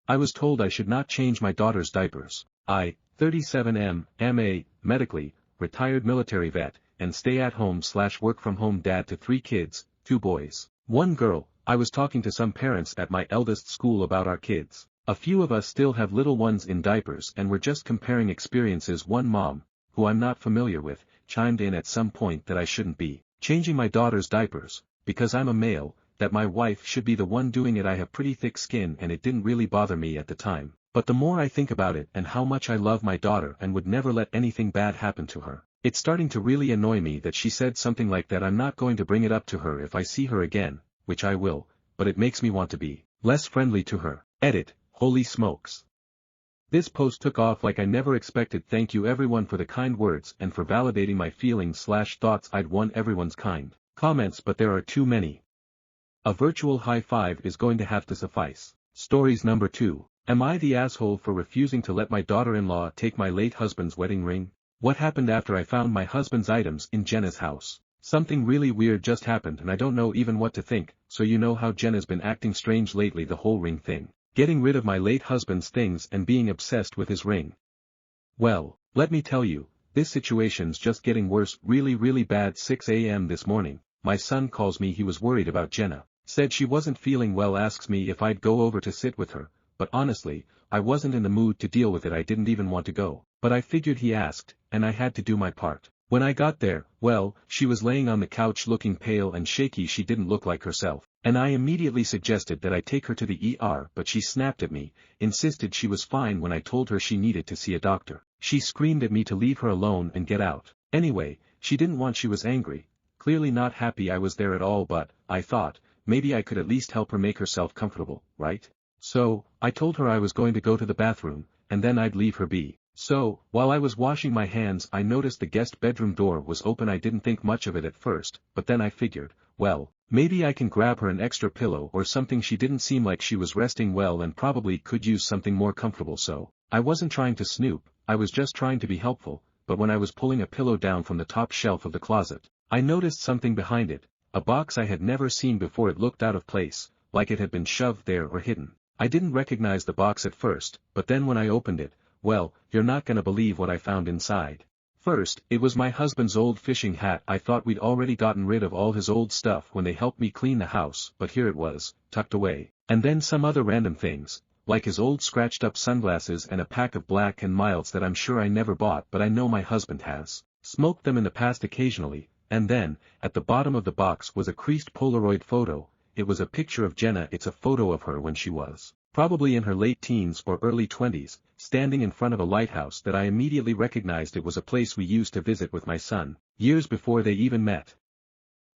I was told I should not change my daughter's diapers. I, 37 M.A., medically, retired military vet, and stay-at-home/work-from-home dad to 3 kids, 2 boys, 1 girl. I was talking to some parents at my eldest school about our kids. A few of us still have little ones in diapers and we're just comparing experiences. One mom, who I'm not familiar with, chimed in at some point that I shouldn't be changing my daughter's diapers, because I'm a male, that my wife should be the one doing it. I have pretty thick skin and it didn't really bother me at the time. But the more I think about it and how much I love my daughter and would never let anything bad happen to her, it's starting to really annoy me that she said something like that. I'm not going to bring it up to her if I see her again, which I will, but it makes me want to be less friendly to her. Edit, holy smokes. This post took off like I never expected. Thank you everyone for the kind words and for validating my feelings/thoughts. I'd want everyone's kind comments, but there are too many. A virtual high five is going to have to suffice. Stories number 2. Am I the asshole for refusing to let my daughter-in-law take my late husband's wedding ring? What happened after I found my husband's items in Jenna's house? Something really weird just happened and I don't know even what to think. So you know how Jenna's been acting strange lately, the whole ring thing. Getting rid of my late husband's things and being obsessed with his ring. Well, let me tell you, this situation's just getting worse, really bad. 6 a.m. this morning, my son calls me. He was worried about Jenna. Said she wasn't feeling well, asks me if I'd go over to sit with her, but honestly, I wasn't in the mood to deal with it. I didn't even want to go, but I figured he asked, and I had to do my part. When I got there, well, she was laying on the couch looking pale and shaky. She didn't look like herself, and I immediately suggested that I take her to the ER, but she snapped at me, insisted she was fine when I told her she needed to see a doctor. She screamed at me to leave her alone and get out. Anyway, she didn't want. She was angry, clearly not happy I was there at all, but, I thought, maybe I could at least help her make herself comfortable, right? So, I told her I was going to go to the bathroom, and then I'd leave her be. So, while I was washing my hands, I noticed the guest bedroom door was open. I didn't think much of it at first, but then I figured, well, maybe I can grab her an extra pillow or something. She didn't seem like she was resting well and probably could use something more comfortable. So, I wasn't trying to snoop, I was just trying to be helpful. But when I was pulling a pillow down from the top shelf of the closet, I noticed something behind it, a box I had never seen before. It looked out of place, like it had been shoved there or hidden. I didn't recognize the box at first, but then when I opened it, well, you're not gonna believe what I found inside. First, it was my husband's old fishing hat. I thought we'd already gotten rid of all his old stuff when they helped me clean the house, but here it was, tucked away. And then some other random things, like his old scratched up sunglasses and a pack of Black & Milds that I'm sure I never bought, but I know my husband has smoked them in the past occasionally. And then, at the bottom of the box was a creased Polaroid photo. It was a picture of Jenna. It's a photo of her when she was probably in her late teens or early 20s, standing in front of a lighthouse that I immediately recognized. It was a place we used to visit with my son, years before they even met.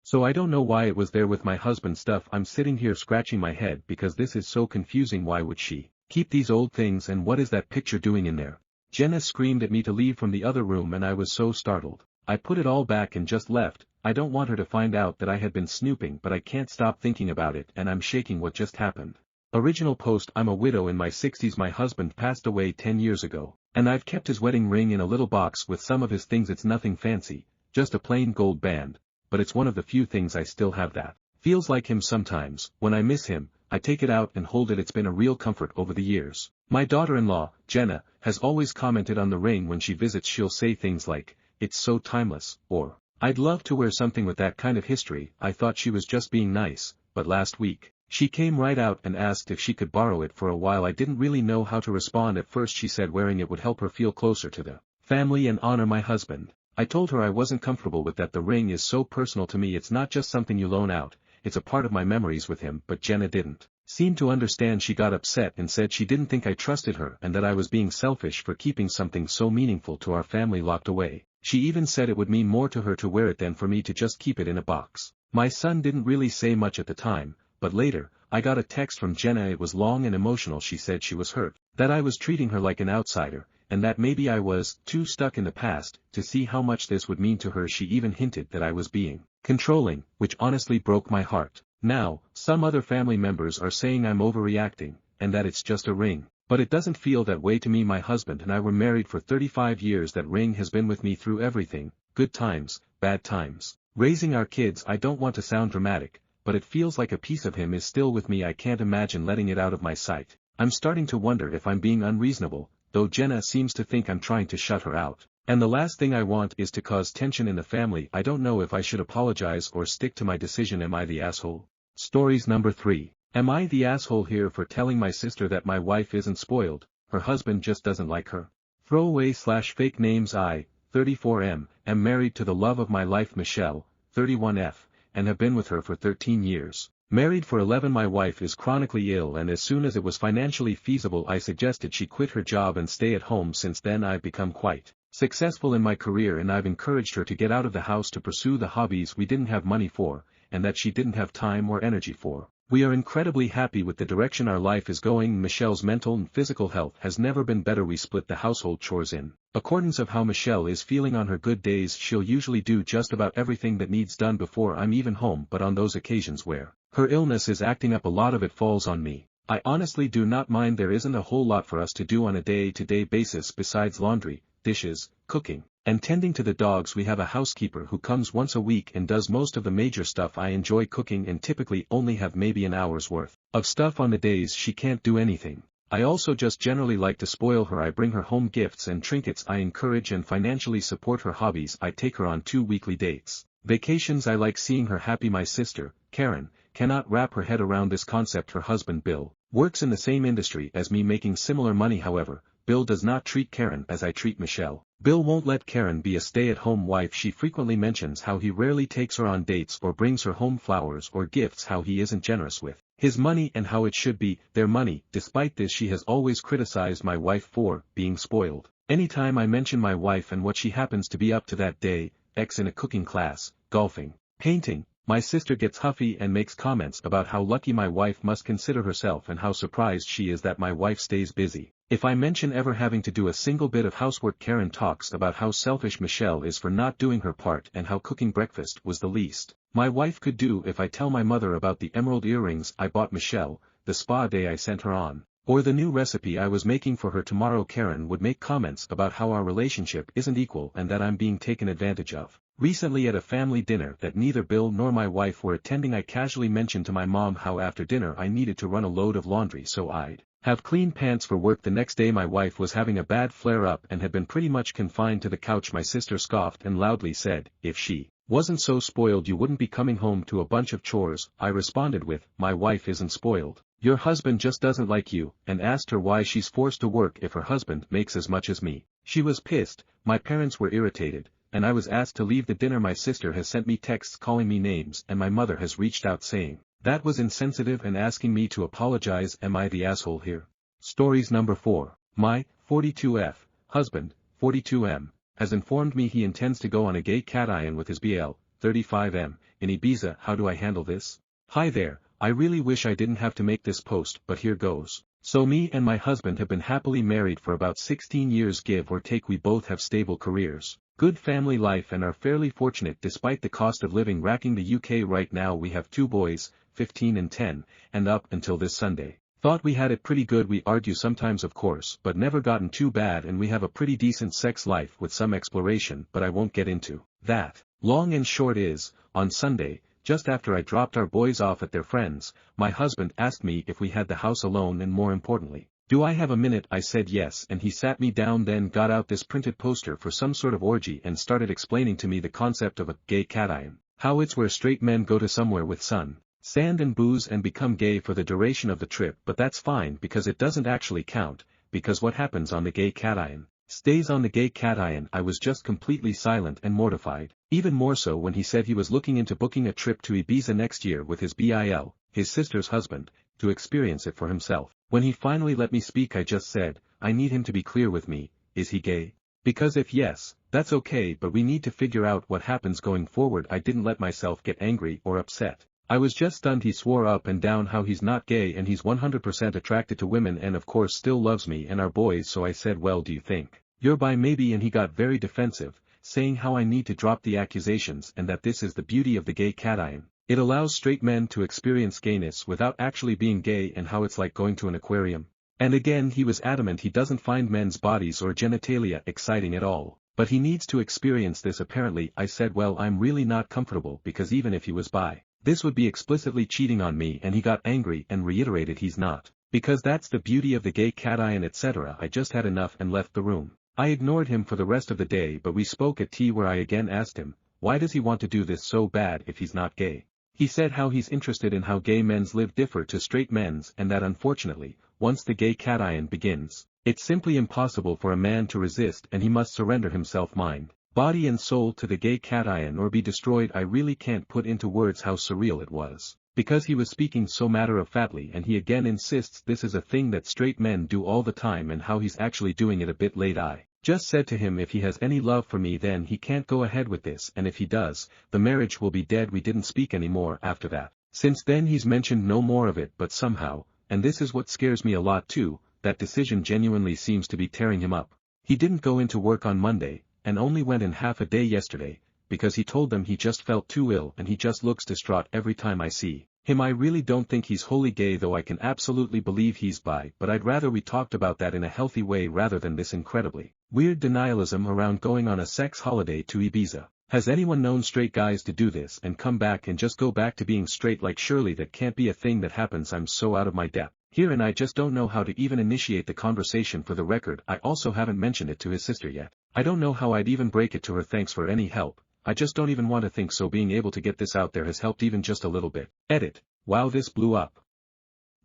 So I don't know why it was there with my husband's stuff. I'm sitting here scratching my head because this is so confusing. Why would she keep these old things, and what is that picture doing in there? Jenna screamed at me to leave from the other room and I was so startled. I put it all back and just left. I don't want her to find out that I had been snooping, but I can't stop thinking about it and I'm shaking. What just happened? Original post. I'm a widow in my 60s. My husband passed away 10 years ago, and I've kept his wedding ring in a little box with some of his things. It's nothing fancy, just a plain gold band, but it's one of the few things I still have that feels like him. Sometimes, when I miss him, I take it out and hold it. It's been a real comfort over the years. My daughter-in-law, Jenna, has always commented on the ring when she visits. She'll say things like, "It's so timeless," or, "I'd love to wear something with that kind of history." I thought she was just being nice, but last week, she came right out and asked if she could borrow it for a while. I didn't really know how to respond at first. She said wearing it would help her feel closer to the family and honor my husband. I told her I wasn't comfortable with that. The ring is so personal to me. It's not just something you loan out, it's a part of my memories with him. But Jenna didn't seem to understand. She got upset and said she didn't think I trusted her and that I was being selfish for keeping something so meaningful to our family locked away. She even said it would mean more to her to wear it than for me to just keep it in a box. My son didn't really say much at the time, but later, I got a text from Jenna. It was long and emotional. She said she was hurt, that I was treating her like an outsider, and that maybe I was too stuck in the past to see how much this would mean to her. She even hinted that I was being controlling, which honestly broke my heart. Now, some other family members are saying I'm overreacting, and that it's just a ring. But it doesn't feel that way to me. My husband and I were married for 35 years. That ring has been with me through everything, good times, bad times, raising our kids. I don't want to sound dramatic, but it feels like a piece of him is still with me. I can't imagine letting it out of my sight. I'm starting to wonder if I'm being unreasonable, though Jenna seems to think I'm trying to shut her out. And the last thing I want is to cause tension in the family. I don't know if I should apologize or stick to my decision. Am I the asshole? Stories number 3. Am I the asshole here for telling my sister that my wife isn't spoiled, her husband just doesn't like her? Throwaway/fake names. I, 34M, am married to the love of my life Michelle, 31F, and have been with her for 13 years. Married for 11. My wife is chronically ill, and as soon as it was financially feasible I suggested she quit her job and stay at home. Since then I've become quite successful in my career, and I've encouraged her to get out of the house to pursue the hobbies we didn't have money for, and that she didn't have time or energy for. We are incredibly happy with the direction our life is going. Michelle's mental and physical health has never been better. We split the household chores in accordance of how Michelle is feeling. On her good days she'll usually do just about everything that needs done before I'm even home, but on those occasions where her illness is acting up, a lot of it falls on me. I honestly do not mind. There isn't a whole lot for us to do on a day-to-day basis besides laundry, dishes, cooking, and tending to the dogs. We have a housekeeper who comes once a week and does most of the major stuff. I enjoy cooking and typically only have maybe an hour's worth of stuff on the days she can't do anything. I also just generally like to spoil her. I bring her home gifts and trinkets. I encourage and financially support her hobbies. I take her on 2 weekly dates. Vacations. I like seeing her happy. My sister, Karen, cannot wrap her head around this concept. Her husband Bill works in the same industry as me, making similar money. However, Bill does not treat Karen as I treat Michelle. Bill won't let Karen be a stay-at-home wife. She frequently mentions how he rarely takes her on dates or brings her home flowers or gifts, how he isn't generous with his money and how it should be their money. Despite this, she has always criticized my wife for being spoiled. Anytime I mention my wife and what she happens to be up to that day, in a cooking class, golfing, painting, my sister gets huffy and makes comments about how lucky my wife must consider herself and how surprised she is that my wife stays busy. If I mention ever having to do a single bit of housework, Karen talks about how selfish Michelle is for not doing her part and how cooking breakfast was the least my wife could do. If I tell my mother about the emerald earrings I bought Michelle, the spa day I sent her on, or the new recipe I was making for her tomorrow, Karen would make comments about how our relationship isn't equal and that I'm being taken advantage of. Recently at a family dinner that neither Bill nor my wife were attending, I casually mentioned to my mom how after dinner I needed to run a load of laundry so I'd have clean pants for work the next day. My wife was having a bad flare-up and had been pretty much confined to the couch. My sister scoffed and loudly said, "If she wasn't so spoiled you wouldn't be coming home to a bunch of chores." I responded with, "My wife isn't spoiled. Your husband just doesn't like you," and asked her why she's forced to work if her husband makes as much as me. She was pissed, my parents were irritated, and I was asked to leave the dinner. My sister has sent me texts calling me names, and my mother has reached out saying that was insensitive and asking me to apologize. Am I the asshole here? Stories number 4. My 42F husband, 42M, has informed me he intends to go on a gay cat-iron with his BL, 35M, in Ibiza. How do I handle this? Hi there, I really wish I didn't have to make this post, but here goes. So me and my husband have been happily married for about 16 years, give or take. We both have stable careers, good family life, and are fairly fortunate despite the cost of living racking the UK right now. We have 2 boys, 15 and 10, and up until this Sunday thought we had it pretty good. We argue sometimes of course, but never gotten too bad, and we have a pretty decent sex life with some exploration, but I won't get into that. Long and short is, on Sunday, just after I dropped our boys off at their friends, my husband asked me if we had the house alone and, more importantly, do I have a minute? I said yes, and he sat me down, then got out this printed poster for some sort of orgy and started explaining to me the concept of a gay cat-iron, how it's where straight men go to somewhere with sun, sand and booze and become gay for the duration of the trip. But that's fine because it doesn't actually count, because what happens on the gay cat-iron stays on the gay cat-iron. I was just completely silent and mortified, even more so when he said he was looking into booking a trip to Ibiza next year with his BIL, his sister's husband, to experience it for himself. When he finally let me speak, I just said, I need him to be clear with me, is he gay? Because if yes, that's okay, but we need to figure out what happens going forward. I didn't let myself get angry or upset. I was just stunned. He swore up and down how he's not gay and he's 100% attracted to women and of course still loves me and our boys. So I said, well, do you think you're bi maybe? And he got very defensive, saying how I need to drop the accusations and that this is the beauty of the gay cat-iron. It allows straight men to experience gayness without actually being gay, and how it's like going to an aquarium. And again he was adamant he doesn't find men's bodies or genitalia exciting at all, but he needs to experience this apparently. I said, well, I'm really not comfortable because even if he was bi, this would be explicitly cheating on me, and he got angry and reiterated he's not. Because that's the beauty of the gay cation etc. I just had enough and left the room. I ignored him for the rest of the day, but we spoke at tea where I again asked him, why does he want to do this so bad if he's not gay? He said how he's interested in how gay men's live differ to straight men's and that unfortunately, once the gay cation begins, it's simply impossible for a man to resist and he must surrender himself mind, body and soul to the gay cation or be destroyed. I really can't put into words how surreal it was, because he was speaking so matter-of-factly and he again insists this is a thing that straight men do all the time and how he's actually doing it a bit late. I just said to him if he has any love for me then he can't go ahead with this, and if he does, the marriage will be dead. We didn't speak anymore after that. Since then he's mentioned no more of it, but somehow, and this is what scares me a lot too, that decision genuinely seems to be tearing him up. He didn't go into work on Monday, and only went in half a day yesterday, because he told them he just felt too ill and he just looks distraught every time I see him. I really don't think he's wholly gay, though I can absolutely believe he's bi, but I'd rather we talked about that in a healthy way rather than this incredibly weird denialism around going on a sex holiday to Ibiza. Has anyone known straight guys to do this and come back and just go back to being straight? Like surely that can't be a thing that happens. I'm so out of my depth here and I just don't know how to even initiate the conversation. For the record, I also haven't mentioned it to his sister yet. I don't know how I'd even break it to her. Thanks for any help. I just don't even want to think so. Being able to get this out there has helped even just a little bit. Edit. Wow, this blew up.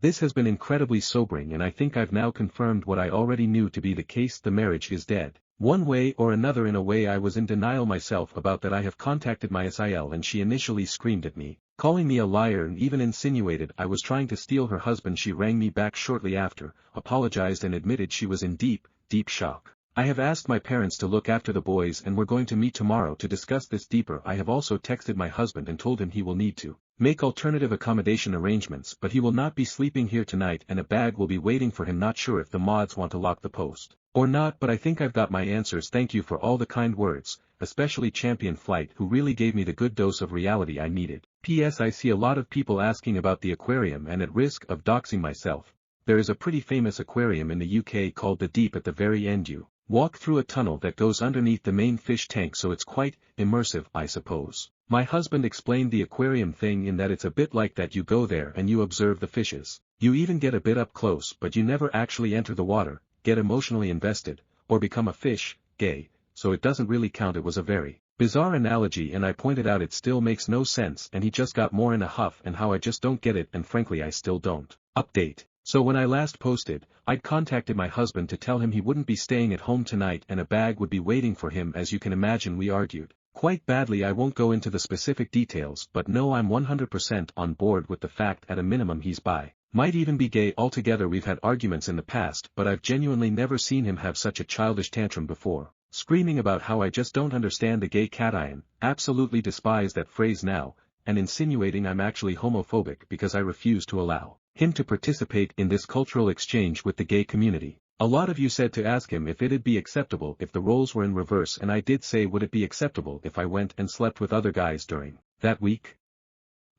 This has been incredibly sobering and I think I've now confirmed what I already knew to be the case. The marriage is dead. One way or another. In a way I was in denial myself about that. I have contacted my SIL and she initially screamed at me, calling me a liar and even insinuated I was trying to steal her husband. She rang me back shortly after, apologized and admitted she was in deep shock. I have asked my parents to look after the boys and we're going to meet tomorrow to discuss this deeper. I have also texted my husband and told him he will need to make alternative accommodation arrangements, but he will not be sleeping here tonight and a bag will be waiting for him. Not sure if the mods want to lock the post or not, but I think I've got my answers. Thank you for all the kind words, especially Champion Flight, who really gave me the good dose of reality I needed. P.S. I see a lot of people asking about the aquarium, and at risk of doxing myself, there is a pretty famous aquarium in the UK called the Deep. At the very end you walk through a tunnel that goes underneath the main fish tank, so it's quite immersive, I suppose. My husband explained the aquarium thing in that it's a bit like that. You go there and you observe the fishes. You even get a bit up close, but you never actually enter the water, get emotionally invested, or become a fish, gay, so it doesn't really count. It was a very bizarre analogy and I pointed out it still makes no sense and he just got more in a huff and how I just don't get it, and frankly I still don't. Update. So when I last posted, I'd contacted my husband to tell him he wouldn't be staying at home tonight and a bag would be waiting for him. As you can imagine, we argued quite badly. I won't go into the specific details, but no, I'm 100% on board with the fact at a minimum he's bi, might even be gay altogether. We've had arguments in the past, but I've genuinely never seen him have such a childish tantrum before, screaming about how I just don't understand the gay cation, absolutely despise that phrase now, and insinuating I'm actually homophobic because I refuse to allow him to participate in this cultural exchange with the gay community. A lot of you said to ask him if it'd be acceptable if the roles were in reverse, and I did say would it be acceptable if I went and slept with other guys during that week?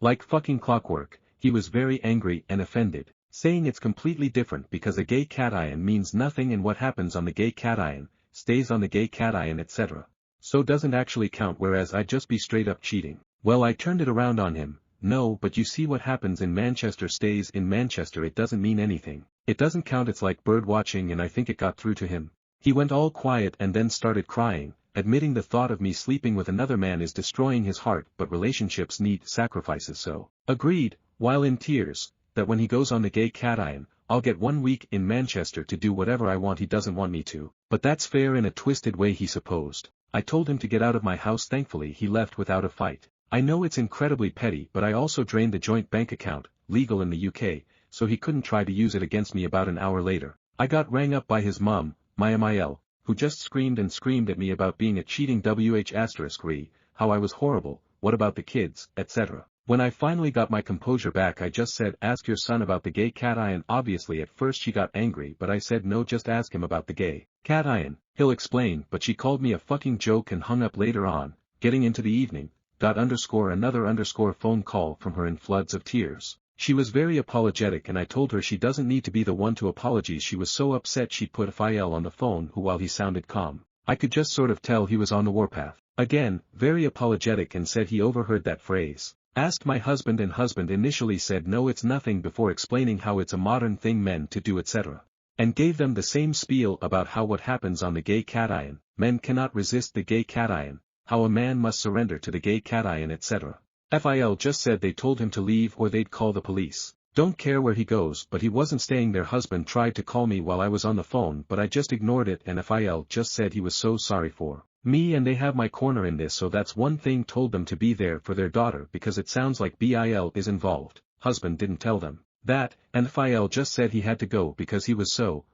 Like fucking clockwork, he was very angry and offended, saying it's completely different because a gay cation means nothing and what happens on the gay cation stays on the gay cation etc. So doesn't actually count, whereas I'd just be straight up cheating. Well, I turned it around on him. No, but you see what happens in Manchester stays in Manchester. It doesn't mean anything. It doesn't count. It's like bird watching, and I think it got through to him. He went all quiet and then started crying, admitting the thought of me sleeping with another man is destroying his heart, but relationships need sacrifices, so agreed, while in tears, that when he goes on the gay cation, I'll get 1 week in Manchester to do whatever I want. He doesn't want me to, but that's fair in a twisted way, he supposed. I told him to get out of my house. Thankfully he left without a fight. I know it's incredibly petty, but I also drained the joint bank account, legal in the UK, so he couldn't try to use it against me. About an hour later, I got rang up by his mum, my MIL, who just screamed and screamed at me about being a cheating WH*re, how I was horrible, what about the kids, etc. When I finally got my composure back, I just said, ask your son about the gay cation. Obviously at first she got angry, but I said no, just ask him about the gay cation, he'll explain. But she called me a fucking joke and hung up later on. Getting into the evening, got another phone call from her in floods of tears. She was very apologetic and I told her she doesn't need to be the one to apologize. She was so upset she put Fael on the phone, who, while he sounded calm, I could just sort of tell he was on the warpath. Again, very apologetic, and said he overheard that phrase. Asked my husband, and husband initially said no, it's nothing, before explaining how it's a modern thing men to do, etc. And gave them the same spiel about how what happens on the gay cation, men cannot resist the gay cation, how a man must surrender to the gay cation, etc. Phil just said they told him to leave or they'd call the police. Don't care where he goes, but he wasn't staying there. Husband tried to call me while I was on the phone, but I just ignored it, and Phil just said he was so sorry for me and they have my corner in this, so that's one thing, told them to be there for their daughter because it sounds like Bil is involved. Husband didn't tell them that, and Phil just said he had to go because he was so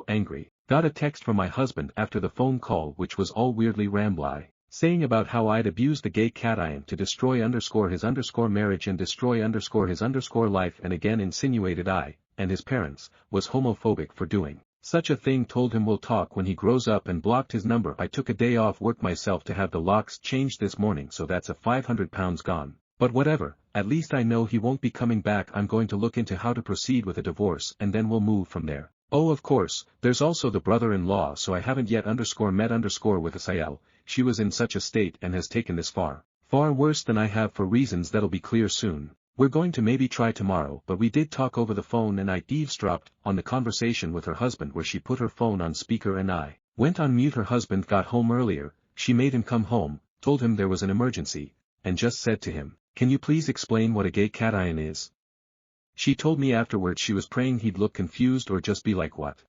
angry. Got a text from my husband after the phone call which was all weirdly rambly, saying about how I'd abused the gay cation to destroy his marriage and destroy his life, and again insinuated I, and his parents, was homophobic for doing such a thing. Told him we'll talk when he grows up and blocked his number. I took a day off work myself to have the locks changed this morning, so that's a £500 gone. But whatever, at least I know he won't be coming back. I'm going to look into how to proceed with a divorce and then we'll move from there. Oh, of course, there's also the brother-in-law, so I haven't yet met with Sil. She was in such a state and has taken this far worse than I have, for reasons that'll be clear soon. We're going to maybe try tomorrow, but we did talk over the phone and I eavesdropped on the conversation with her husband where she put her phone on speaker and I went on mute. Her husband got home earlier, she made him come home, told him there was an emergency, and just said to him, "Can you please explain what a gay cation is?" She told me afterwards she was praying he'd look confused or just be like, "What?"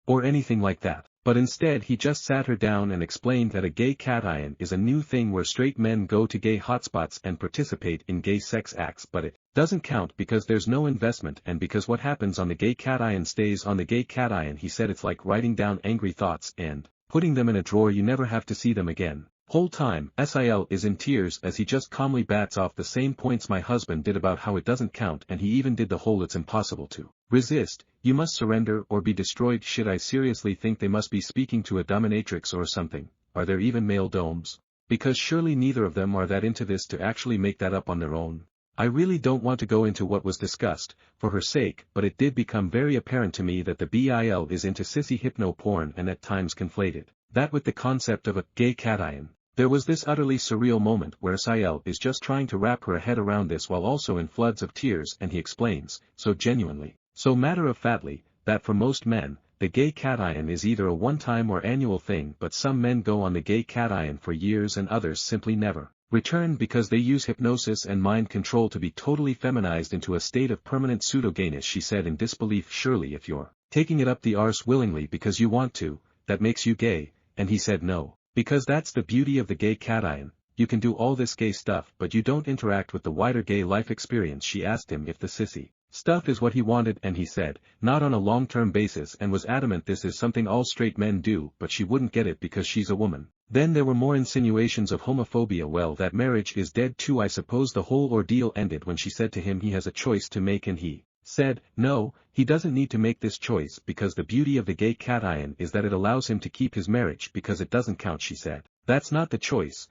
or anything like that. But instead he just sat her down and explained that a gay cation is a new thing where straight men go to gay hotspots and participate in gay sex acts, but it doesn't count because there's no investment, and because what happens on the gay cation stays on the gay cation. He said it's like writing down angry thoughts and putting them in a drawer, you never have to see them again. Whole time, Sil is in tears as he just calmly bats off the same points my husband did about how it doesn't count, and he even did the whole "it's impossible to resist, you must surrender or be destroyed" shit. I seriously think they must be speaking to a dominatrix or something. Are there even male domes? Because surely neither of them are that into this to actually make that up on their own. I really don't want to go into what was discussed, for her sake, but it did become very apparent to me that the Bil is into sissy hypno porn and at times conflated that with the concept of a gay cation. There was this utterly surreal moment where Sil is just trying to wrap her head around this while also in floods of tears, and he explains, so genuinely, so matter-of-factly, that for most men, the gay cation is either a one-time or annual thing, but some men go on the gay cation for years and others simply never return because they use hypnosis and mind control to be totally feminized into a state of permanent pseudo-gayness. She said in disbelief, "Surely if you're taking it up the arse willingly because you want to, that makes you gay," and he said no. Because that's the beauty of the gay cation, you can do all this gay stuff but you don't interact with the wider gay life experience. She asked him if the sissy stuff is what he wanted, and he said, not on a long-term basis, and was adamant this is something all straight men do, but she wouldn't get it because she's a woman. Then there were more insinuations of homophobia. Well, that marriage is dead too. I suppose the whole ordeal ended when she said to him he has a choice to make, and he said, no, he doesn't need to make this choice because the beauty of the gay cation is that it allows him to keep his marriage because it doesn't count. She said, that's not the choice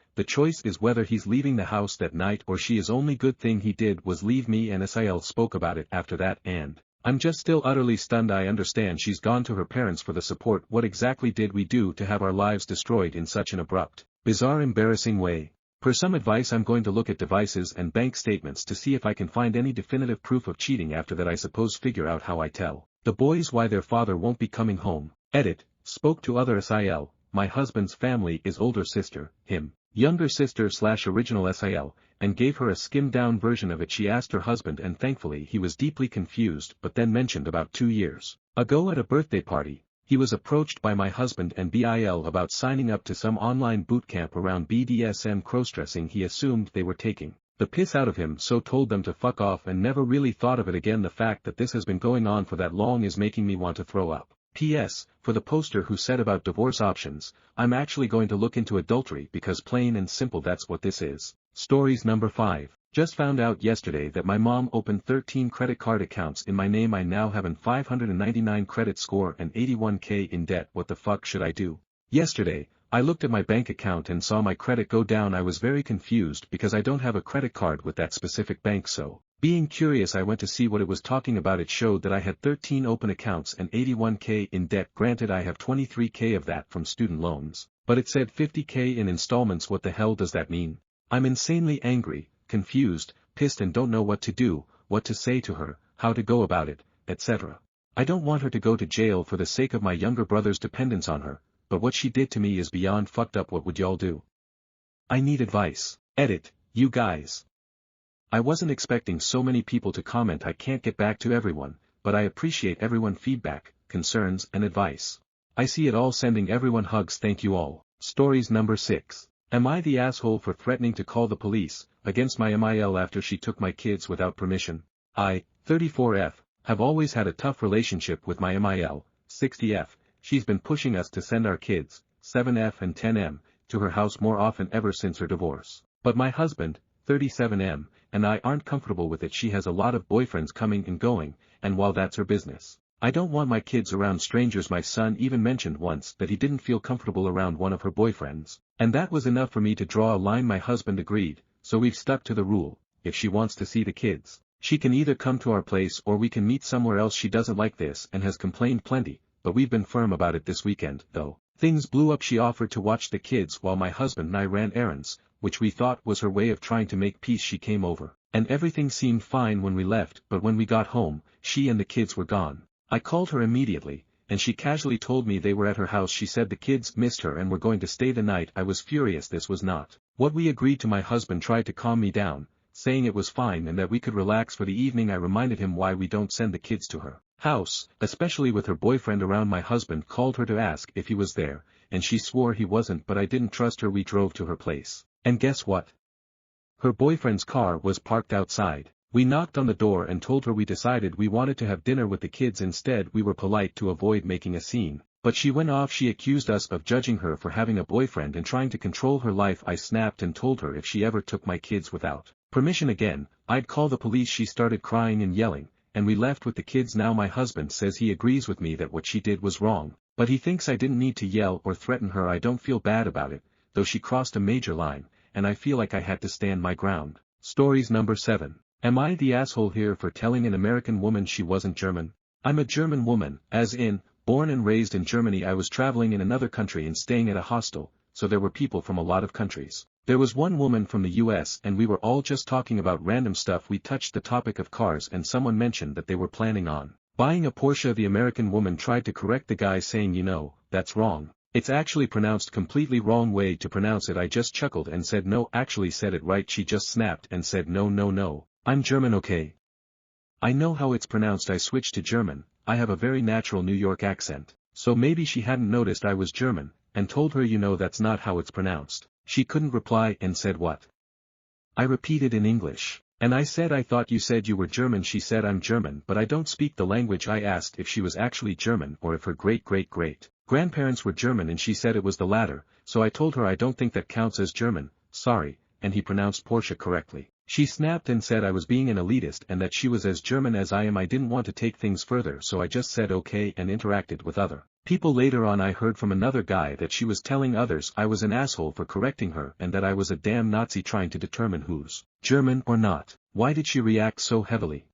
is whether he's leaving the house that night or she is. Only good thing he did was leave me, and Sil spoke about it after that, and I'm just still utterly stunned. I understand she's gone to her parents for the support. What exactly did we do to have our lives destroyed in such an abrupt, bizarre, embarrassing way? For some advice, I'm going to look at devices and bank statements to see if I can find any definitive proof of cheating. After that, I suppose figure out how I tell the boys why their father won't be coming home. Edit, spoke to other Sil, my husband's family is older sister, him, younger sister / original Sil, and gave her a skimmed down version of it. She asked her husband, and thankfully he was deeply confused, but then mentioned about 2 years ago at a birthday party, he was approached by my husband and Bil about signing up to some online bootcamp around BDSM crossdressing. He assumed they were taking the piss out of him, so told them to fuck off and never really thought of it again. The fact that this has been going on for that long is making me want to throw up. P.S. For the poster who said about divorce options, I'm actually going to look into adultery because plain and simple that's what this is. Stories number 5. Just found out yesterday that my mom opened 13 credit card accounts in my name. I now have an 599 credit score and 81k in debt. What the fuck should I do? Yesterday, I looked at my bank account and saw my credit go down. I was very confused because I don't have a credit card with that specific bank, so being curious I went to see what it was talking about. It showed that I had 13 open accounts and 81k in debt. Granted, I have 23k of that from student loans, but it said 50k in installments. What the hell does that mean? I'm insanely angry, confused, pissed and don't know what to do, what to say to her, how to go about it, etc. I don't want her to go to jail for the sake of my younger brother's dependence on her, but what she did to me is beyond fucked up. What would y'all do? I need advice. Edit, you guys. I wasn't expecting so many people to comment. I can't get back to everyone, but I appreciate everyone feedback, concerns and advice. I see it all. Sending everyone hugs. Thank you all. Stories number 6. Am I the asshole for threatening to call the police against my MIL after she took my kids without permission? I, 34F, have always had a tough relationship with my MIL, 60F. She's been pushing us to send our kids, 7F and 10M, to her house more often ever since her divorce. But my husband, 37M, and I aren't comfortable with it. She has a lot of boyfriends coming and going, and while that's her business, I don't want my kids around strangers. My son even mentioned once that he didn't feel comfortable around one of her boyfriends, and that was enough for me to draw a line. My husband agreed, so we've stuck to the rule. If she wants to see the kids, she can either come to our place or we can meet somewhere else. She doesn't like this and has complained plenty, but we've been firm about it. This weekend, though, things blew up. She offered to watch the kids while my husband and I ran errands, which we thought was her way of trying to make peace. She came over, and everything seemed fine when we left, but when we got home, she and the kids were gone. I called her immediately, and she casually told me they were at her house. She said the kids missed her and were going to stay the night. I was furious. This was not what we agreed to. My husband tried to calm me down, saying it was fine and that we could relax for the evening. I reminded him why we don't send the kids to her house, especially with her boyfriend around. My husband called her to ask if he was there, and she swore he wasn't, but I didn't trust her. We drove to her place, and guess what? Her boyfriend's car was parked outside. We knocked on the door and told her we decided we wanted to have dinner with the kids instead. We were polite to avoid making a scene, but she went off. She accused us of judging her for having a boyfriend and trying to control her life. I snapped and told her if she ever took my kids without permission again, I'd call the police. She started crying and yelling, and we left with the kids. Now my husband says he agrees with me that what she did was wrong, but he thinks I didn't need to yell or threaten her. I don't feel bad about it, though she crossed a major line, and I feel like I had to stand my ground. Stories number 7. Am I the asshole here for telling an American woman she wasn't German? I'm a German woman, as in, born and raised in Germany. I was traveling in another country and staying at a hostel, so there were people from a lot of countries. There was one woman from the US and we were all just talking about random stuff. We touched the topic of cars and someone mentioned that they were planning on buying a Porsche. The American woman tried to correct the guy, saying, you know, that's wrong. It's actually pronounced completely wrong way to pronounce it. I just chuckled and said no, actually said it right. She just snapped and said no, I'm German, okay? I know how it's pronounced. I switched to German. I have a very natural New York accent, so maybe she hadn't noticed I was German, and told her, you know, that's not how it's pronounced. She couldn't reply and said what? I repeated in English, and I said I thought you said you were German. She said I'm German but I don't speak the language. I asked if she was actually German or if her great-great-great-grandparents were German, and she said it was the latter, so I told her I don't think that counts as German, sorry, and he pronounced Porsche correctly. She snapped and said I was being an elitist and that she was as German as I am. I didn't want to take things further, so I just said okay and interacted with other people. Later on I heard from another guy that she was telling others I was an asshole for correcting her and that I was a damn Nazi trying to determine who's German or not. Why did she react so heavily?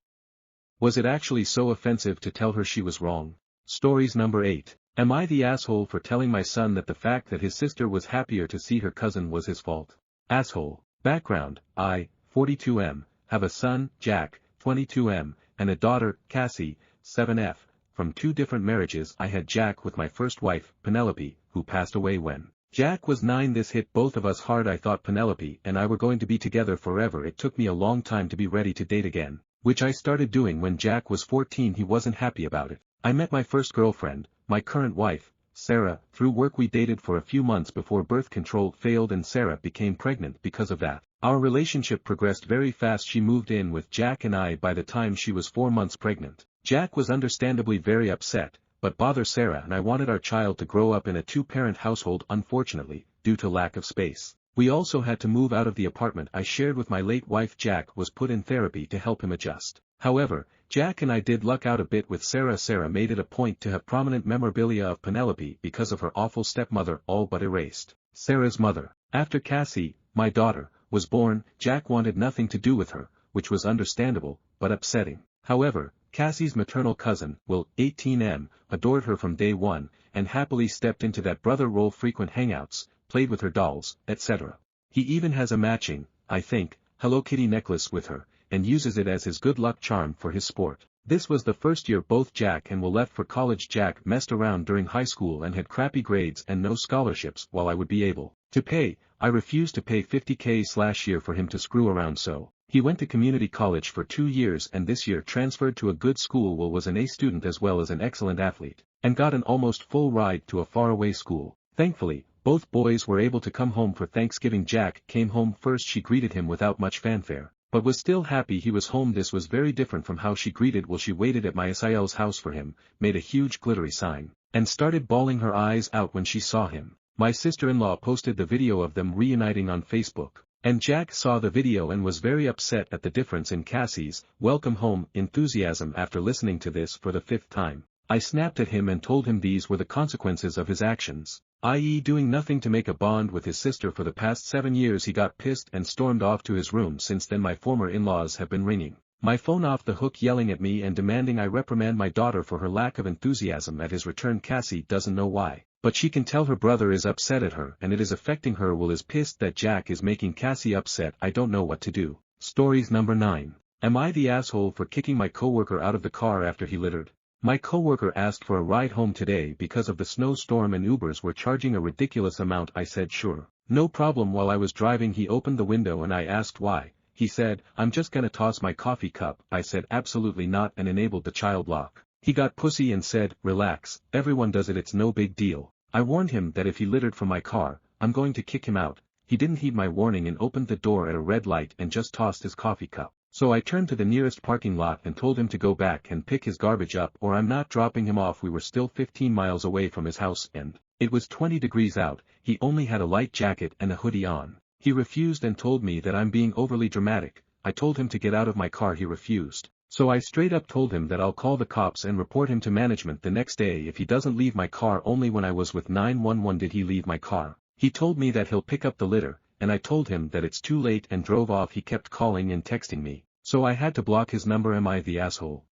Was it actually so offensive to tell her she was wrong? Stories number 8. Am I the asshole for telling my son that the fact that his sister was happier to see her cousin was his fault? Asshole. Background: I, 42M, have a son, Jack, 22M, and a daughter, Cassie, 7F, from 2 different marriages. I had Jack with my first wife, Penelope, who passed away when Jack was 9. This hit both of us hard. I thought Penelope and I were going to be together forever. It took me a long time to be ready to date again, which I started doing when Jack was 14. He wasn't happy about it. I met my first girlfriend, my current wife, Sarah, through work. We dated for a few months before birth control failed and Sarah became pregnant because of that. Our relationship progressed very fast. She moved in with Jack and I by the time she was 4 months pregnant. Jack was understandably very upset, but bother Sarah and I wanted our child to grow up in a 2-parent household. Unfortunately, due to lack of space, we also had to move out of the apartment I shared with my late wife. Jack was put in therapy to help him adjust. However, Jack and I did luck out a bit with Sarah. Sarah made it a point to have prominent memorabilia of Penelope because of her awful stepmother, all but erased. Sarah's mother. After Cassie, my daughter, was born, Jack wanted nothing to do with her, which was understandable, but upsetting. However, Cassie's maternal cousin, Will, 18M, adored her from day one, and happily stepped into that brother role. Frequent hangouts, played with her dolls, etc. He even has a matching, I think, Hello Kitty necklace with her, and uses it as his good luck charm for his sport. This was the first year both Jack and Will left for college. Jack messed around during high school and had crappy grades and no scholarships while I would be able to pay. I refused to pay $50K/year for him to screw around, so he went to community college for 2 years and this year transferred to a good school. Will was an A student as well as an excellent athlete, and got an almost full ride to a faraway school. Thankfully, both boys were able to come home for Thanksgiving. Jack came home first. She greeted him without much fanfare, but was still happy he was home. This was very different from how she greeted Will. She waited at my SIL's house for him, made a huge glittery sign, and started bawling her eyes out when she saw him. My sister-in-law posted the video of them reuniting on Facebook, and Jack saw the video and was very upset at the difference in Cassie's welcome home enthusiasm after listening to this for the 5th time. I snapped at him and told him these were the consequences of his actions, i.e. doing nothing to make a bond with his sister for the past 7 years. He got pissed and stormed off to his room. Since then my former in-laws have been ringing my phone off the hook, yelling at me and demanding I reprimand my daughter for her lack of enthusiasm at his return. Cassie doesn't know why, but she can tell her brother is upset at her and it is affecting her. Will is pissed that Jack is making Cassie upset. I don't know what to do. Stories number 9. Am I the asshole for kicking my coworker out of the car after he littered? My coworker asked for a ride home today because of the snowstorm and Ubers were charging a ridiculous amount. I said sure, no problem. While I was driving he opened the window and I asked why. He said, I'm just gonna toss my coffee cup. I said absolutely not and enabled the child lock. He got pussy and said, relax, everyone does it, it's no big deal. I warned him that if he littered from my car, I'm going to kick him out. He didn't heed my warning and opened the door at a red light and just tossed his coffee cup. So I turned to the nearest parking lot and told him to go back and pick his garbage up or I'm not dropping him off. We were still 15 miles away from his house and it was 20 degrees out. He only had a light jacket and a hoodie on. He refused and told me that I'm being overly dramatic. I told him to get out of my car. He refused. So I straight up told him that I'll call the cops and report him to management the next day if he doesn't leave my car. Only when I was with 911 did he leave my car. He told me that he'll pick up the litter, and I told him that it's too late and drove off. He kept calling and texting me, so I had to block his number. Am I the asshole?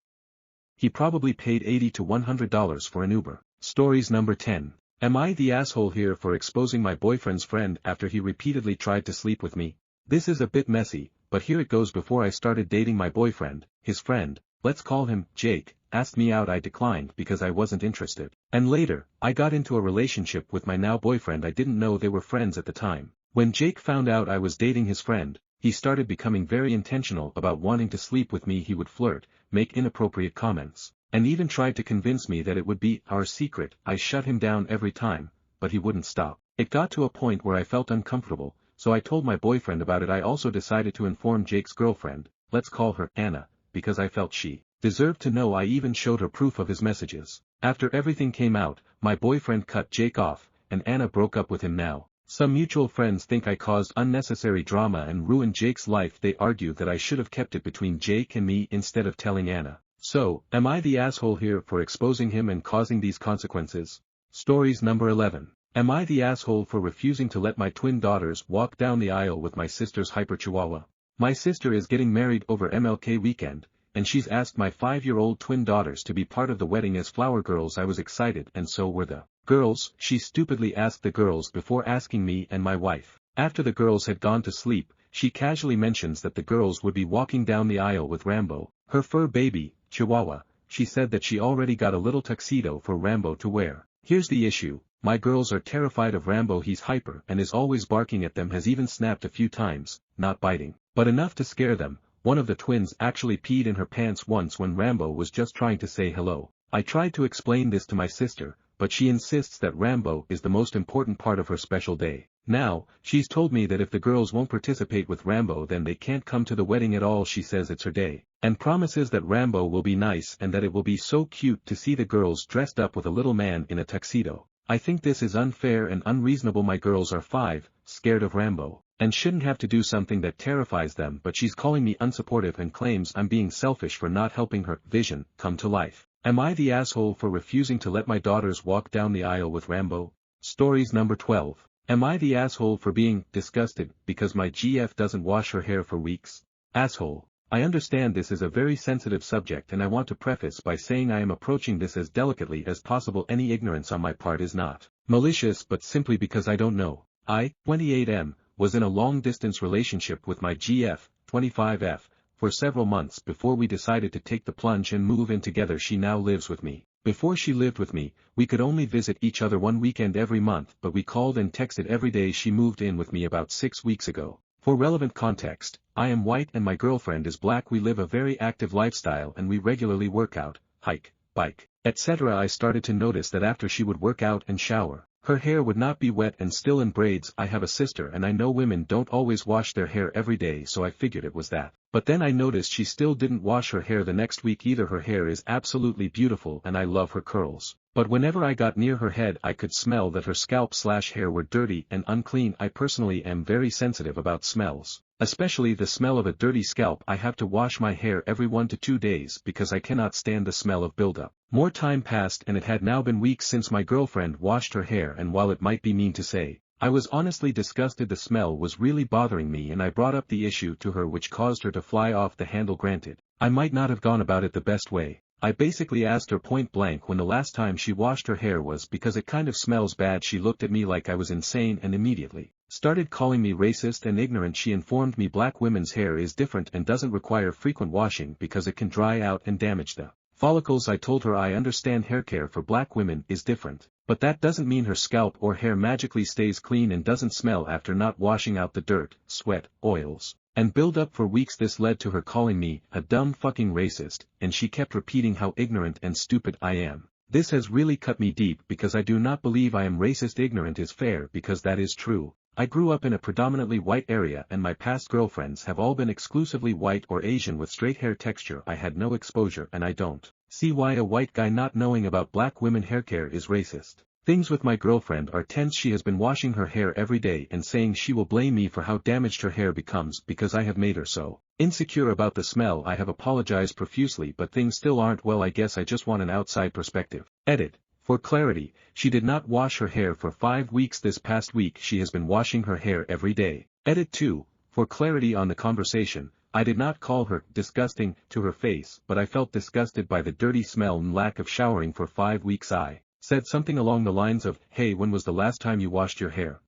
He probably paid $80 to $100 for an Uber. Stories number 10. Am I the asshole here for exposing my boyfriend's friend after he repeatedly tried to sleep with me? This is a bit messy, but here it goes. Before I started dating my boyfriend, his friend, let's call him Jake, asked me out. I declined because I wasn't interested. And later, I got into a relationship with my now boyfriend. I didn't know they were friends at the time. When Jake found out I was dating his friend, he started becoming very intentional about wanting to sleep with me. He would flirt, make inappropriate comments, and even tried to convince me that it would be our secret. I shut him down every time, but he wouldn't stop. It got to a point where I felt uncomfortable, so I told my boyfriend about it. I also decided to inform Jake's girlfriend, let's call her Anna, because I felt she deserved to know. I even showed her proof of his messages. After everything came out, my boyfriend cut Jake off, and Anna broke up with him now. Some mutual friends think I caused unnecessary drama and ruined Jake's life. They argue that I should have kept it between Jake and me instead of telling Anna. So, am I the asshole here for exposing him and causing these consequences? Stories number 11. Am I the asshole for refusing to let my twin daughters walk down the aisle with my sister's hyper chihuahua? My sister is getting married over MLK weekend, and she's asked my 5-year-old twin daughters to be part of the wedding as flower girls. I was excited and so were the girls. She stupidly asked the girls before asking me and my wife. After the girls had gone to sleep, she casually mentions that the girls would be walking down the aisle with Rambo, her fur baby, Chihuahua. She said that she already got a little tuxedo for Rambo to wear. Here's the issue. My girls are terrified of Rambo. He's hyper and is always barking at them, has even snapped a few times, not biting, but enough to scare them. One of the twins actually peed in her pants once when Rambo was just trying to say hello. I tried to explain this to my sister, but she insists that Rambo is the most important part of her special day. Now, she's told me that if the girls won't participate with Rambo then they can't come to the wedding at all. She says it's her day, and promises that Rambo will be nice and that it will be so cute to see the girls dressed up with a little man in a tuxedo. I think this is unfair and unreasonable. My girls are 5, scared of Rambo, and shouldn't have to do something that terrifies them, but she's calling me unsupportive and claims I'm being selfish for not helping her vision come to life. Am I the asshole for refusing to let my daughters walk down the aisle with Rambo? Stories number 12. Am I the asshole for being disgusted because my GF doesn't wash her hair for weeks? Asshole. I understand this is a very sensitive subject and I want to preface by saying I am approaching this as delicately as possible. Any ignorance on my part is not malicious but simply because I don't know. I, 28M, was in a long-distance relationship with my GF, 25F, for several months before we decided to take the plunge and move in together. She now lives with me. Before she lived with me, we could only visit each other one weekend every month, but we called and texted every day. She moved in with me about 6 weeks ago. For relevant context, I am white and my girlfriend is black. We live a very active lifestyle and we regularly work out, hike, bike, etc. I started to notice that after she would work out and shower, her hair would not be wet and still in braids. I have a sister and I know women don't always wash their hair every day, so I figured it was that. But then I noticed she still didn't wash her hair the next week either. Her hair is absolutely beautiful and I love her curls. But whenever I got near her head I could smell that her scalp/hair were dirty and unclean. I personally am very sensitive about smells, especially the smell of a dirty scalp. I have to wash my hair every 1 to 2 days because I cannot stand the smell of buildup. More time passed and it had now been weeks since my girlfriend washed her hair, and while it might be mean to say, I was honestly disgusted. The smell was really bothering me and I brought up the issue to her, which caused her to fly off the handle. Granted, I might not have gone about it the best way. I basically asked her point blank when the last time she washed her hair was because it kind of smells bad. She looked at me like I was insane and immediately started calling me racist and ignorant. She informed me black women's hair is different and doesn't require frequent washing because it can dry out and damage the follicles. I told her I understand hair care for black women is different, but that doesn't mean her scalp or hair magically stays clean and doesn't smell after not washing out the dirt, sweat, oils, and build up for weeks. This led to her calling me a dumb fucking racist, and she kept repeating how ignorant and stupid I am. This has really cut me deep because I do not believe I am racist. Ignorant is fair because that is true. I grew up in a predominantly white area and my past girlfriends have all been exclusively white or Asian with straight hair texture. I had no exposure and I don't see why a white guy not knowing about black women hair care is racist. Things with my girlfriend are tense. She has been washing her hair every day and saying she will blame me for how damaged her hair becomes because I have made her so insecure about the smell. I have apologized profusely, but things still aren't well. I guess I just want an outside perspective. Edit. For clarity, she did not wash her hair for 5 weeks. This past week she has been washing her hair every day. Edit 2. For clarity on the conversation, I did not call her disgusting to her face, but I felt disgusted by the dirty smell and lack of showering for 5 weeks. I said something along the lines of, hey, when was the last time you washed your hair?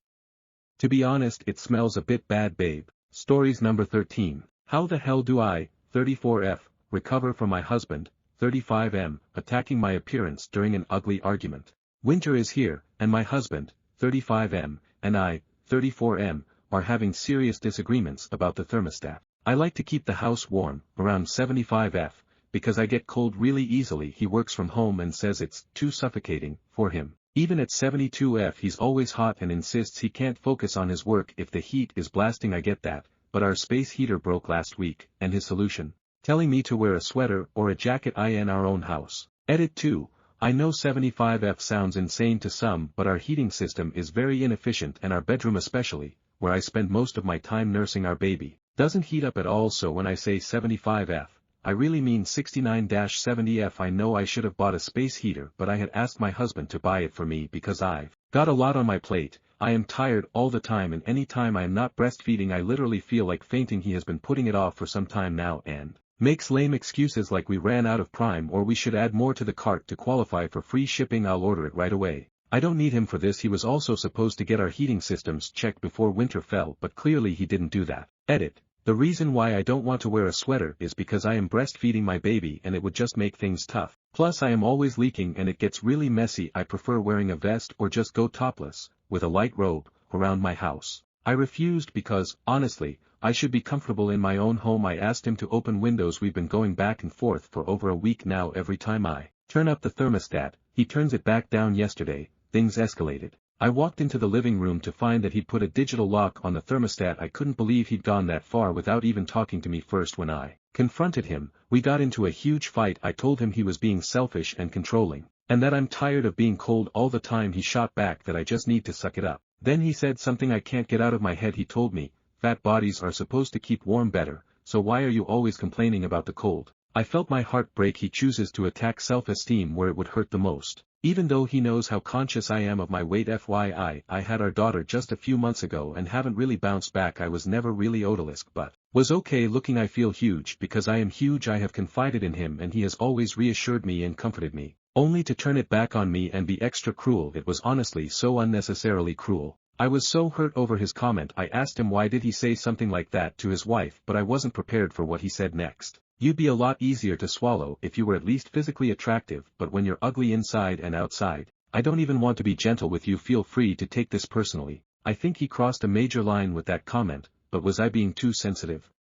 To be honest, it smells a bit bad, babe. Stories number 13. How the hell do I, 34F, recover from my husband, 35M, attacking my appearance during an ugly argument? Winter is here, and my husband, 35M, and I, 34M, are having serious disagreements about the thermostat. I like to keep the house warm, around 75F, because I get cold really easily. He works from home and says it's too suffocating for him. Even at 72F he's always hot and insists he can't focus on his work if the heat is blasting. I get that, but our space heater broke last week, and his solution? Telling me to wear a sweater or a jacket in our own house. Edit 2. I know 75F sounds insane to some, but our heating system is very inefficient and our bedroom especially, where I spend most of my time nursing our baby, doesn't heat up at all. So when I say 75F, I really mean 69-70F. I know I should have bought a space heater, but I had asked my husband to buy it for me because I've got a lot on my plate. I am tired all the time, and any time I am not breastfeeding I literally feel like fainting. He has been putting it off for some time now and makes lame excuses like we ran out of Prime or we should add more to the cart to qualify for free shipping. I'll order it right away. I don't need him for this. He was also supposed to get our heating systems checked before winter fell, but clearly he didn't do that. Edit. The reason why I don't want to wear a sweater is because I am breastfeeding my baby and it would just make things tough. Plus I am always leaking and it gets really messy. I prefer wearing a vest or just go topless, with a light robe, around my house. I refused because, honestly, I should be comfortable in my own home. I asked him to open windows. We've been going back and forth for over a week now. Every time I turn up the thermostat, he turns it back down. Yesterday, things escalated. I walked into the living room to find that he'd put a digital lock on the thermostat. I couldn't believe he'd gone that far without even talking to me first. When I confronted him, we got into a huge fight. I told him he was being selfish and controlling, and that I'm tired of being cold all the time. He shot back that I just need to suck it up. Then he said something I can't get out of my head. He told me, fat bodies are supposed to keep warm better, so why are you always complaining about the cold? I felt my heart break. He chooses to attack self-esteem where it would hurt the most. Even though he knows how conscious I am of my weight. FYI, I had our daughter just a few months ago and haven't really bounced back. I was never really odalisque but was okay looking. I feel huge because I am huge. I have confided in him and he has always reassured me and comforted me, only to turn it back on me and be extra cruel. It was honestly so unnecessarily cruel. I was so hurt over his comment I asked him why did he say something like that to his wife, but I wasn't prepared for what he said next. You'd be a lot easier to swallow if you were at least physically attractive, but when you're ugly inside and outside, I don't even want to be gentle with you. Feel free to take this personally. I think he crossed a major line with that comment, but was I being too sensitive?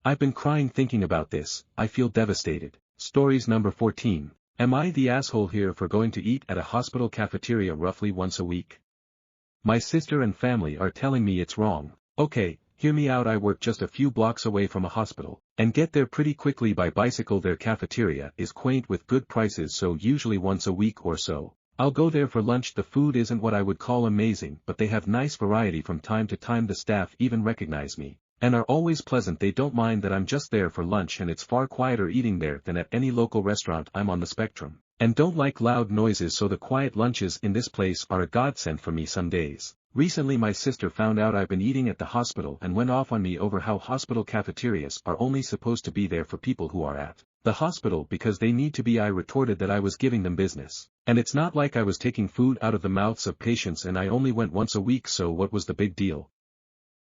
I've been crying thinking about this. I feel devastated. Stories number 14. Am I the asshole here for going to eat at a hospital cafeteria roughly once a week? My sister and family are telling me it's wrong. Okay, hear me out. I work just a few blocks away from a hospital, and get there pretty quickly by bicycle. Their cafeteria is quaint with good prices, so usually once a week or so, I'll go there for lunch. The food isn't what I would call amazing, but they have nice variety from time to time. The staff even recognize me, and are always pleasant. They don't mind that I'm just there for lunch, and it's far quieter eating there than at any local restaurant. I'm on the spectrum, and don't like loud noises, so the quiet lunches in this place are a godsend for me some days. Recently my sister found out I've been eating at the hospital and went off on me over how hospital cafeterias are only supposed to be there for people who are at the hospital because they need to be. I retorted that I was giving them business, and it's not like I was taking food out of the mouths of patients, and I only went once a week, so what was the big deal?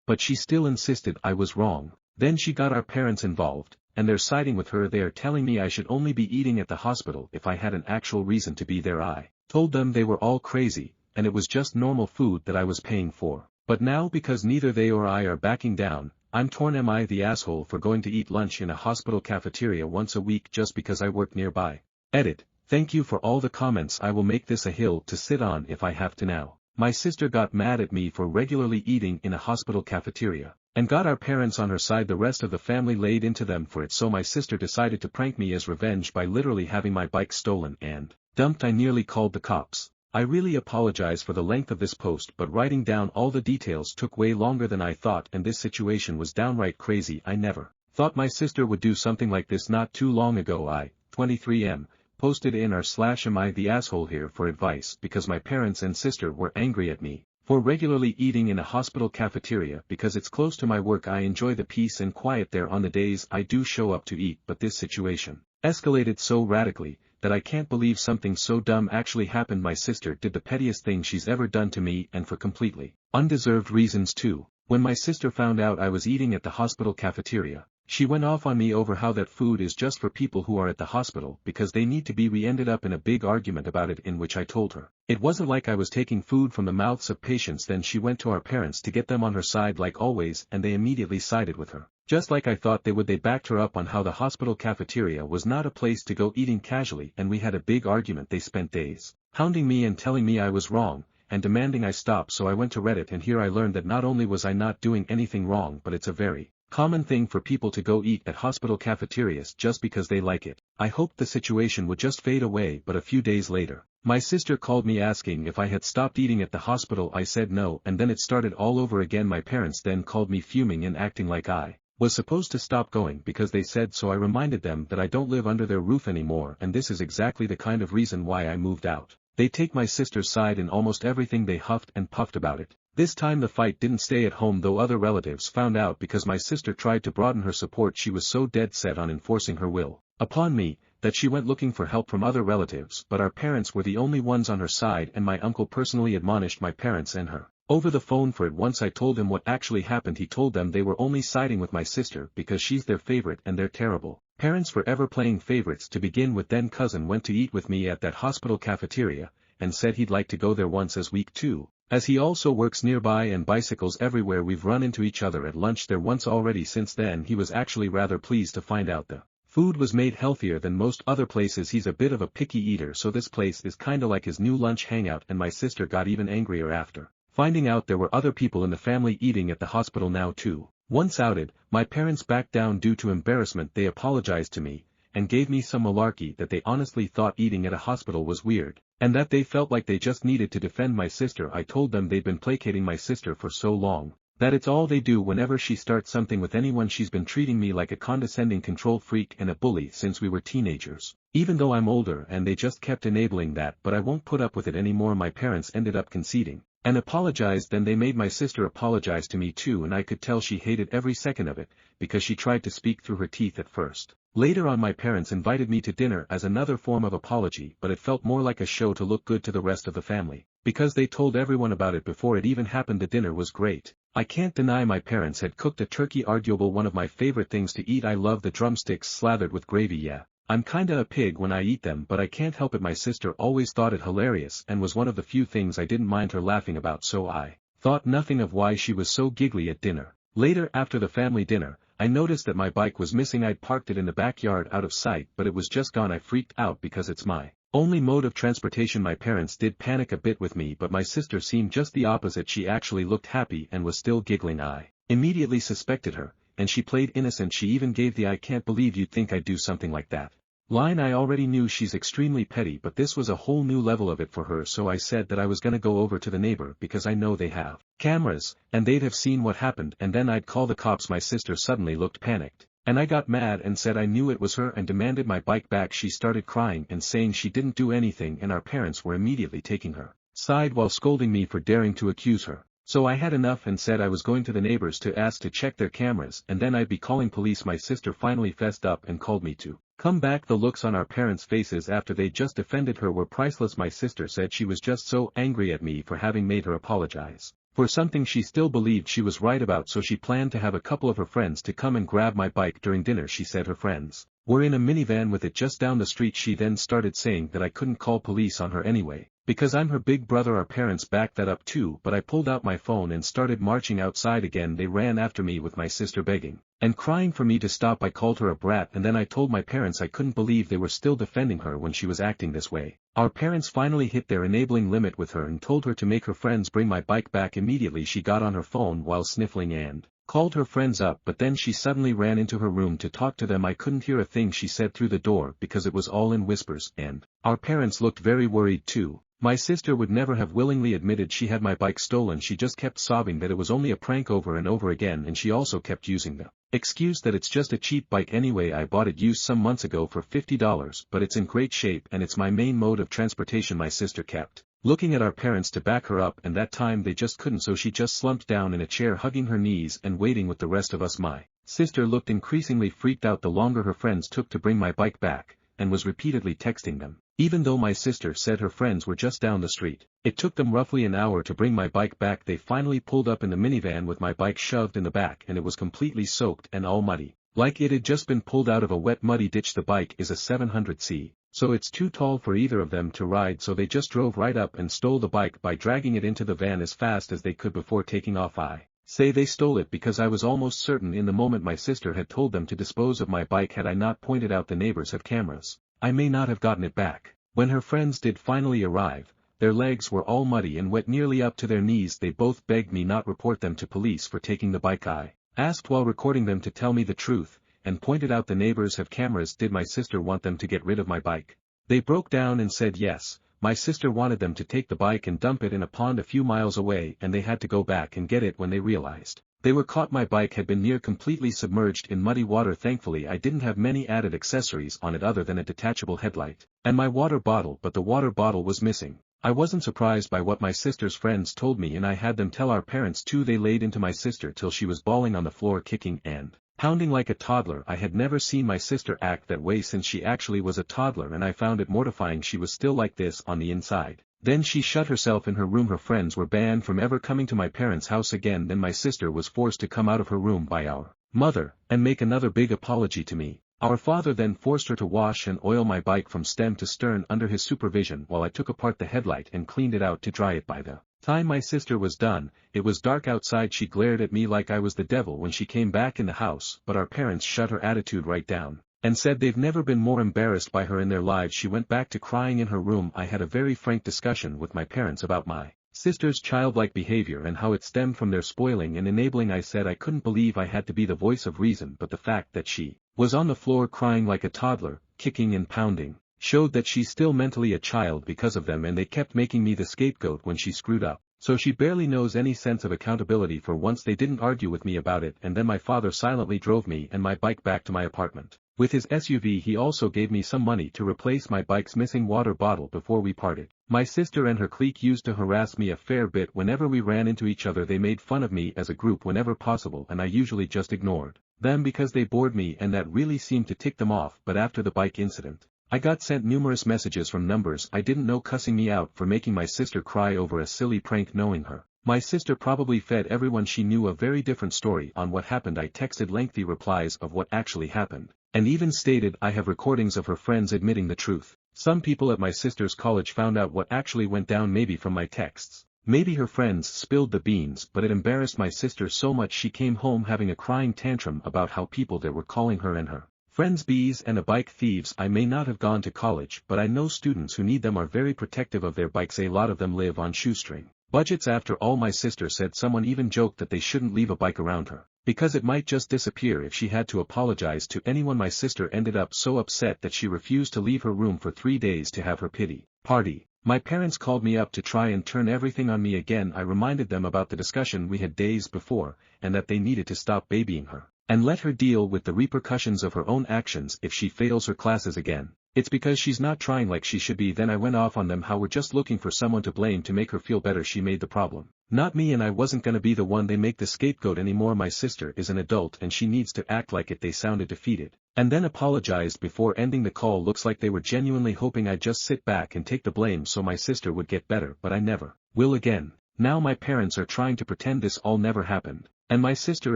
But she still insisted I was wrong. Then she got our parents involved, and they're siding with her. They are telling me I should only be eating at the hospital if I had an actual reason to be there. I told them they were all crazy, and it was just normal food that I was paying for. But now because neither they or I are backing down, I'm torn. Am I the asshole for going to eat lunch in a hospital cafeteria once a week just because I work nearby? Edit. Thank you for all the comments. I will make this a hill to sit on if I have to now. My sister got mad at me for regularly eating in a hospital cafeteria, and got our parents on her side. The rest of the family laid into them for it, so my sister decided to prank me as revenge by literally having my bike stolen and dumped. I nearly called the cops. I really apologize for the length of this post, but writing down all the details took way longer than I thought, and this situation was downright crazy. I never thought my sister would do something like this. Not too long ago I, 23M, posted in r/am I the asshole here for advice because my parents and sister were angry at me for regularly eating in a hospital cafeteria because it's close to my work. I enjoy the peace and quiet there on the days I do show up to eat, but this situation escalated so radically that I can't believe something so dumb actually happened. My sister did the pettiest thing she's ever done to me, and for completely undeserved reasons too. When my sister found out I was eating at the hospital cafeteria, she went off on me over how that food is just for people who are at the hospital because they need to be. We ended up in a big argument about it, in which I told her it wasn't like I was taking food from the mouths of patients. Then she went to our parents to get them on her side like always, and they immediately sided with her. Just like I thought they would. They backed her up on how the hospital cafeteria was not a place to go eating casually, and we had a big argument. They spent days hounding me and telling me I was wrong, and demanding I stop. So I went to Reddit, and here I learned that not only was I not doing anything wrong, but it's a very common thing for people to go eat at hospital cafeterias just because they like it. I hoped the situation would just fade away, but a few days later, my sister called me asking if I had stopped eating at the hospital. I said no, and then it started all over again. My parents then called me fuming and acting like I was supposed to stop going because they said so. I reminded them that I don't live under their roof anymore, and this is exactly the kind of reason why I moved out. They take my sister's side in almost everything. They huffed and puffed about it. This time the fight didn't stay at home, though other relatives found out because my sister tried to broaden her support. She was so dead set on enforcing her will upon me that she went looking for help from other relatives, but our parents were the only ones on her side, and my uncle personally admonished my parents and her over the phone for it. Once I told him what actually happened, he told them they were only siding with my sister because she's their favorite and they're terrible parents for ever playing favorites to begin with. Then cousin went to eat with me at that hospital cafeteria, and said he'd like to go there once a week too, as he also works nearby and bicycles everywhere. We've run into each other at lunch there once already. Since then he was actually rather pleased to find out the food was made healthier than most other places. He's a bit of a picky eater, so this place is kinda like his new lunch hangout. And my sister got even angrier after finding out there were other people in the family eating at the hospital now too. Once outed, my parents backed down due to embarrassment. They apologized to me, and gave me some malarkey that they honestly thought eating at a hospital was weird, and that they felt like they just needed to defend my sister. I told them they'd been placating my sister for so long that it's all they do whenever she starts something with anyone. She's been treating me like a condescending control freak and a bully since we were teenagers, even though I'm older, and they just kept enabling that. But I won't put up with it anymore. My parents ended up conceding and apologized. Then they made my sister apologize to me too, and I could tell she hated every second of it, because she tried to speak through her teeth at first. Later on my parents invited me to dinner as another form of apology, but it felt more like a show to look good to the rest of the family, because they told everyone about it before it even happened. The dinner was great. I can't deny my parents had cooked a turkey, arguable one of my favorite things to eat. I love the drumsticks slathered with gravy. Yeah, I'm kinda a pig when I eat them, but I can't help it. My sister always thought it hilarious and was one of the few things I didn't mind her laughing about, so I thought nothing of why she was so giggly at dinner. Later, after the family dinner, I noticed that my bike was missing. I'd parked it in the backyard out of sight, but it was just gone. I freaked out because it's my only mode of transportation. My parents did panic a bit with me, but my sister seemed just the opposite. She actually looked happy and was still giggling. I immediately suspected her, and she played innocent. She even gave the "I can't believe you'd think I'd do something like that" line. I already knew she's extremely petty, but this was a whole new level of it for her, so I said that I was gonna go over to the neighbor because I know they have cameras, and they'd have seen what happened, and then I'd call the cops. My sister suddenly looked panicked, and I got mad and said I knew it was her and demanded my bike back. She started crying and saying she didn't do anything, and our parents were immediately taking her side while scolding me for daring to accuse her. So I had enough and said I was going to the neighbors to ask to check their cameras, and then I'd be calling police. My sister finally fessed up and called me to come back. The looks on our parents' faces after they just defended her were priceless. My sister said she was just so angry at me for having made her apologize for something she still believed she was right about, so she planned to have a couple of her friends to come and grab my bike during dinner. She said her friends were in a minivan with it just down the street. She then started saying that I couldn't call police on her anyway, because I'm her big brother. Our parents backed that up too, but I pulled out my phone and started marching outside again. They ran after me with my sister begging and crying for me to stop. I called her a brat, and then I told my parents I couldn't believe they were still defending her when she was acting this way. Our parents finally hit their enabling limit with her and told her to make her friends bring my bike back immediately. She got on her phone while sniffling and called her friends up, but then she suddenly ran into her room to talk to them. I couldn't hear a thing she said through the door because it was all in whispers, and our parents looked very worried too. My sister would never have willingly admitted she had my bike stolen. She just kept sobbing that it was only a prank over and over again, and she also kept using the excuse that it's just a cheap bike anyway. I bought it used some months ago for $50, but it's in great shape and it's my main mode of transportation. My sister kept looking at our parents to back her up, and that time they just couldn't, so she just slumped down in a chair hugging her knees and waiting with the rest of us. My sister looked increasingly freaked out the longer her friends took to bring my bike back, and was repeatedly texting them, even though my sister said her friends were just down the street. It took them roughly an hour to bring my bike back. They finally pulled up in the minivan with my bike shoved in the back, and it was completely soaked and all muddy, like it had just been pulled out of a wet muddy ditch. The bike is a 700C, so it's too tall for either of them to ride, so they just drove right up and stole the bike by dragging it into the van as fast as they could before taking off. I say they stole it because I was almost certain in the moment my sister had told them to dispose of my bike. Had I not pointed out the neighbors have cameras, I may not have gotten it back. When her friends did finally arrive, their legs were all muddy and wet nearly up to their knees. They both begged me not report them to police for taking the bike. I asked while recording them to tell me the truth, and pointed out the neighbors have cameras. Did my sister want them to get rid of my bike? They broke down and said yes. My sister wanted them to take the bike and dump it in a pond a few miles away, and they had to go back and get it when they realized they were caught. My bike had been near completely submerged in muddy water. Thankfully I didn't have many added accessories on it other than a detachable headlight and my water bottle, but the water bottle was missing. I wasn't surprised by what my sister's friends told me, and I had them tell our parents too. They laid into my sister till she was bawling on the floor, kicking and pounding like a toddler. I had never seen my sister act that way since she actually was a toddler, and I found it mortifying she was still like this on the inside. Then she shut herself in her room. Her friends were banned from ever coming to my parents' house again. Then my sister was forced to come out of her room by our mother and make another big apology to me. Our father then forced her to wash and oil my bike from stem to stern under his supervision while I took apart the headlight and cleaned it out to dry it. By the time my sister was done, it was dark outside. She glared at me like I was the devil when she came back in the house, but our parents shut her attitude right down and said they've never been more embarrassed by her in their lives. She went back to crying in her room. I had a very frank discussion with my parents about my sister's childlike behavior and how it stemmed from their spoiling and enabling. I said I couldn't believe I had to be the voice of reason, but the fact that she was on the floor crying like a toddler, kicking and pounding, showed that she's still mentally a child because of them, and they kept making me the scapegoat when she screwed up. So she barely knows any sense of accountability. For once they didn't argue with me about it, and then my father silently drove me and my bike back to my apartment. With his SUV he also gave me some money to replace my bike's missing water bottle before we parted. My sister and her clique used to harass me a fair bit whenever we ran into each other. They made fun of me as a group whenever possible and I usually just ignored them because they bored me and that really seemed to tick them off. But after the bike incident, I got sent numerous messages from numbers I didn't know cussing me out for making my sister cry over a silly prank. Knowing her, my sister probably fed everyone she knew a very different story on what happened. I texted lengthy replies of what actually happened, and even stated I have recordings of her friends admitting the truth. Some people at my sister's college found out what actually went down, maybe from my texts. Maybe her friends spilled the beans, but it embarrassed my sister so much she came home having a crying tantrum about how people there were calling her and her friends bees and a bike thieves. I may not have gone to college, but I know students who need them are very protective of their bikes. A lot of them live on shoestring budgets. After all, my sister said someone even joked that they shouldn't leave a bike around her, because it might just disappear if she had to apologize to anyone. My sister ended up so upset that she refused to leave her room for 3 days to have her pity party. My parents called me up to try and turn everything on me again. I reminded them about the discussion we had days before, and that they needed to stop babying her, and let her deal with the repercussions of her own actions if she fails her classes again. It's because she's not trying like she should be. Then I went off on them how we're just looking for someone to blame to make her feel better. She made the problem, not me, and I wasn't gonna be the one they make the scapegoat anymore. My sister is an adult and she needs to act like it. They sounded defeated, and then apologized before ending the call. Looks like they were genuinely hoping I'd just sit back and take the blame so my sister would get better, but I never will again. Now my parents are trying to pretend this all never happened, and my sister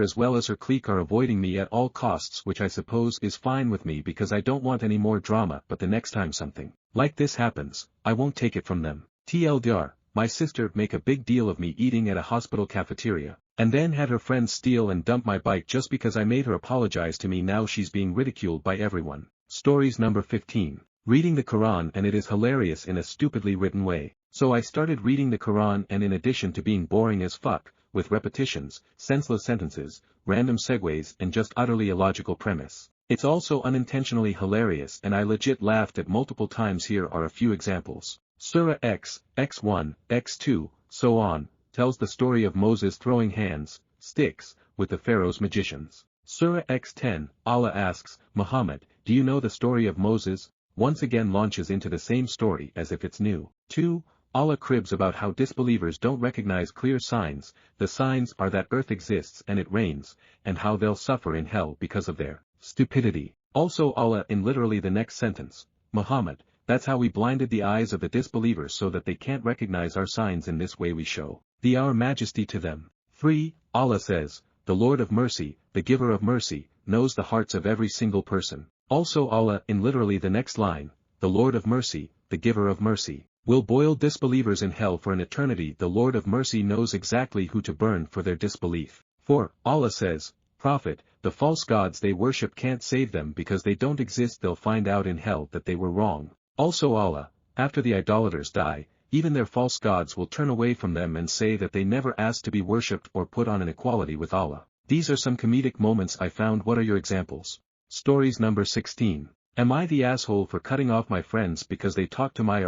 as well as her clique are avoiding me at all costs, which I suppose is fine with me because I don't want any more drama. But the next time something like this happens, I won't take it from them. TLDR, my sister make a big deal of me eating at a hospital cafeteria, and then had her friends steal and dump my bike just because I made her apologize to me. Now she's being ridiculed by everyone. Stories number 15. Reading the Quran, and it is hilarious in a stupidly written way. So I started reading the Quran, and in addition to being boring as fuck, with repetitions, senseless sentences, random segues and just utterly illogical premise, it's also unintentionally hilarious, and I legit laughed at multiple times. Here are a few examples. Surah X, X1, X2, so on, tells the story of Moses throwing sticks, with the Pharaoh's magicians. Surah X10, Allah asks, Muhammad, do you know the story of Moses? Once again launches into the same story as if it's new. 2. Allah cribs about how disbelievers don't recognize clear signs. The signs are that earth exists and it rains, and how they'll suffer in hell because of their stupidity. Also Allah in literally the next sentence, Muhammad, that's how we blinded the eyes of the disbelievers so that they can't recognize our signs. In this way we show our majesty to them. 3. Allah says, the Lord of mercy, the giver of mercy, knows the hearts of every single person. Also Allah in literally the next line, the Lord of mercy, the giver of mercy, will boil disbelievers in hell for an eternity. The Lord of mercy knows exactly who to burn for their disbelief. 4. Allah says, Prophet, the false gods they worship can't save them because they don't exist. They'll find out in hell that they were wrong. Also Allah, after the idolaters die, even their false gods will turn away from them and say that they never asked to be worshipped or put on an equality with Allah. These are some comedic moments I found. What are your examples? Stories number 16. Am I the asshole for cutting off my friends because they talked to my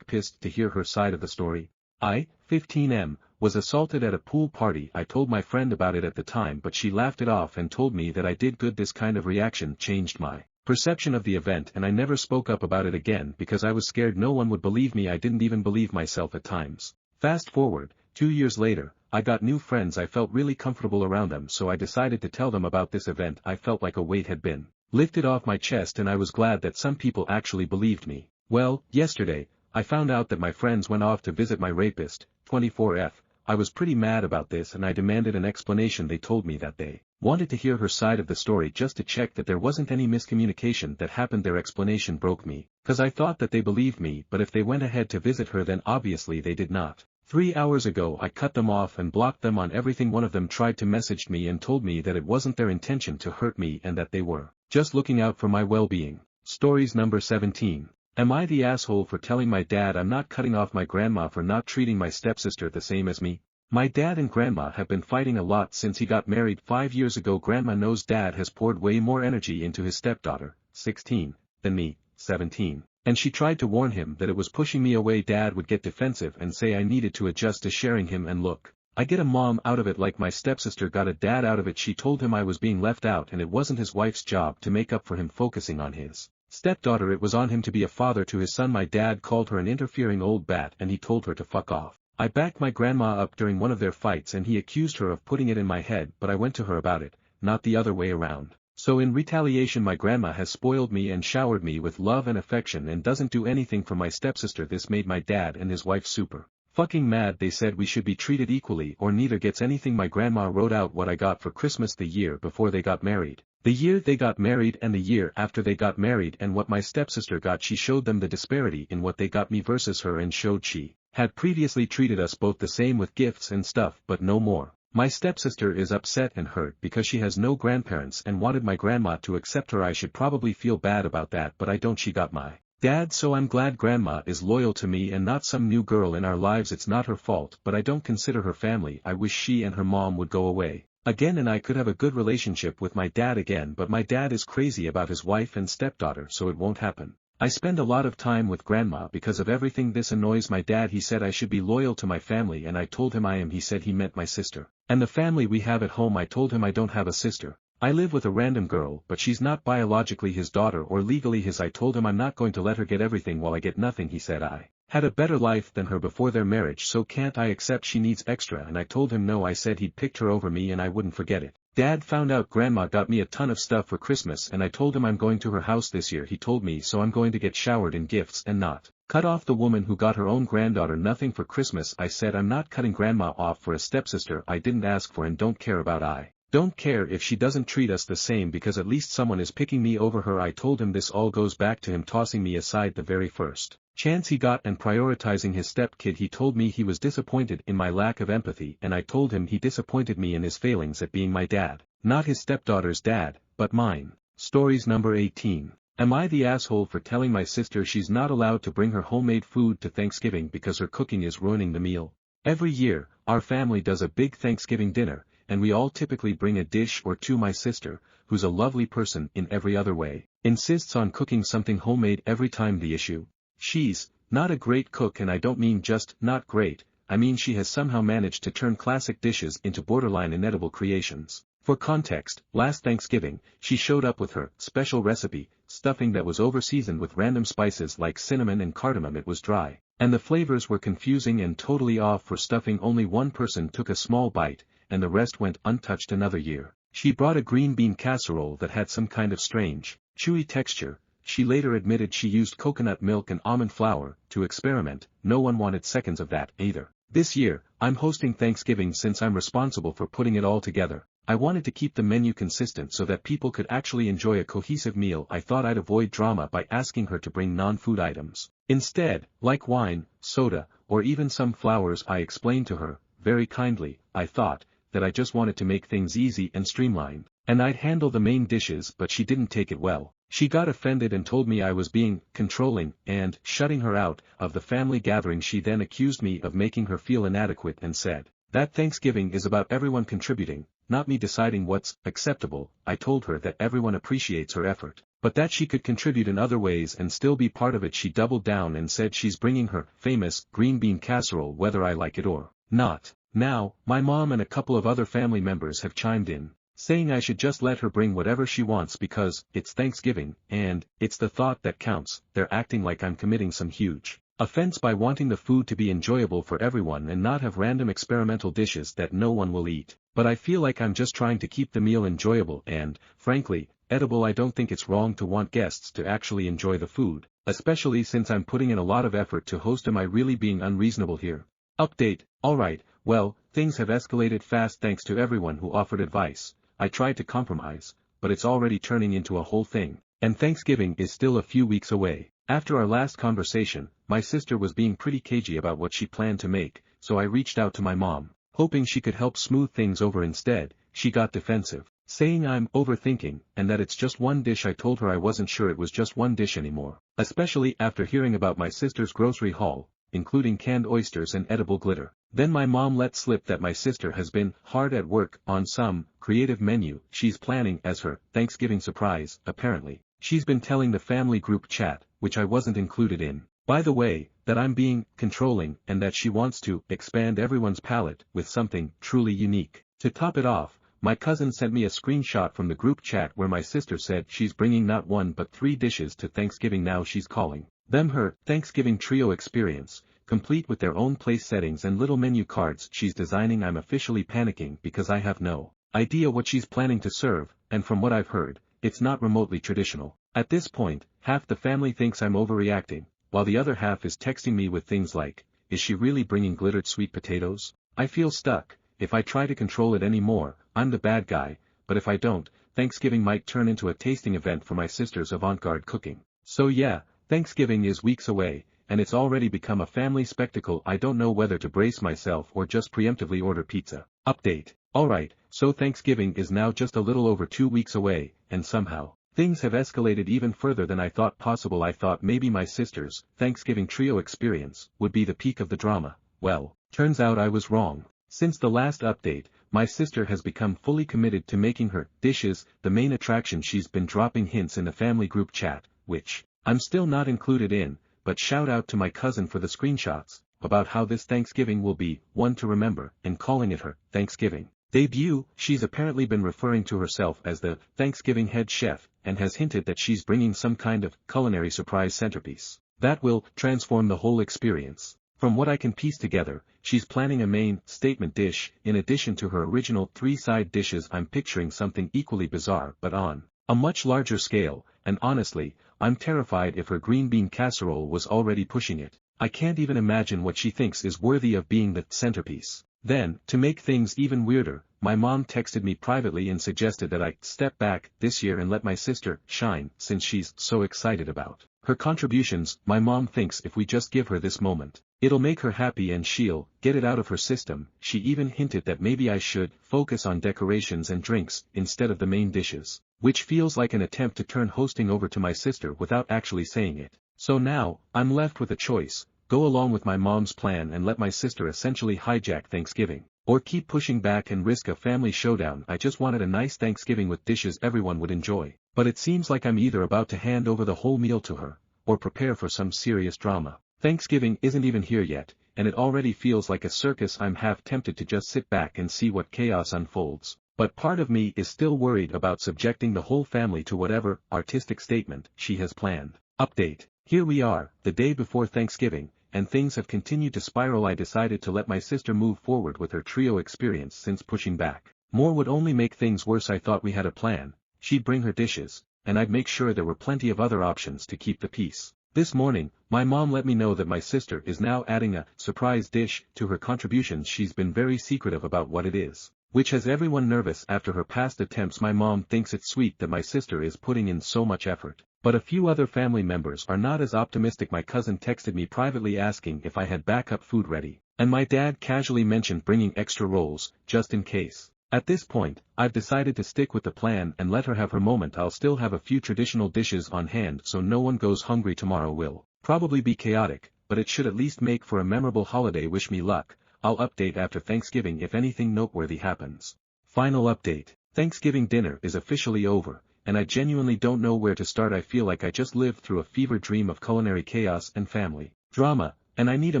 pissed to hear her side of the story? I, 15M, was assaulted at a pool party. I told my friend about it at the time, but she laughed it off and told me that I did good. This kind of reaction changed my perception of the event, and I never spoke up about it again because I was scared no one would believe me. I didn't even believe myself at times. Fast forward, 2 years later, I got new friends. I felt really comfortable around them, so I decided to tell them about this event. I felt like a weight had been lifted off my chest, and I was glad that some people actually believed me. Well, yesterday, I found out that my friends went off to visit my rapist, 24F. I was pretty mad about this and I demanded an explanation. They told me that they wanted to hear her side of the story just to check that there wasn't any miscommunication that happened. Their explanation broke me, cause I thought that they believed me, but if they went ahead to visit her then obviously they did not. 3 hours ago I cut them off and blocked them on everything. One of them tried to message me and told me that it wasn't their intention to hurt me and that they were just looking out for my well-being. Stories number 17. Am I the asshole for telling my dad I'm not cutting off my grandma for not treating my stepsister the same as me? My dad and grandma have been fighting a lot since he got married 5 years ago. Grandma knows dad has poured way more energy into his stepdaughter, 16, than me, 17. And she tried to warn him that it was pushing me away. Dad would get defensive and say I needed to adjust to sharing him, and look, I get a mom out of it like my stepsister got a dad out of it. She told him I was being left out and it wasn't his wife's job to make up for him focusing on his stepdaughter. It was on him to be a father to his son. My dad called her an interfering old bat and he told her to fuck off. I backed my grandma up during one of their fights and he accused her of putting it in my head, but I went to her about it, not the other way around. So in retaliation my grandma has spoiled me and showered me with love and affection and doesn't do anything for my stepsister. This made my dad and his wife super fucking mad. They said we should be treated equally or neither gets anything. My grandma wrote out what I got for Christmas the year before they got married, the year they got married and the year after they got married, and what my stepsister got. She showed them the disparity in what they got me versus her and showed she had previously treated us both the same with gifts and stuff but no more. My stepsister is upset and hurt because she has no grandparents and wanted my grandma to accept her. I should probably feel bad about that but I don't. She got my dad, so I'm glad grandma is loyal to me and not some new girl in our lives. It's not her fault but I don't consider her family. I wish she and her mom would go away again and I could have a good relationship with my dad again, but my dad is crazy about his wife and stepdaughter so it won't happen. I spend a lot of time with grandma because of everything. This annoys my dad. He said I should be loyal to my family and I told him I am. He said he meant my sister and the family we have at home. I told him I don't have a sister. I live with a random girl but she's not biologically his daughter or legally his. I told him I'm not going to let her get everything while I get nothing. He said I had a better life than her before their marriage, so can't I accept she needs extra, and I told him no. I said he'd picked her over me and I wouldn't forget it. Dad found out grandma got me a ton of stuff for Christmas and I told him I'm going to her house this year. He told me so I'm going to get showered in gifts and not cut off the woman who got her own granddaughter nothing for Christmas. I said I'm not cutting grandma off for a stepsister I didn't ask for and don't care about. I don't care if she doesn't treat us the same because at least someone is picking me over her. I told him this all goes back to him tossing me aside the very first chance he got and prioritizing his stepkid. He told me he was disappointed in my lack of empathy and I told him he disappointed me in his failings at being my dad, not his stepdaughter's dad, but mine. Stories number 18. Am I the asshole for telling my sister she's not allowed to bring her homemade food to Thanksgiving because her cooking is ruining the meal? Every year, our family does a big Thanksgiving dinner, and we all typically bring a dish or two. My sister, who's a lovely person in every other way, insists on cooking something homemade every time. The issue? She's not a great cook, and I don't mean just not great, I mean she has somehow managed to turn classic dishes into borderline inedible creations. For context, last Thanksgiving, she showed up with her special recipe, stuffing that was over-seasoned with random spices like cinnamon and cardamom. It was dry, and the flavors were confusing and totally off for stuffing. Only one person took a small bite, and the rest went untouched. Another year, she brought a green bean casserole that had some kind of strange, chewy texture. She later admitted she used coconut milk and almond flour to experiment. No one wanted seconds of that either. This year, I'm hosting Thanksgiving since I'm responsible for putting it all together. I wanted to keep the menu consistent so that people could actually enjoy a cohesive meal. I thought I'd avoid drama by asking her to bring non-food items instead, like wine, soda, or even some flowers. I explained to her, very kindly, I thought that I just wanted to make things easy and streamlined, and I'd handle the main dishes, but she didn't take it well. She got offended and told me I was being controlling and shutting her out of the family gathering. She then accused me of making her feel inadequate and said that Thanksgiving is about everyone contributing, not me deciding what's acceptable. I told her that everyone appreciates her effort, but that she could contribute in other ways and still be part of it. She doubled down and said she's bringing her famous green bean casserole whether I like it or not. Now, my mom and a couple of other family members have chimed in, saying I should just let her bring whatever she wants because it's Thanksgiving, and it's the thought that counts. They're acting like I'm committing some huge offense by wanting the food to be enjoyable for everyone and not have random experimental dishes that no one will eat. But I feel like I'm just trying to keep the meal enjoyable and, frankly, edible. I don't think it's wrong to want guests to actually enjoy the food, especially since I'm putting in a lot of effort to host. Am I really being unreasonable here? Update. Alright, well, things have escalated fast thanks to everyone who offered advice. I tried to compromise, but it's already turning into a whole thing, and Thanksgiving is still a few weeks away. After our last conversation, my sister was being pretty cagey about what she planned to make, so I reached out to my mom, hoping she could help smooth things over. Instead, she got defensive, saying I'm overthinking, and that it's just one dish. I told her I wasn't sure it was just one dish anymore, especially after hearing about my sister's grocery haul, including canned oysters and edible glitter. Then my mom let slip that my sister has been hard at work on some creative menu she's planning as her Thanksgiving surprise. Apparently, she's been telling the family group chat, which I wasn't included in, By the way, that I'm being controlling and that she wants to expand everyone's palate with something truly unique. To top it off, my cousin sent me a screenshot from the group chat where my sister said she's bringing not one but 3 dishes to Thanksgiving. Now she's calling them her Thanksgiving Trio Experience, complete with their own place settings and little menu cards she's designing. I'm officially panicking because I have no idea what she's planning to serve, and from what I've heard, it's not remotely traditional. At this point, half the family thinks I'm overreacting, while the other half is texting me with things like, is she really bringing glittered sweet potatoes? I feel stuck. If I try to control it anymore, I'm the bad guy, but if I don't, Thanksgiving might turn into a tasting event for my sister's avant-garde cooking. So yeah, Thanksgiving is weeks away, and it's already become a family spectacle. I don't know whether to brace myself or just preemptively order pizza. Update. Alright, so Thanksgiving is now just a little over 2 weeks away, and somehow, things have escalated even further than I thought possible. I thought maybe my sister's Thanksgiving Trio Experience would be the peak of the drama. Well, turns out I was wrong. Since the last update, my sister has become fully committed to making her dishes the main attraction. She's been dropping hints in the family group chat, which I'm still not included in, but shout out to my cousin for the screenshots, about how this Thanksgiving will be one to remember, and calling it her Thanksgiving debut. She's apparently been referring to herself as the Thanksgiving head chef, and has hinted that she's bringing some kind of culinary surprise centerpiece that will transform the whole experience. From what I can piece together, she's planning a main statement dish in addition to her original 3 side dishes. I'm picturing something equally bizarre but on a much larger scale, and honestly, I'm terrified if her green bean casserole was already pushing it. I can't even imagine what she thinks is worthy of being the centerpiece. Then, to make things even weirder, my mom texted me privately and suggested that I step back this year and let my sister shine since she's so excited about her contributions. My mom thinks if we just give her this moment, it'll make her happy and she'll get it out of her system. She even hinted that maybe I should focus on decorations and drinks instead of the main dishes, which feels like an attempt to turn hosting over to my sister without actually saying it. So now, I'm left with a choice: go along with my mom's plan and let my sister essentially hijack Thanksgiving, or keep pushing back and risk a family showdown. I just wanted a nice Thanksgiving with dishes everyone would enjoy, but it seems like I'm either about to hand over the whole meal to her, or prepare for some serious drama. Thanksgiving isn't even here yet, and it already feels like a circus. I'm half tempted to just sit back and see what chaos unfolds, but part of me is still worried about subjecting the whole family to whatever artistic statement she has planned. Update. Here we are, the day before Thanksgiving, and things have continued to spiral. I decided to let my sister move forward with her trio experience since pushing back more would only make things worse. I thought we had a plan. She'd bring her dishes, and I'd make sure there were plenty of other options to keep the peace. This morning, my mom let me know that my sister is now adding a surprise dish to her contributions. She's been very secretive about what it is, which has everyone nervous after her past attempts. My mom thinks it's sweet that my sister is putting in so much effort, but a few other family members are not as optimistic. My cousin texted me privately asking if I had backup food ready, and my dad casually mentioned bringing extra rolls, just in case. At this point, I've decided to stick with the plan and let her have her moment. I'll still have a few traditional dishes on hand so no one goes hungry. Tomorrow will probably be chaotic, but it should at least make for a memorable holiday. Wish me luck. I'll update after Thanksgiving if anything noteworthy happens. Final update. Thanksgiving dinner is officially over, and I genuinely don't know where to start. I feel like I just lived through a fever dream of culinary chaos and family drama, and I need a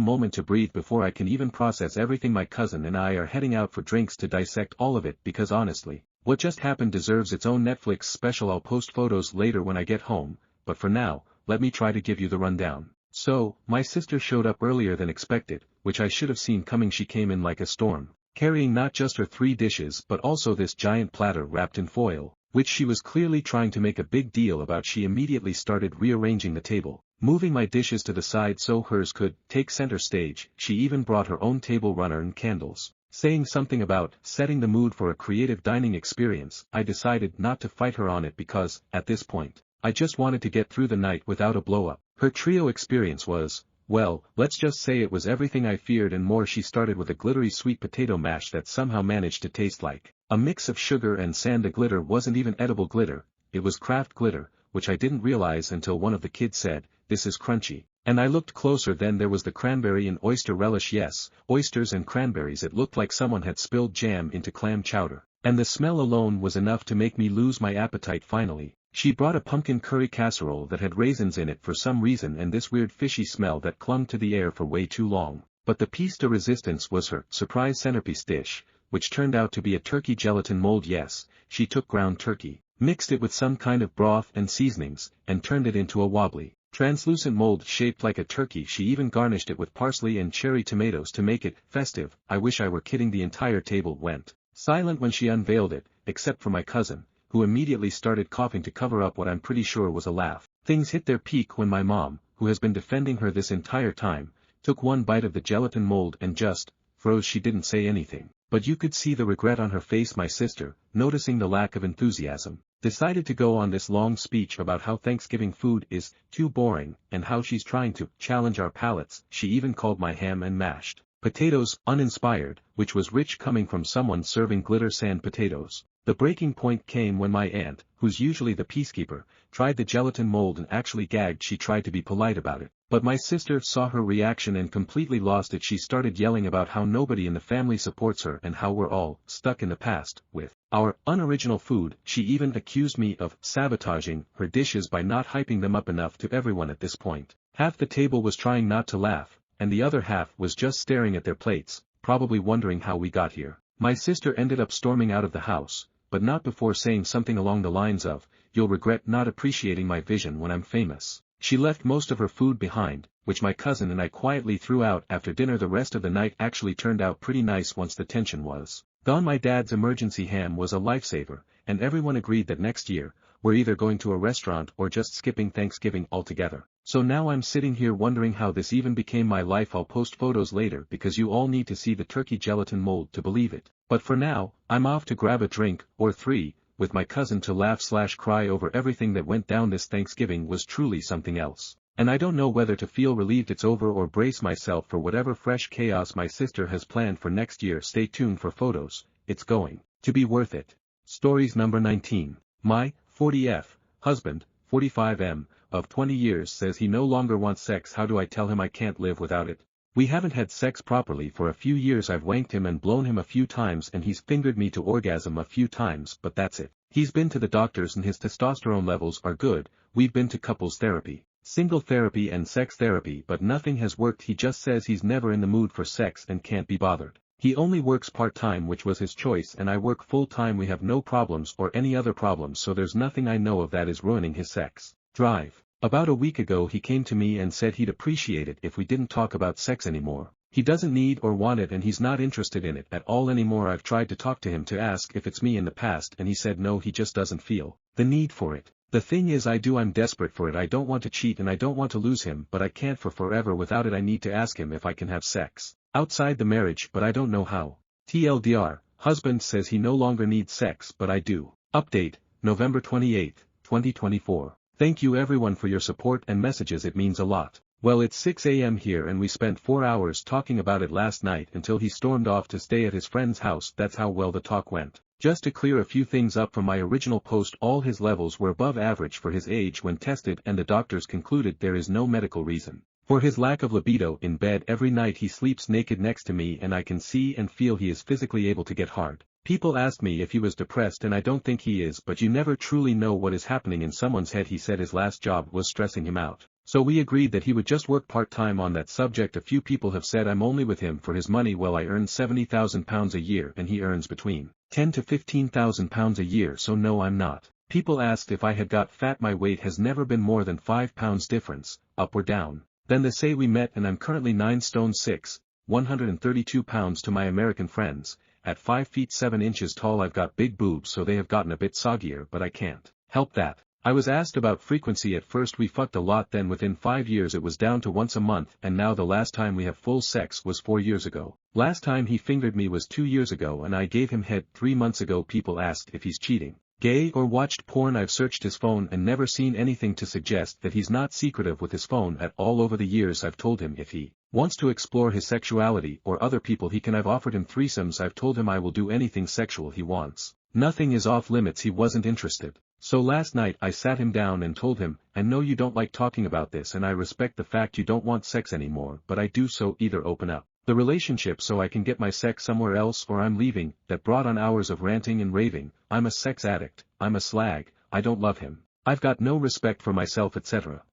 moment to breathe before I can even process everything. My cousin and I are heading out for drinks to dissect all of it because honestly, what just happened deserves its own Netflix special. I'll post photos later when I get home, but for now, let me try to give you the rundown. So, my sister showed up earlier than expected, which I should have seen coming. She came in like a storm, carrying not just her 3 dishes but also this giant platter wrapped in foil, which she was clearly trying to make a big deal about. She immediately started rearranging the table, moving my dishes to the side so hers could take center stage. She even brought her own table runner and candles, saying something about setting the mood for a creative dining experience. I decided not to fight her on it because, at this point, I just wanted to get through the night without a blow-up. Her trio experience was, well, let's just say it was everything I feared and more. She started with a glittery sweet potato mash that somehow managed to taste like a mix of sugar and sand. The glitter wasn't even edible glitter, it was craft glitter, which I didn't realize until one of the kids said, "This is crunchy," and I looked closer. Then there was the cranberry and oyster relish. Yes, oysters and cranberries. It looked like someone had spilled jam into clam chowder. And the smell alone was enough to make me lose my appetite finally. She brought a pumpkin curry casserole that had raisins in it for some reason and this weird fishy smell that clung to the air for way too long. But the piece de resistance was her surprise centerpiece dish, which turned out to be a turkey gelatin mold. Yes, she took ground turkey, mixed it with some kind of broth and seasonings, and turned it into a wobbly, translucent mold shaped like a turkey. She even garnished it with parsley and cherry tomatoes to make it festive. I wish I were kidding. The entire table went silent when she unveiled it, except for my cousin, who immediately started coughing to cover up what I'm pretty sure was a laugh. Things hit their peak when my mom, who has been defending her this entire time, took one bite of the gelatin mold and just froze. She didn't say anything, but you could see the regret on her face. My sister, noticing the lack of enthusiasm, decided to go on this long speech about how Thanksgiving food is too boring and how she's trying to challenge our palates. She even called my ham and mashed potatoes uninspired, which was rich coming from someone serving glitter sand potatoes. The breaking point came when my aunt, who's usually the peacekeeper, tried the gelatin mold and actually gagged. She tried to be polite about it, but my sister saw her reaction and completely lost it. She started yelling about how nobody in the family supports her and how we're all stuck in the past with our unoriginal food. She even accused me of sabotaging her dishes by not hyping them up enough to everyone. At this point, half the table was trying not to laugh, and the other half was just staring at their plates, probably wondering how we got here. My sister ended up storming out of the house, but not before saying something along the lines of, "You'll regret not appreciating my vision when I'm famous." She left most of her food behind, which my cousin and I quietly threw out after dinner. The rest of the night actually turned out pretty nice once the tension was gone. My dad's emergency ham was a lifesaver, and everyone agreed that next year, we're either going to a restaurant or just skipping Thanksgiving altogether. So now I'm sitting here wondering how this even became my life. I'll post photos later because you all need to see the turkey gelatin mold to believe it. But for now, I'm off to grab a drink, or three, with my cousin to laugh/cry over everything that went down. This Thanksgiving was truly something else, and I don't know whether to feel relieved it's over or brace myself for whatever fresh chaos my sister has planned for next year. Stay tuned for photos, it's going to be worth it. Stories number 19. My 40F husband, 45M, of 20 years says he no longer wants sex. How do I tell him I can't live without it? We haven't had sex properly for a few years. I've wanked him and blown him a few times and he's fingered me to orgasm a few times, but that's it. He's been to the doctors and his testosterone levels are good. We've been to couples therapy, single therapy and sex therapy, but nothing has worked. He just says he's never in the mood for sex and can't be bothered. He only works part-time, which was his choice, and I work full-time. We have no problems or any other problems, so there's nothing I know of that is ruining his sex drive. About a week ago he came to me and said he'd appreciate it if we didn't talk about sex anymore. He doesn't need or want it and he's not interested in it at all anymore. I've tried to talk to him to ask if it's me in the past and he said no, he just doesn't feel the need for it. The thing is I'm desperate for it. I don't want to cheat and I don't want to lose him, but I can't for forever without it. I need to ask him if I can have sex outside the marriage, but I don't know how. TLDR, husband says he no longer needs sex but I do. Update, November 28, 2024. Thank you everyone for your support and messages, it means a lot. Well, it's 6 a.m. here and we spent 4 hours talking about it last night until he stormed off to stay at his friend's house. That's how well the talk went. Just to clear a few things up from my original post, all his levels were above average for his age when tested and the doctors concluded there is no medical reason for his lack of libido. In bed every night he sleeps naked next to me and I can see and feel he is physically able to get hard. People asked me if he was depressed and I don't think he is, but you never truly know what is happening in someone's head. He said his last job was stressing him out, so we agreed that he would just work part-time on that subject. A few people have said I'm only with him for his money. Well, I earn £70,000 a year and he earns between £10,000 to £15,000 a year, so no, I'm not. People asked if I had got fat. My weight has never been more than 5 pounds difference, up or down. Then they say we met and I'm currently 9 stone 6, 132 pounds to my American friends. At 5 feet 7 inches tall I've got big boobs, so they have gotten a bit soggier, but I can't help that. I was asked about frequency. At first we fucked a lot, then within 5 years it was down to once a month, and now the last time we have full sex was 4 years ago. Last time he fingered me was 2 years ago and I gave him head 3 months ago. People asked if he's cheating, gay or watched porn. I've searched his phone and never seen anything to suggest that he's not secretive with his phone at all. Over the years I've told him if he wants to explore his sexuality or other people he can. I've offered him threesomes. I've told him I will do anything sexual he wants. Nothing is off limits. He wasn't interested. So last night I sat him down and told him, I know you don't like talking about this and I respect the fact you don't want sex anymore, but I do, so either open up. the relationship so I can get my sex somewhere else or I'm leaving, that brought on hours of ranting and raving, I'm a sex addict, I'm a slag, I don't love him, I've got no respect for myself etc.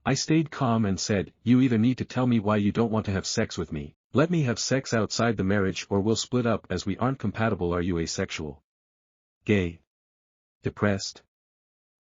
I stayed calm and said, you either need to tell me why you don't want to have sex with me, let me have sex outside the marriage or we'll split up as we aren't compatible. Are you asexual? Gay? Depressed?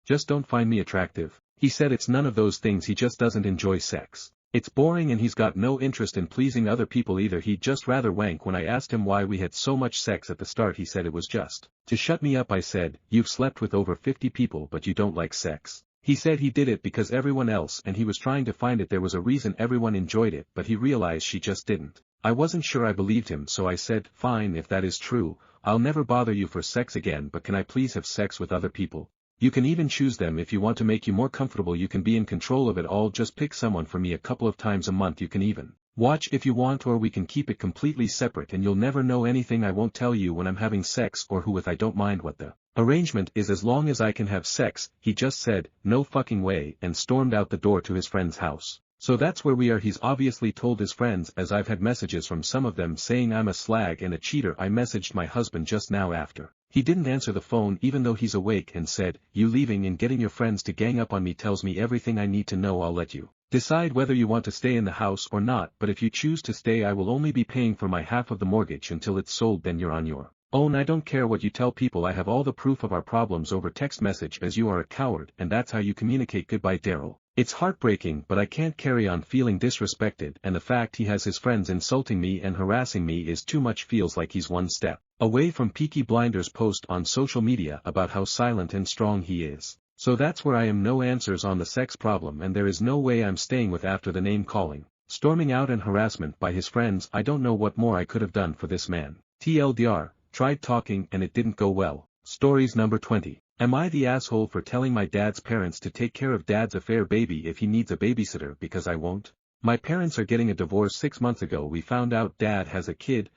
Just don't find me attractive? He said it's none of those things, he just doesn't enjoy sex. It's boring and he's got no interest in pleasing other people either, he'd just rather wank. When I asked him why we had so much sex at the start he said it was just to shut me up. I said, you've slept with over 50 people but you don't like sex. He said he did it because everyone else and he was trying to find it, there was a reason everyone enjoyed it but he realized she just didn't. I wasn't sure I believed him so I said, fine if that is true, I'll never bother you for sex again, but can I please have sex with other people? You can even choose them if you want to make you more comfortable, you can be in control of it all, just pick someone for me a couple of times a month, you can even watch if you want, or we can keep it completely separate and you'll never know anything. I won't tell you when I'm having sex or who with, I don't mind what the arrangement is as long as I can have sex. He just said, no fucking way, and stormed out the door to his friend's house. So that's where we are. He's obviously told his friends, as I've had messages from some of them saying I'm a slag and a cheater. I messaged my husband just now after he didn't answer the phone even though he's awake and said, you leaving and getting your friends to gang up on me tells me everything I need to know. I'll let you decide whether you want to stay in the house or not, but if you choose to stay I will only be paying for my half of the mortgage until it's sold, then you're on your own. I don't care what you tell people, I have all the proof of our problems over text message as you are a coward and that's how you communicate. Goodbye Daryl. It's heartbreaking but I can't carry on feeling disrespected, and the fact he has his friends insulting me and harassing me is too much. Feels like he's one step away from Peaky Blinders post on social media about how silent and strong he is. So that's where I am. No answers on the sex problem and there is no way I'm staying with after the name calling, storming out and harassment by his friends. I don't know what more I could have done for this man. TLDR, tried talking and it didn't go well. Stories number 20. Am I the asshole for telling my dad's parents to take care of dad's affair baby if he needs a babysitter because I won't? My parents are getting a divorce. 6 months ago we found out dad has a kid,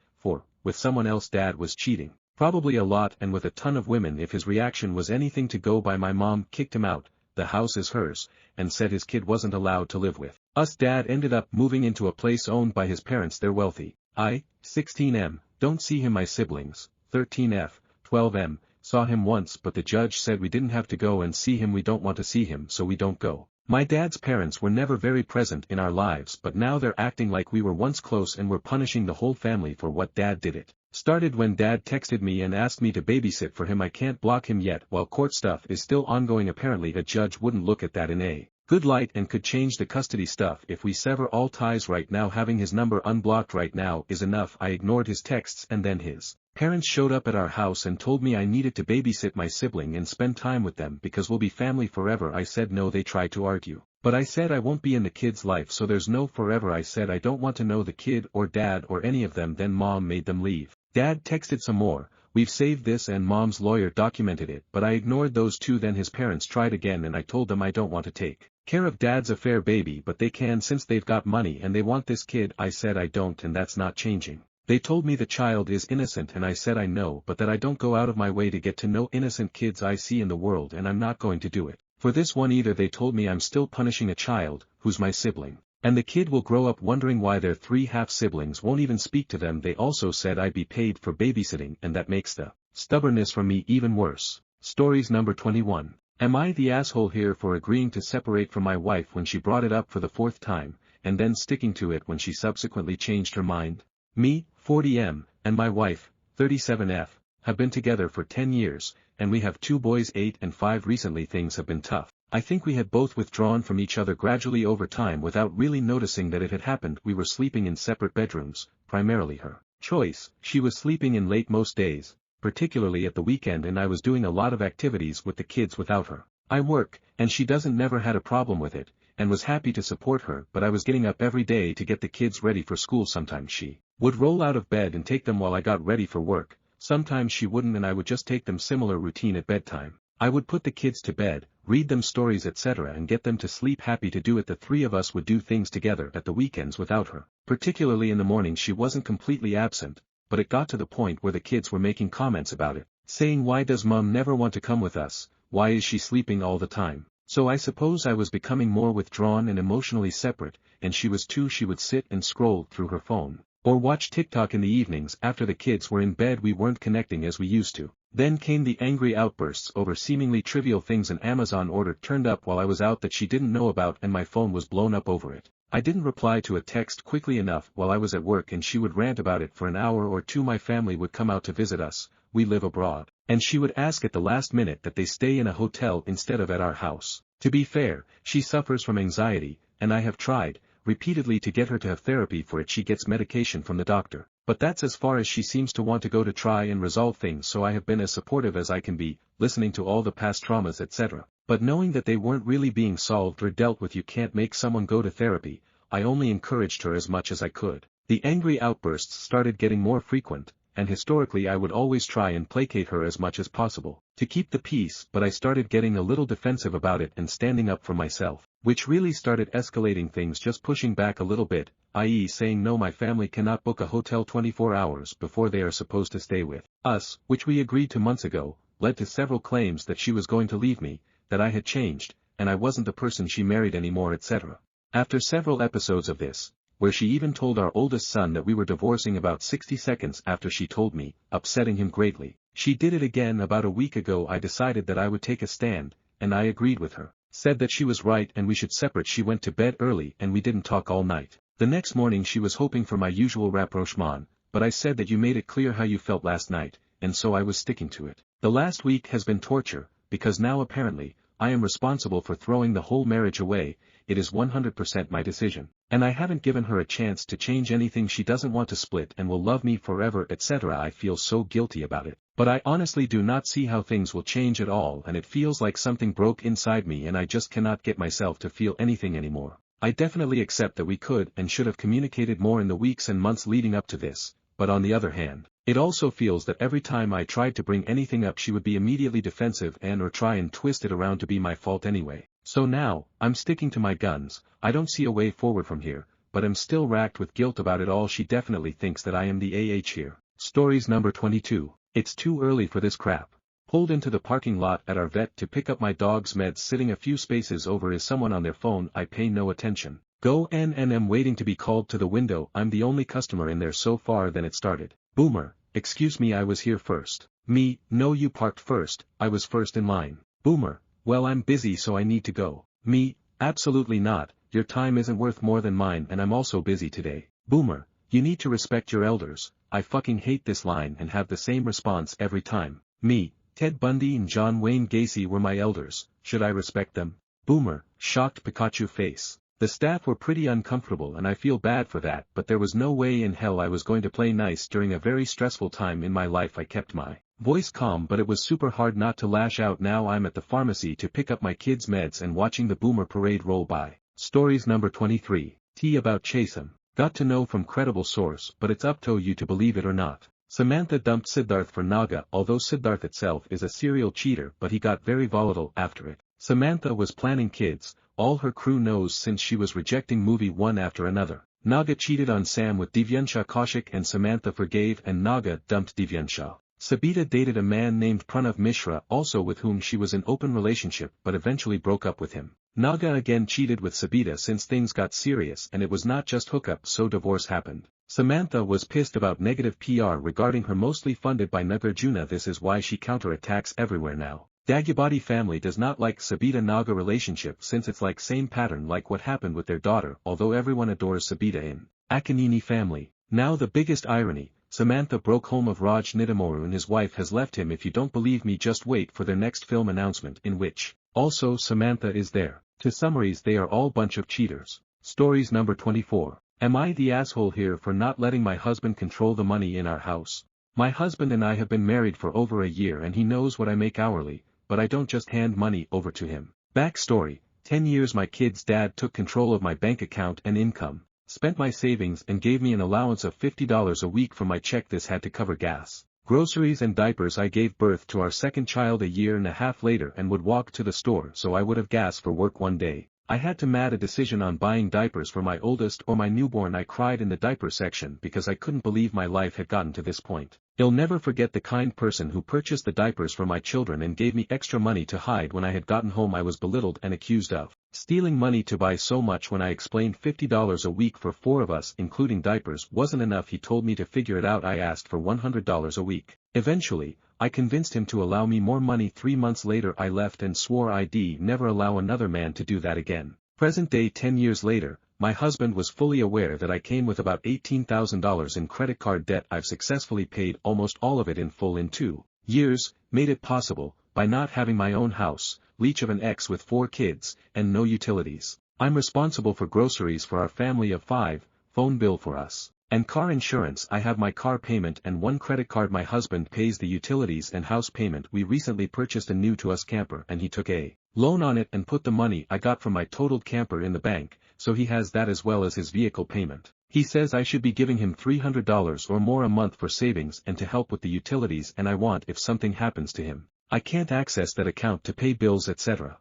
with someone else. Dad was cheating, probably a lot and with a ton of women. If his reaction was anything to go by, my mom kicked him out, the house is hers, and said his kid wasn't allowed to live with us. Dad ended up moving into a place owned by his parents, they're wealthy. I, 16M, don't see him. My siblings, 13F, 12M, saw him once but the judge said we didn't have to go and see him. We don't want to see him so we don't go. My dad's parents were never very present in our lives but now they're acting like we were once close and we're punishing the whole family for what dad did. It started when dad texted me and asked me to babysit for him. I can't block him yet while court stuff is still ongoing. Apparently a judge wouldn't look at that in a good light and could change the custody stuff if we sever all ties. Right now having his number unblocked right now is enough. I ignored his texts and then his parents showed up at our house and told me I needed to babysit my sibling and spend time with them because we'll be family forever. I said no. They tried to argue, but I said I won't be in the kid's life so there's no forever. I said I don't want to know the kid or dad or any of them. Then mom made them leave. Dad texted some more, we've saved this, and mom's lawyer documented it, but I ignored those two. Then his parents tried again and I told them I don't want to take care of dad's affair baby but they can since they've got money and they want this kid. I said I don't and that's not changing. They told me the child is innocent and I said I know but that I don't go out of my way to get to know innocent kids I see in the world and I'm not going to do it for this one either. They told me I'm still punishing a child, who's my sibling, and the kid will grow up wondering why their 3 half-siblings won't even speak to them. They also said I'd be paid for babysitting and that makes the stubbornness from me even worse. Stories number 21. Am I the asshole here for agreeing to separate from my wife when she brought it up for the 4th time, and then sticking to it when she subsequently changed her mind? Me, 40M, and my wife, 37F, have been together for 10 years, and we have 2 boys 8 and 5. Recently things have been tough. I think we had both withdrawn from each other gradually over time without really noticing that it had happened. We were sleeping in separate bedrooms, primarily her choice. She was sleeping in late most days, particularly at the weekend, and I was doing a lot of activities with the kids without her. I work, and she doesn't never had a problem with it, and was happy to support her, but I was getting up every day to get the kids ready for school. Sometimes she would roll out of bed and take them while I got ready for work, sometimes she wouldn't and I would just take them. Similar routine at bedtime. I would put the kids to bed, read them stories etc. and get them to sleep. Happy to do it. The 3 of us would do things together at the weekends without her. Particularly in the morning she wasn't completely absent, but it got to the point where the kids were making comments about it, saying why does mom never want to come with us, why is she sleeping all the time? So I suppose I was becoming more withdrawn and emotionally separate, and she was too. She would sit and scroll through her phone, Or watch TikTok in the evenings after the kids were in bed. We weren't connecting as we used to. Then came the angry outbursts over seemingly trivial things. An Amazon order turned up while I was out that she didn't know about and my phone was blown up over it. I didn't reply to a text quickly enough while I was at work and she would rant about it for an hour or two. My family would come out to visit us, we live abroad, and she would ask at the last minute that they stay in a hotel instead of at our house. To be fair, she suffers from anxiety, and I have tried, repeatedly, to get her to have therapy for it. She gets medication from the doctor, but that's as far as she seems to want to go to try and resolve things. So I have been as supportive as I can be, listening to all the past traumas etc. But knowing that they weren't really being solved or dealt with. You can't make someone go to therapy. I only encouraged her as much as I could. The angry outbursts started getting more frequent, and historically I would always try and placate her as much as possible, to keep the peace. But I started getting a little defensive about it and standing up for myself, which really started escalating things. Just pushing back a little bit, i.e. saying no, my family cannot book a hotel 24 hours before they are supposed to stay with us, which we agreed to months ago, led to several claims that she was going to leave me, that I had changed, and I wasn't the person she married anymore etc. After several episodes of this, where she even told our oldest son that we were divorcing about 60 seconds after she told me, upsetting him greatly. She did it again about a week ago. I decided that I would take a stand, and I agreed with her, said that she was right and we should separate. She went to bed early and we didn't talk all night. The next morning she was hoping for my usual rapprochement, but I said that you made it clear how you felt last night, and so I was sticking to it. The last week has been torture, because now apparently, I am responsible for throwing the whole marriage away. It is 100% my decision, and I haven't given her a chance to change anything. She doesn't want to split and will love me forever etc. I feel so guilty about it, but I honestly do not see how things will change at all, and it feels like something broke inside me and I just cannot get myself to feel anything anymore. I definitely accept that we could and should have communicated more in the weeks and months leading up to this, but on the other hand, it also feels that every time I tried to bring anything up she would be immediately defensive and or try and twist it around to be my fault anyway. So now, I'm sticking to my guns. I don't see a way forward from here, but I'm still racked with guilt about it all. She definitely thinks that I am the here. Stories number 22. It's too early for this crap. Pulled into the parking lot at our vet to pick up my dog's meds. Sitting a few spaces over is someone on their phone. I pay no attention. Go NNM waiting to be called to the window. I'm the only customer in there so far. Then it started. Boomer, excuse me, I was here first. Me, no, you parked first. I was first in line. Boomer, well, I'm busy so I need to go. Me, absolutely not, your time isn't worth more than mine and I'm also busy today. Boomer, you need to respect your elders. I fucking hate this line and have the same response every time. Me, Ted Bundy and John Wayne Gacy were my elders, should I respect them? Boomer, shocked Pikachu face. The staff were pretty uncomfortable and I feel bad for that, but there was no way in hell I was going to play nice during a very stressful time in my life. I kept my voice calm, but it was super hard not to lash out. Now I'm at the pharmacy to pick up my kids' meds and watching the Boomer parade roll by. Stories number 23. Tea about Chasen. Got to know from credible source, but it's up to you to believe it or not. Samantha dumped Siddharth for Naga, although Siddharth itself is a serial cheater, but he got very volatile after it. Samantha was planning kids, all her crew knows, since she was rejecting movie one after another. Naga cheated on Sam with Divyansha Kaushik and Samantha forgave, and Naga dumped Divyansha. Sabita dated a man named Pranav Mishra, also with whom she was in open relationship, but eventually broke up with him. Naga again cheated with Sabita since things got serious, and it was not just hookup, so divorce happened. Samantha was pissed about negative PR regarding her, mostly funded by Nagarjuna. This is why she counterattacks everywhere now. Dagyabadi family does not like Sabita-Naga relationship since it's like same pattern like what happened with their daughter, although everyone adores Sabita in Akanini family. Now the biggest irony, Samantha broke home of Raj Nidamuru and his wife has left him. If you don't believe me, just wait for their next film announcement, in which also Samantha is there. To summaries, they are all bunch of cheaters. Stories number 24. Am I the asshole here for not letting my husband control the money in our house? My husband and I have been married for over a year and he knows what I make hourly, but I don't just hand money over to him. Backstory, 10 years my kid's dad took control of my bank account and income, spent my savings and gave me an allowance of $50 a week from my check. This had to cover gas, groceries and diapers. I gave birth to our second child a year and a half later and would walk to the store so I would have gas for work. One day, I had to make a decision on buying diapers for my oldest or my newborn. I cried in the diaper section because I couldn't believe my life had gotten to this point. He'll never forget the kind person who purchased the diapers for my children and gave me extra money to hide when I had gotten home. I was belittled and accused of stealing money to buy so much. When I explained $50 a week for 4 of us including diapers wasn't enough, he told me to figure it out. I asked for $100 a week. Eventually, I convinced him to allow me more money. 3 months later I left and swore I'd never allow another man to do that again. Present day 10 years later, my husband was fully aware that I came with about $18,000 in credit card debt. I've successfully paid almost all of it in full in 2 years, made it possible, by not having my own house, leech of an ex with 4 kids, and no utilities. I'm responsible for groceries for our family of 5, phone bill for us, and car insurance. I have my car payment and 1 credit card. My husband pays the utilities and house payment. We recently purchased a new to us camper and he took a loan on it and put the money I got from my totaled camper in the bank, so he has that as well as his vehicle payment. He says I should be giving him $300 or more a month for savings and to help with the utilities, and I want if something happens to him, I can't access that account to pay bills etc.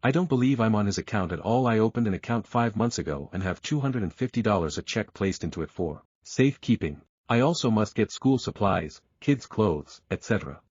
I don't believe I'm on his account at all. I opened an account 5 months ago and have $250 a check placed into it for safekeeping. I also must get school supplies, kids' clothes, etc.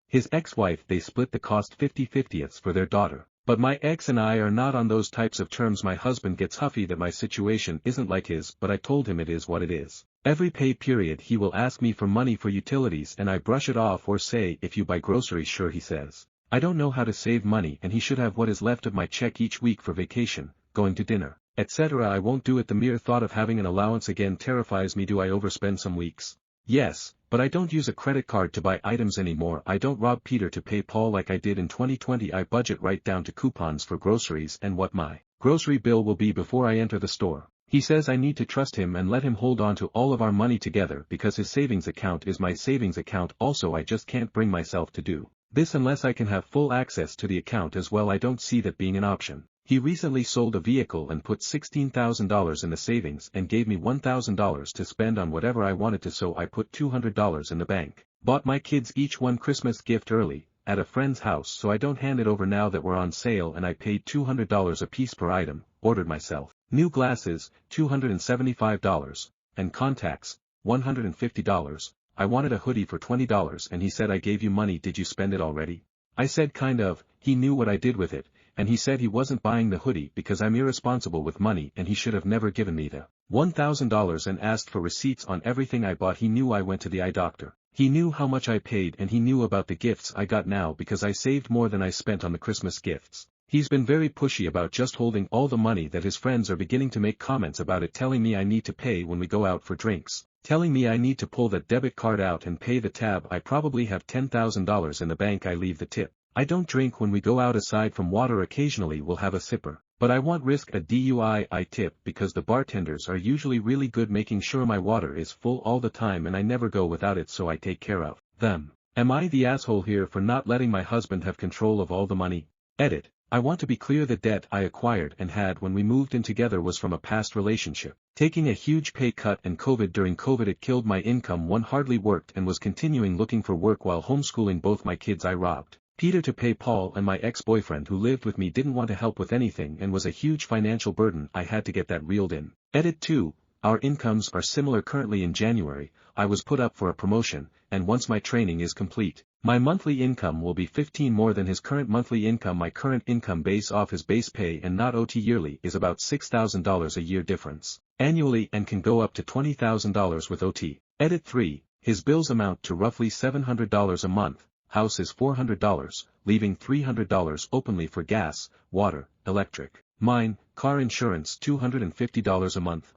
His ex-wife, they split the cost 50/50 for their daughter. But my ex and I are not on those types of terms. My husband gets huffy that my situation isn't like his, but I told him it is what it is. Every pay period he will ask me for money for utilities and I brush it off or say, if you buy groceries, sure, he says. I don't know how to save money and he should have what is left of my check each week for vacation, going to dinner, etc. I won't do it. The mere thought of having an allowance again terrifies me. Do I overspend some weeks? Yes, but I don't use a credit card to buy items anymore. I don't rob Peter to pay Paul like I did in 2020. I budget right down to coupons for groceries and what my grocery bill will be before I enter the store. He says I need to trust him and let him hold on to all of our money together because his savings account is my savings account also. I just can't bring myself to do this unless I can have full access to the account as well. I don't see that being an option. He recently sold a vehicle and put $16,000 in the savings and gave me $1,000 to spend on whatever I wanted to, so I put $200 in the bank. Bought my kids each one Christmas gift early, at a friend's house, so I don't hand it over now that we're on sale, and I paid $200 a piece per item. Ordered myself new glasses, $275, and contacts, $150. I wanted a hoodie for $20 and he said, I gave you money, did you spend it already? I said kind of. He knew what I did with it, and he said he wasn't buying the hoodie because I'm irresponsible with money and he should have never given me the $1,000 and asked for receipts on everything I bought. He knew I went to the eye doctor. He knew how much I paid and he knew about the gifts I got now because I saved more than I spent on the Christmas gifts. He's been very pushy about just holding all the money that his friends are beginning to make comments about it, telling me I need to pay when we go out for drinks, telling me I need to pull that debit card out and pay the tab. I probably have $10,000 in the bank. I leave the tip. I don't drink when we go out aside from water. Occasionally we'll have a sipper, but I won't risk a DUI. I tip because the bartenders are usually really good making sure my water is full all the time and I never go without it, so I take care of them. Am I the asshole here for not letting my husband have control of all the money? Edit. I want to be clear, the debt I acquired and had when we moved in together was from a past relationship. Taking a huge pay cut and COVID. During COVID it killed my income. One hardly worked and was continuing looking for work while homeschooling both my kids. I robbed Peter to pay Paul, and my ex-boyfriend who lived with me didn't want to help with anything and was a huge financial burden. I had to get that reeled in. Edit 2. Our incomes are similar. Currently in January, I was put up for a promotion, and once my training is complete, my monthly income will be 15 more than his current monthly income. My current income base off his base pay and not OT yearly is about $6,000 a year difference annually and can go up to $20,000 with OT. Edit 3. His bills amount to roughly $700 a month. House is $400, leaving $300 openly for gas, water, electric. Mine, car insurance $250 a month.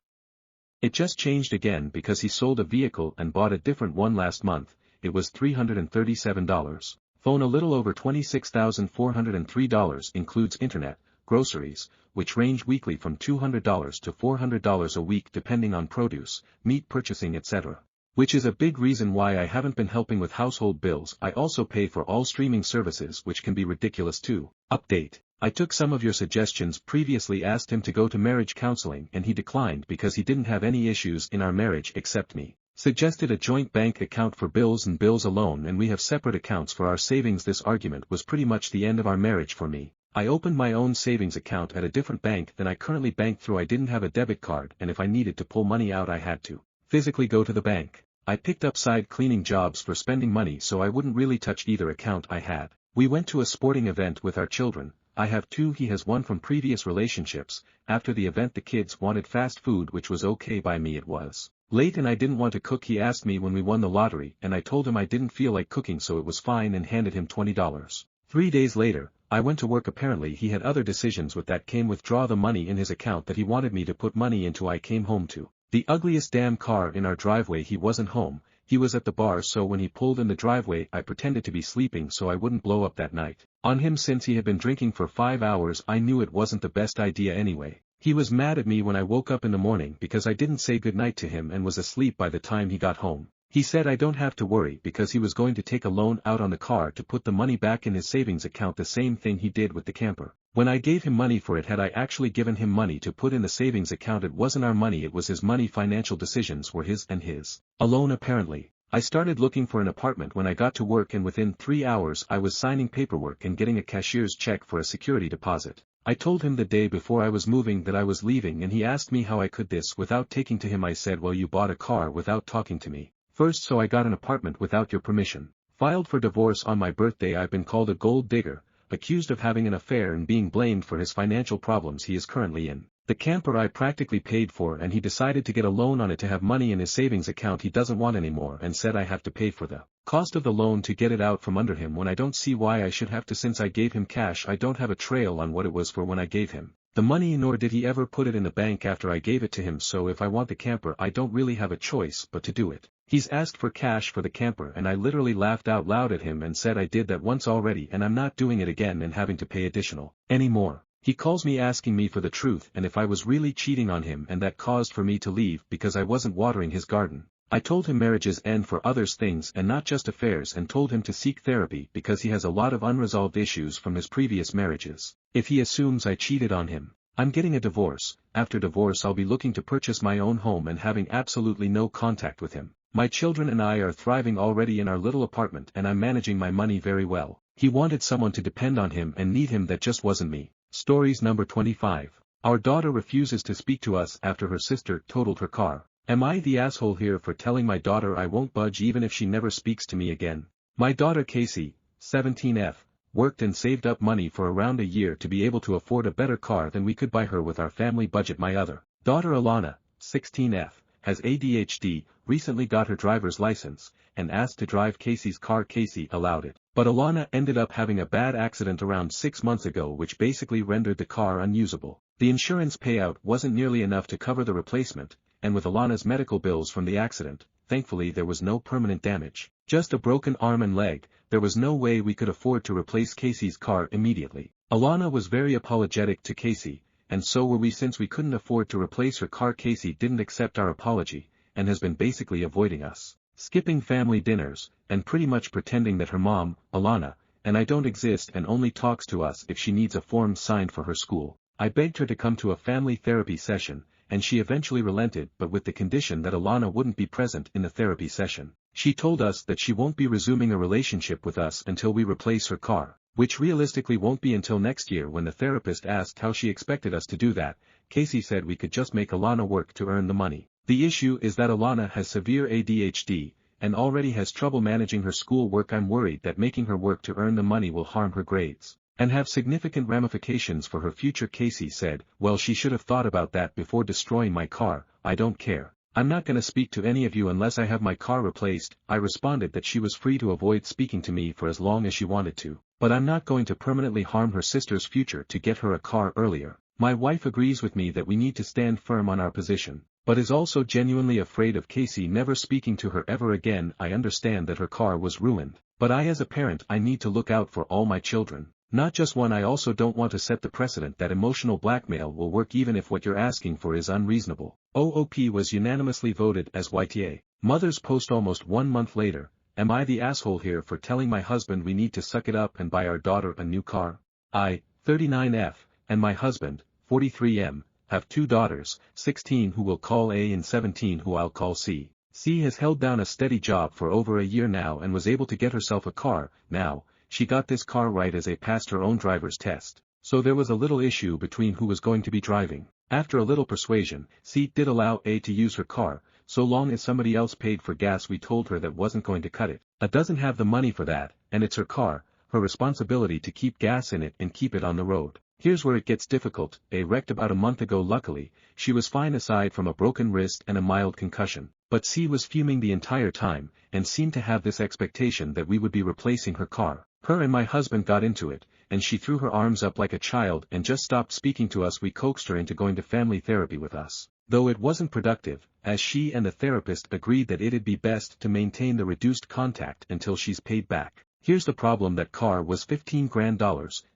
It just changed again because he sold a vehicle and bought a different one last month. It was $337. Phone a little over $26,403, includes internet, groceries, which range weekly from $200 to $400 a week depending on produce, meat purchasing, etc. Which is a big reason why I haven't been helping with household bills. I also pay for all streaming services, which can be ridiculous too. Update. I took some of your suggestions previously, asked him to go to marriage counseling and he declined because he didn't have any issues in our marriage except me. Suggested a joint bank account for bills and bills alone, and we have separate accounts for our savings. This argument was pretty much the end of our marriage for me. I opened my own savings account at a different bank than I currently bank through. I didn't have a debit card, and if I needed to pull money out I had to physically go to the bank. I picked up side cleaning jobs for spending money so I wouldn't really touch either account I had. We went to a sporting event with our children. I have two, he has one from previous relationships. After the event the kids wanted fast food, which was okay by me. It was late and I didn't want to cook. He asked me when we won the lottery and I told him I didn't feel like cooking, so it was fine, and handed him $20. 3 days later, I went to work. Apparently he had other decisions with that came withdraw the money in his account that he wanted me to put money into. I came home to the ugliest damn car in our driveway. He wasn't home, he was at the bar, so when he pulled in the driveway I pretended to be sleeping so I wouldn't blow up that night on him. Since he had been drinking for 5 hours I knew it wasn't the best idea anyway. He was mad at me when I woke up in the morning because I didn't say goodnight to him and was asleep by the time he got home. He said I don't have to worry because he was going to take a loan out on the car to put the money back in his savings account, the same thing he did with the camper. When I gave him money for it, had I actually given him money to put in the savings account, it wasn't our money, it was his money. Financial decisions were his and his alone apparently. I started looking for an apartment when I got to work, and within 3 hours I was signing paperwork and getting a cashier's check for a security deposit. I told him the day before I was moving that I was leaving, and he asked me how I could this without taking to him. I said, well, you bought a car without talking to me first, so I got an apartment without your permission. Filed for divorce on my birthday. I've been called a gold digger, accused of having an affair, and being blamed for his financial problems he is currently in. The camper I practically paid for, and he decided to get a loan on it to have money in his savings account he doesn't want anymore, and said I have to pay for the cost of the loan to get it out from under him, when I don't see why I should have to. Since I gave him cash, I don't have a trail on what it was for when I gave him the money, nor did he ever put it in the bank after I gave it to him, so if I want the camper I don't really have a choice but to do it. He's asked for cash for the camper and I literally laughed out loud at him and said I did that once already and I'm not doing it again and having to pay additional anymore. He calls me asking me for the truth and if I was really cheating on him, and that caused for me to leave because I wasn't watering his garden. I told him marriages end for others things and not just affairs, and told him to seek therapy because he has a lot of unresolved issues from his previous marriages. If he assumes I cheated on him, I'm getting a divorce. After divorce I'll be looking to purchase my own home and having absolutely no contact with him. My children and I are thriving already in our little apartment and I'm managing my money very well. He wanted someone to depend on him and need him, that just wasn't me. Stories number 25. Our daughter refuses to speak to us after her sister totaled her car. Am I the asshole here for telling my daughter I won't budge even if she never speaks to me again? My daughter Casey, 17F, worked and saved up money for around a year to be able to afford a better car than we could buy her with our family budget. My other daughter Alana, 16F, has ADHD, recently got her driver's license, and asked to drive Casey's car. Casey allowed it, but Alana ended up having a bad accident around 6 months ago which basically rendered the car unusable. The insurance payout wasn't nearly enough to cover the replacement, and with Alana's medical bills from the accident, thankfully there was no permanent damage, just a broken arm and leg. There was no way we could afford to replace Casey's car immediately. Alana was very apologetic to Casey, and so were we. Since we couldn't afford to replace her car, Casey didn't accept our apology, and has been basically avoiding us, skipping family dinners, and pretty much pretending that her mom, Alana, and I don't exist, and only talks to us if she needs a form signed for her school. I begged her to come to a family therapy session, and she eventually relented, but with the condition that Alana wouldn't be present in the therapy session. She told us that she won't be resuming a relationship with us until we replace her car, which realistically won't be until next year. When the therapist asked how she expected us to do that, Casey said we could just make Alana work to earn the money. The issue is that Alana has severe ADHD, and already has trouble managing her school work. I'm worried that making her work to earn the money will harm her grades, and have significant ramifications for her future. Casey said, well, she should have thought about that before destroying my car. I don't care. I'm not gonna speak to any of you unless I have my car replaced. I responded that she was free to avoid speaking to me for as long as she wanted to, but I'm not going to permanently harm her sister's future to get her a car earlier. My wife agrees with me that we need to stand firm on our position, but is also genuinely afraid of Casey never speaking to her ever again. I understand that her car was ruined, but as a parent I need to look out for all my children, not just one. I also don't want to set the precedent that emotional blackmail will work even if what you're asking for is unreasonable. OOP was unanimously voted as YTA. Mother's post almost 1 month later. Am I the asshole here for telling my husband we need to suck it up and buy our daughter a new car? I, 39F, and my husband, 43M, have 2 daughters, 16 who we'll call A and 17 who I'll call C. C has held down a steady job for over a year now and was able to get herself a car. Now, she got this car right as A passed her own driver's test, so there was a little issue between who was going to be driving. After a little persuasion, C did allow A to use her car, so long as somebody else paid for gas. We told her that wasn't going to cut it. Doesn't have the money for that, and it's her car, her responsibility to keep gas in it and keep it on the road. Here's where it gets difficult. Wrecked about a month ago. Luckily, she was fine aside from a broken wrist and a mild concussion. But C was fuming the entire time, and seemed to have this expectation that we would be replacing her car. Her and my husband got into it, and she threw her arms up like a child and just stopped speaking to us. We coaxed her into going to family therapy with us, though it wasn't productive, as she and the therapist agreed that it'd be best to maintain the reduced contact until she's paid back. Here's the problem: that car was $15 grand.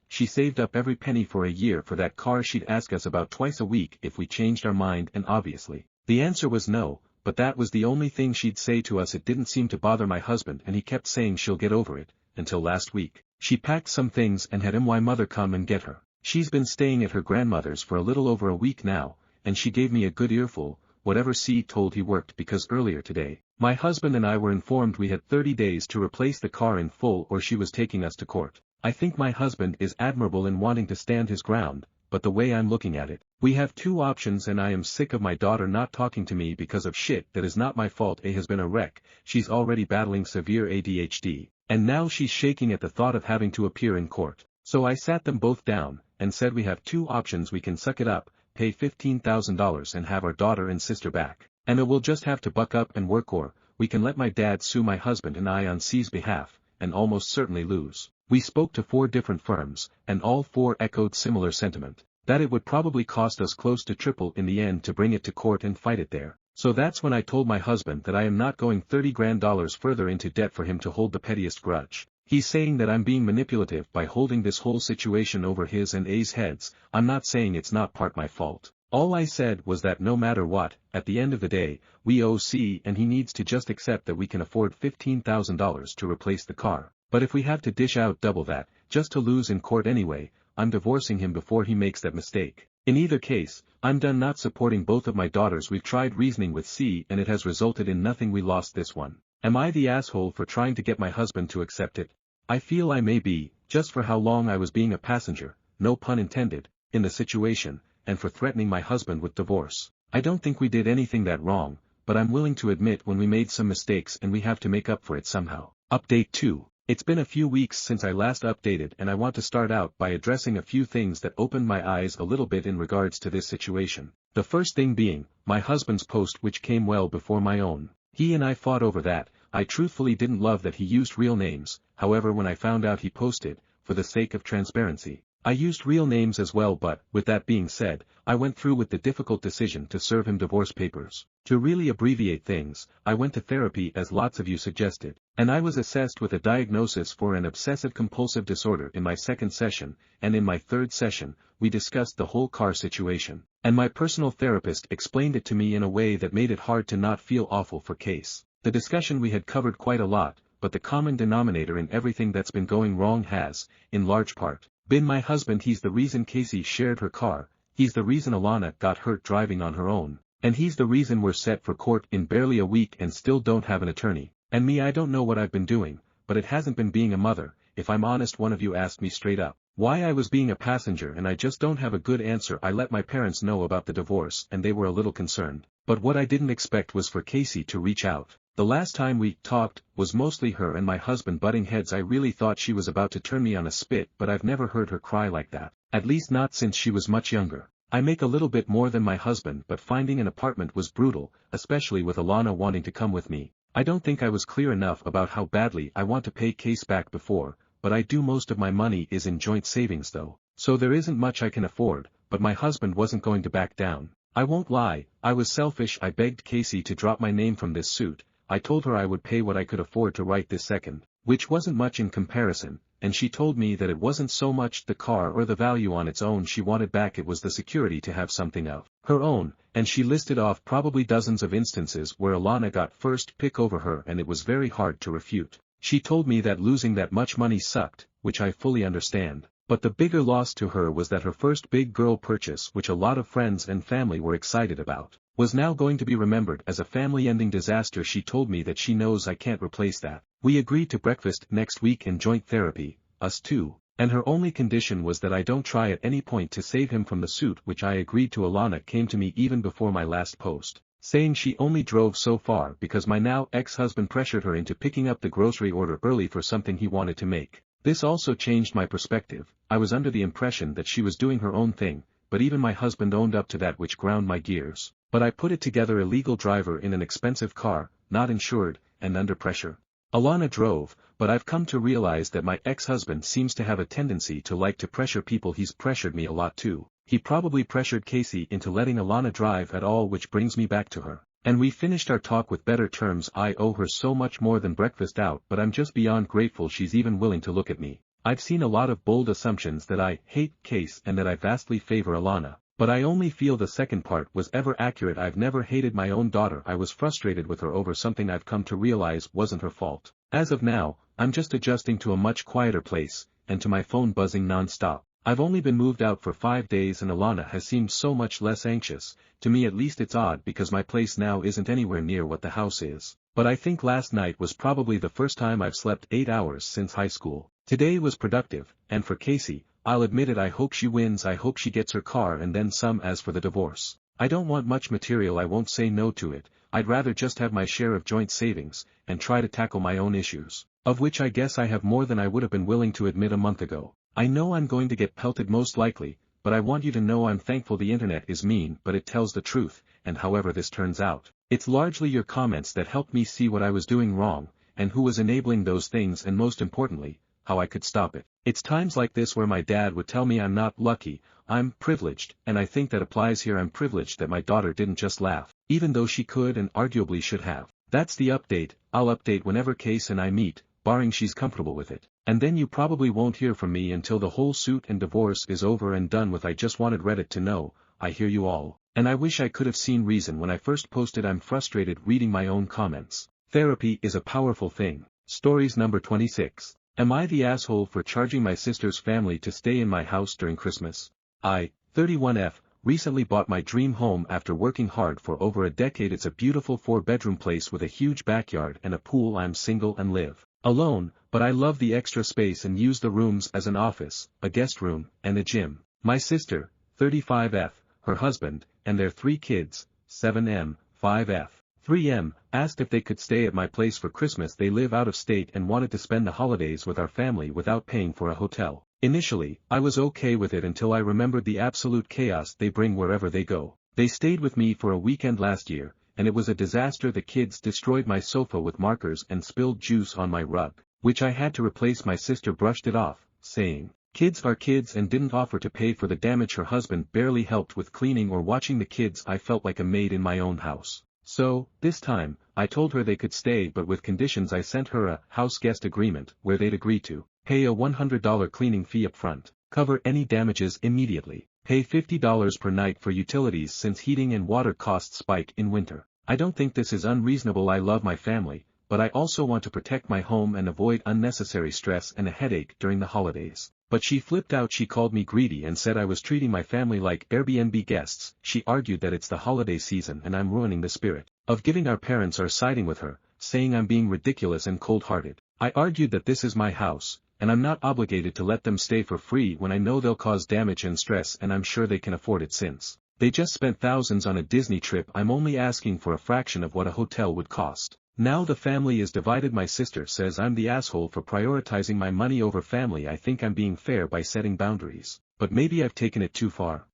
She saved up every penny for a year for that car. She'd ask us about twice a week if we changed our mind, and obviously, the answer was no, but that was the only thing she'd say to us. It didn't seem to bother my husband, and he kept saying she'll get over it, until last week. She packed some things and had my mother come and get her. She's been staying at her grandmother's for a little over a week now, and she gave me a good earful, whatever C told. He worked, because earlier today, my husband and I were informed we had 30 days to replace the car in full or she was taking us to court. I think my husband is admirable in wanting to stand his ground, but the way I'm looking at it, we have two options, and I am sick of my daughter not talking to me because of shit that is not my fault. A has been a wreck, she's already battling severe ADHD, and now she's shaking at the thought of having to appear in court. So I sat them both down, and said we have two options: we can suck it up, pay $15,000 and have our daughter and sister back, and we'll just have to buck up and work, or we can let my dad sue my husband and I on C's behalf, and almost certainly lose. We spoke to 4 different firms, and all 4 echoed similar sentiment, that it would probably cost us close to triple in the end to bring it to court and fight it there. So that's when I told my husband that I am not going $30 grand further into debt for him to hold the pettiest grudge. He's saying that I'm being manipulative by holding this whole situation over his and A's heads. I'm not saying it's not part my fault. All I said was that no matter what, at the end of the day, we owe C, and he needs to just accept that we can afford $15,000 to replace the car. But if we have to dish out double that, just to lose in court anyway, I'm divorcing him before he makes that mistake. In either case, I'm done not supporting both of my daughters. We've tried reasoning with C and it has resulted in nothing. We lost this one. Am I the asshole for trying to get my husband to accept it? I feel I may be, just for how long I was being a passenger, no pun intended, in the situation, and for threatening my husband with divorce. I don't think we did anything that wrong, but I'm willing to admit when we made some mistakes and we have to make up for it somehow. Update 2. It's been a few weeks since I last updated, and I want to start out by addressing a few things that opened my eyes a little bit in regards to this situation. The first thing being, my husband's post, which came well before my own. He and I fought over that. I truthfully didn't love that he used real names. However, when I found out he posted, for the sake of transparency, I used real names as well. But, with that being said, I went through with the difficult decision to serve him divorce papers. To really abbreviate things, I went to therapy, as lots of you suggested, and I was assessed with a diagnosis for an obsessive-compulsive disorder in my 2nd session, and in my 3rd session, we discussed the whole car situation, and my personal therapist explained it to me in a way that made it hard to not feel awful for Case. The discussion we had covered quite a lot, but the common denominator in everything that's been going wrong has, in large part, been my husband. He's the reason Casey shared her car, he's the reason Alana got hurt driving on her own, and he's the reason we're set for court in barely a week and still don't have an attorney. And me, I don't know what I've been doing, but it hasn't been being a mother. If I'm honest, one of you asked me straight up why I was being a passenger, and I just don't have a good answer. I let my parents know about the divorce and they were a little concerned, but what I didn't expect was for Casey to reach out. The last time we talked was mostly her and my husband butting heads. I really thought she was about to turn me on a spit, but I've never heard her cry like that, at least not since she was much younger. I make a little bit more than my husband, but finding an apartment was brutal, especially with Alana wanting to come with me. I don't think I was clear enough about how badly I want to pay Case back before, but I do. Most of my money is in joint savings though, so there isn't much I can afford, but my husband wasn't going to back down. I won't lie, I was selfish. I begged Casey to drop my name from this suit. I told her I would pay what I could afford to write this second, which wasn't much in comparison, and she told me that it wasn't so much the car or the value on its own she wanted back, it was the security to have something of her own, and she listed off probably dozens of instances where Alana got first pick over her, and it was very hard to refute. She told me that losing that much money sucked, which I fully understand. But the bigger loss to her was that her first big girl purchase, which a lot of friends and family were excited about, was now going to be remembered as a family-ending disaster. She told me that she knows I can't replace that. We agreed to breakfast next week and joint therapy, us two, and her only condition was that I don't try at any point to save him from the suit, which I agreed to. Alana came to me even before my last post, saying she only drove so far because my now ex-husband pressured her into picking up the grocery order early for something he wanted to make. This also changed my perspective. I was under the impression that she was doing her own thing, but even my husband owned up to that, which ground my gears. But I put it together: a legal driver in an expensive car, not insured, and under pressure. Alana drove, but I've come to realize that my ex-husband seems to have a tendency to like to pressure people. He's pressured me a lot too. He probably pressured Casey into letting Alana drive at all, which brings me back to her. And we finished our talk with better terms. I owe her so much more than breakfast out, but I'm just beyond grateful she's even willing to look at me. I've seen a lot of bold assumptions that I hate Case and that I vastly favor Alana, but I only feel the second part was ever accurate. I've never hated my own daughter. I was frustrated with her over something I've come to realize wasn't her fault. As of now, I'm just adjusting to a much quieter place, and to my phone buzzing non-stop. I've only been moved out for 5 days and Alana has seemed so much less anxious. To me at least it's odd because my place now isn't anywhere near what the house is. But I think last night was probably the first time I've slept 8 hours since high school. Today was productive, and for Casey, I'll admit it, I hope she wins. I hope she gets her car and then some. As for the divorce, I don't want much material. I won't say no to it. I'd rather just have my share of joint savings, and try to tackle my own issues, of which I guess I have more than I would have been willing to admit a month ago. I know I'm going to get pelted most likely, but I want you to know I'm thankful. The internet is mean, but it tells the truth, and however this turns out, it's largely your comments that helped me see what I was doing wrong, and who was enabling those things, and most importantly, how I could stop it. It's times like this where my dad would tell me I'm not lucky, I'm privileged, and I think that applies here. I'm privileged that my daughter didn't just laugh, even though she could and arguably should have. That's the update. I'll update whenever Case and I meet, barring she's comfortable with it. And then you probably won't hear from me until the whole suit and divorce is over and done with. I just wanted Reddit to know, I hear you all, and I wish I could have seen reason when I first posted. I'm frustrated reading my own comments. Therapy is a powerful thing. Stories number 26. Am I the asshole for charging my sister's family to stay in my house during Christmas? I, 31F, recently bought my dream home after working hard for over a decade. It's a beautiful 4-bedroom place with a huge backyard and a pool. I'm single and live alone, but I love the extra space and use the rooms as an office, a guest room, and a gym. My sister, 35F, her husband, and their 3 kids, 7M, 5F, 3M, asked if they could stay at my place for Christmas. They live out of state and wanted to spend the holidays with our family without paying for a hotel. Initially, I was okay with it until I remembered the absolute chaos they bring wherever they go. They stayed with me for a weekend last year, and it was a disaster. The kids destroyed my sofa with markers and spilled juice on my rug, which I had to replace. My sister brushed it off, saying, "Kids are kids," and didn't offer to pay for the damage. Her husband barely helped with cleaning or watching the kids. I felt like a maid in my own house. So, this time, I told her they could stay but with conditions. I sent her a house guest agreement where they'd agree to pay a $100 cleaning fee up front, cover any damages immediately, pay $50 per night for utilities since heating and water costs spike in winter. I don't think this is unreasonable. I love my family, but I also want to protect my home and avoid unnecessary stress and a headache during the holidays. But she flipped out. She called me greedy and said I was treating my family like Airbnb guests. She argued that it's the holiday season and I'm ruining the spirit of giving. Our parents are siding with her, saying I'm being ridiculous and cold-hearted. I argued that this is my house, and I'm not obligated to let them stay for free when I know they'll cause damage and stress, and I'm sure they can afford it since they just spent thousands on a Disney trip. I'm only asking for a fraction of what a hotel would cost. Now the family is divided. My sister says I'm the asshole for prioritizing my money over family. I think I'm being fair by setting boundaries, but maybe I've taken it too far.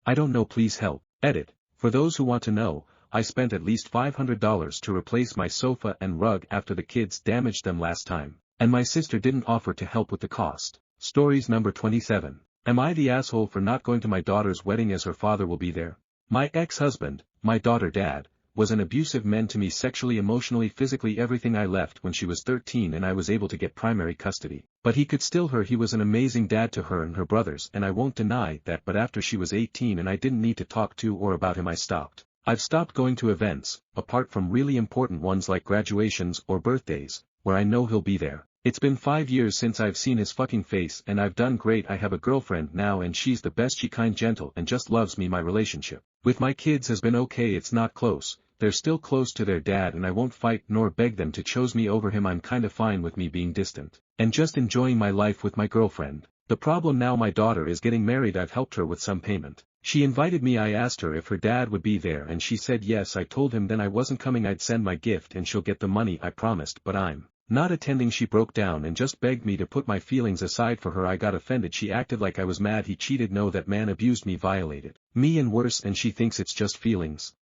I don't know. Please help. Edit. For those who want to know, I spent at least $500 to replace my sofa and rug after the kids damaged them last time, and my sister didn't offer to help with the cost. Stories number 27. Am I the asshole for not going to my daughter's wedding as her father will be there? My ex-husband, my daughter dad, was an abusive man to me, sexually, emotionally, physically. Everything. I left when she was 13 and I was able to get primary custody. But he could still her. He was an amazing dad to her and her brothers, and I won't deny that. But after she was 18 and I didn't need to talk to or about him, I stopped. I've stopped going to events, apart from really important ones like graduations or birthdays, where I know he'll be there. It's been 5 years since I've seen his fucking face, and I've done great. I have a girlfriend now and she's the best. She kind, gentle, and just loves me. My relationship with my kids has been okay. It's not close. They're still close to their dad and I won't fight nor beg them to choose me over him. I'm kinda fine with me being distant, and just enjoying my life with my girlfriend. The problem now, my daughter is getting married. I've helped her with some payment, She invited me. I asked her if her dad would be there and she said yes. I told him then I wasn't coming. I'd send my gift and she'll get the money I promised, but I'm not attending. She broke down and just begged me to put my feelings aside for her. I got offended. She acted like I was mad. He cheated. No, that man abused me, violated me and worse, and she thinks it's just feelings.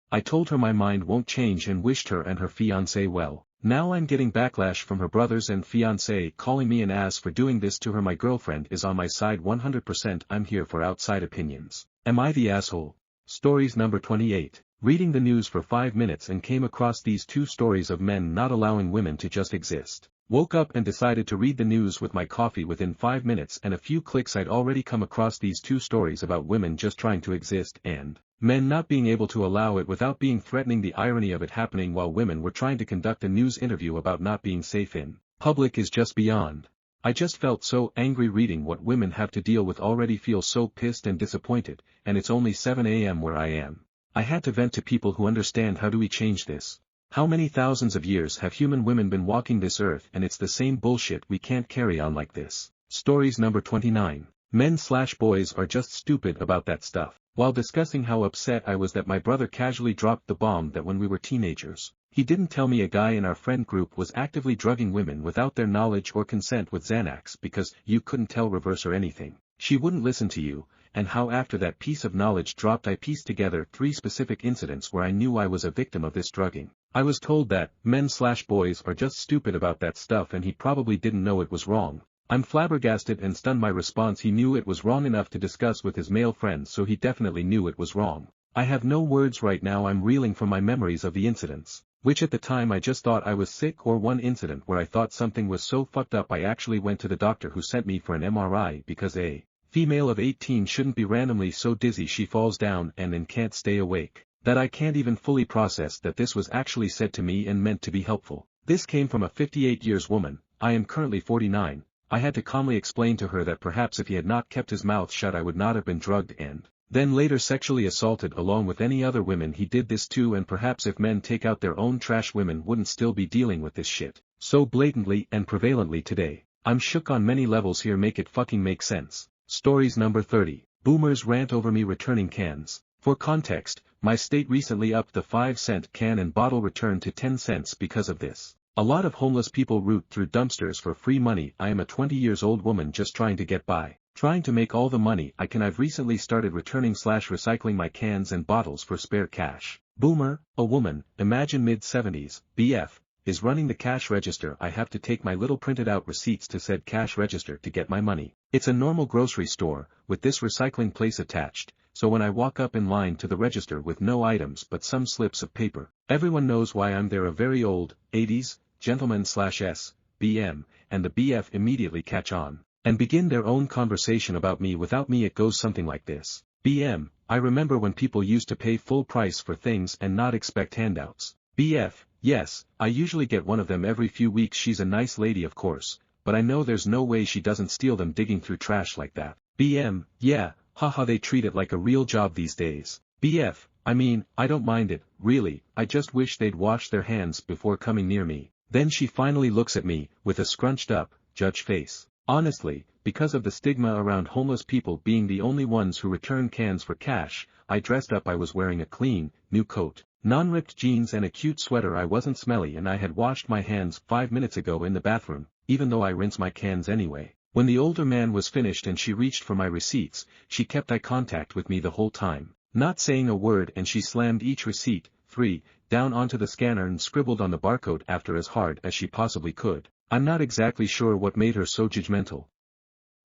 I told her my mind won't change and wished her and her fiancé well. Now I'm getting backlash from her brothers and fiancé calling me an ass for doing this to her. My girlfriend is on my side 100%. I'm here for outside opinions. Am I the asshole? Stories number 28. Reading the news for 5 minutes and came across these two stories of men not allowing women to just exist. Woke up and decided to read the news with my coffee. Within 5 minutes and a few clicks I'd already come across these two stories about women just trying to exist and men not being able to allow it without being threatening. The irony of it happening while women were trying to conduct a news interview about not being safe in public is just beyond. I just felt so angry reading what women have to deal with. Already feel so pissed and disappointed, and it's only 7 a.m. where I am. I had to vent to people who understand. How do we change this? How many thousands of years have human women been walking this earth, and it's the same bullshit. We can't carry on like this. Stories number 29. Men/boys are just stupid about that stuff. While discussing how upset I was that my brother casually dropped the bomb that when we were teenagers, he didn't tell me a guy in our friend group was actively drugging women without their knowledge or consent with Xanax because you couldn't tell reverse or anything. She wouldn't listen to you, and how after that piece of knowledge dropped I pieced together 3 specific incidents where I knew I was a victim of this drugging. I was told that men/boys are just stupid about that stuff and he probably didn't know it was wrong. I'm flabbergasted and stunned. My response: he knew it was wrong enough to discuss with his male friends, so he definitely knew it was wrong. I have no words right now. I'm reeling from my memories of the incidents, which at the time I just thought I was sick, or one incident where I thought something was so fucked up I actually went to the doctor who sent me for an MRI because a female of 18 shouldn't be randomly so dizzy she falls down and can't stay awake, that I can't even fully process that this was actually said to me and meant to be helpful. This came from a 58-year woman. I am currently 49. I had to calmly explain to her that perhaps if he had not kept his mouth shut I would not have been drugged and then later sexually assaulted along with any other women he did this to, and perhaps if men take out their own trash women wouldn't still be dealing with this shit so blatantly and prevalently today. I'm shook on many levels here. Make it fucking make sense. Stories number 30. Boomers rant over me returning cans. For context, my state recently upped the 5-cent can and bottle return to 10 cents because of this. A lot of homeless people root through dumpsters for free money. I am a 20-year-old woman just trying to get by, trying to make all the money I can. I've recently started returning/recycling my cans and bottles for spare cash. Boomer, a woman, imagine mid-70s, BF, is running the cash register. I have to take my little printed out receipts to said cash register to get my money. It's a normal grocery store, with this recycling place attached, so when I walk up in line to the register with no items but some slips of paper, everyone knows why I'm there. A very old, 80s, gentleman/S, BM, and the BF immediately catch on, and begin their own conversation about me without me. It goes something like this. BM, I remember when people used to pay full price for things and not expect handouts. BF, yes, I usually get one of them every few weeks. She's a nice lady of course, but I know there's no way she doesn't steal them digging through trash like that. BM, yeah, haha, they treat it like a real job these days. BF, I mean, I don't mind it, really, I just wish they'd wash their hands before coming near me. Then she finally looks at me, with a scrunched up, judge face. Honestly, because of the stigma around homeless people being the only ones who return cans for cash, I dressed up. I was wearing a clean, new coat, non-ripped jeans and a cute sweater. I wasn't smelly and I had washed my hands 5 minutes ago in the bathroom, even though I rinse my cans anyway. When the older man was finished and she reached for my receipts, she kept eye contact with me the whole time, not saying a word, and she slammed each receipt, 3, down onto the scanner and scribbled on the barcode after as hard as she possibly could. I'm not exactly sure what made her so judgmental.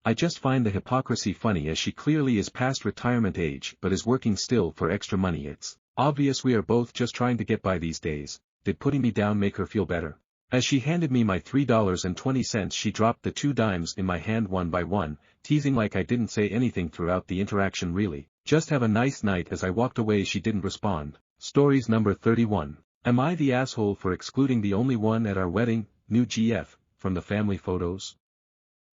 I just find the hypocrisy funny, as she clearly is past retirement age but is working still for extra money. It's obvious we are both just trying to get by these days. Did putting me down make her feel better? As she handed me my $3.20, she dropped the 2 dimes in my hand one by one, teasing like I didn't say anything throughout the interaction. Really, just have a nice night. As I walked away she didn't respond. Stories number 31. Am I the asshole for excluding the only one at our wedding, new GF, from the family photos?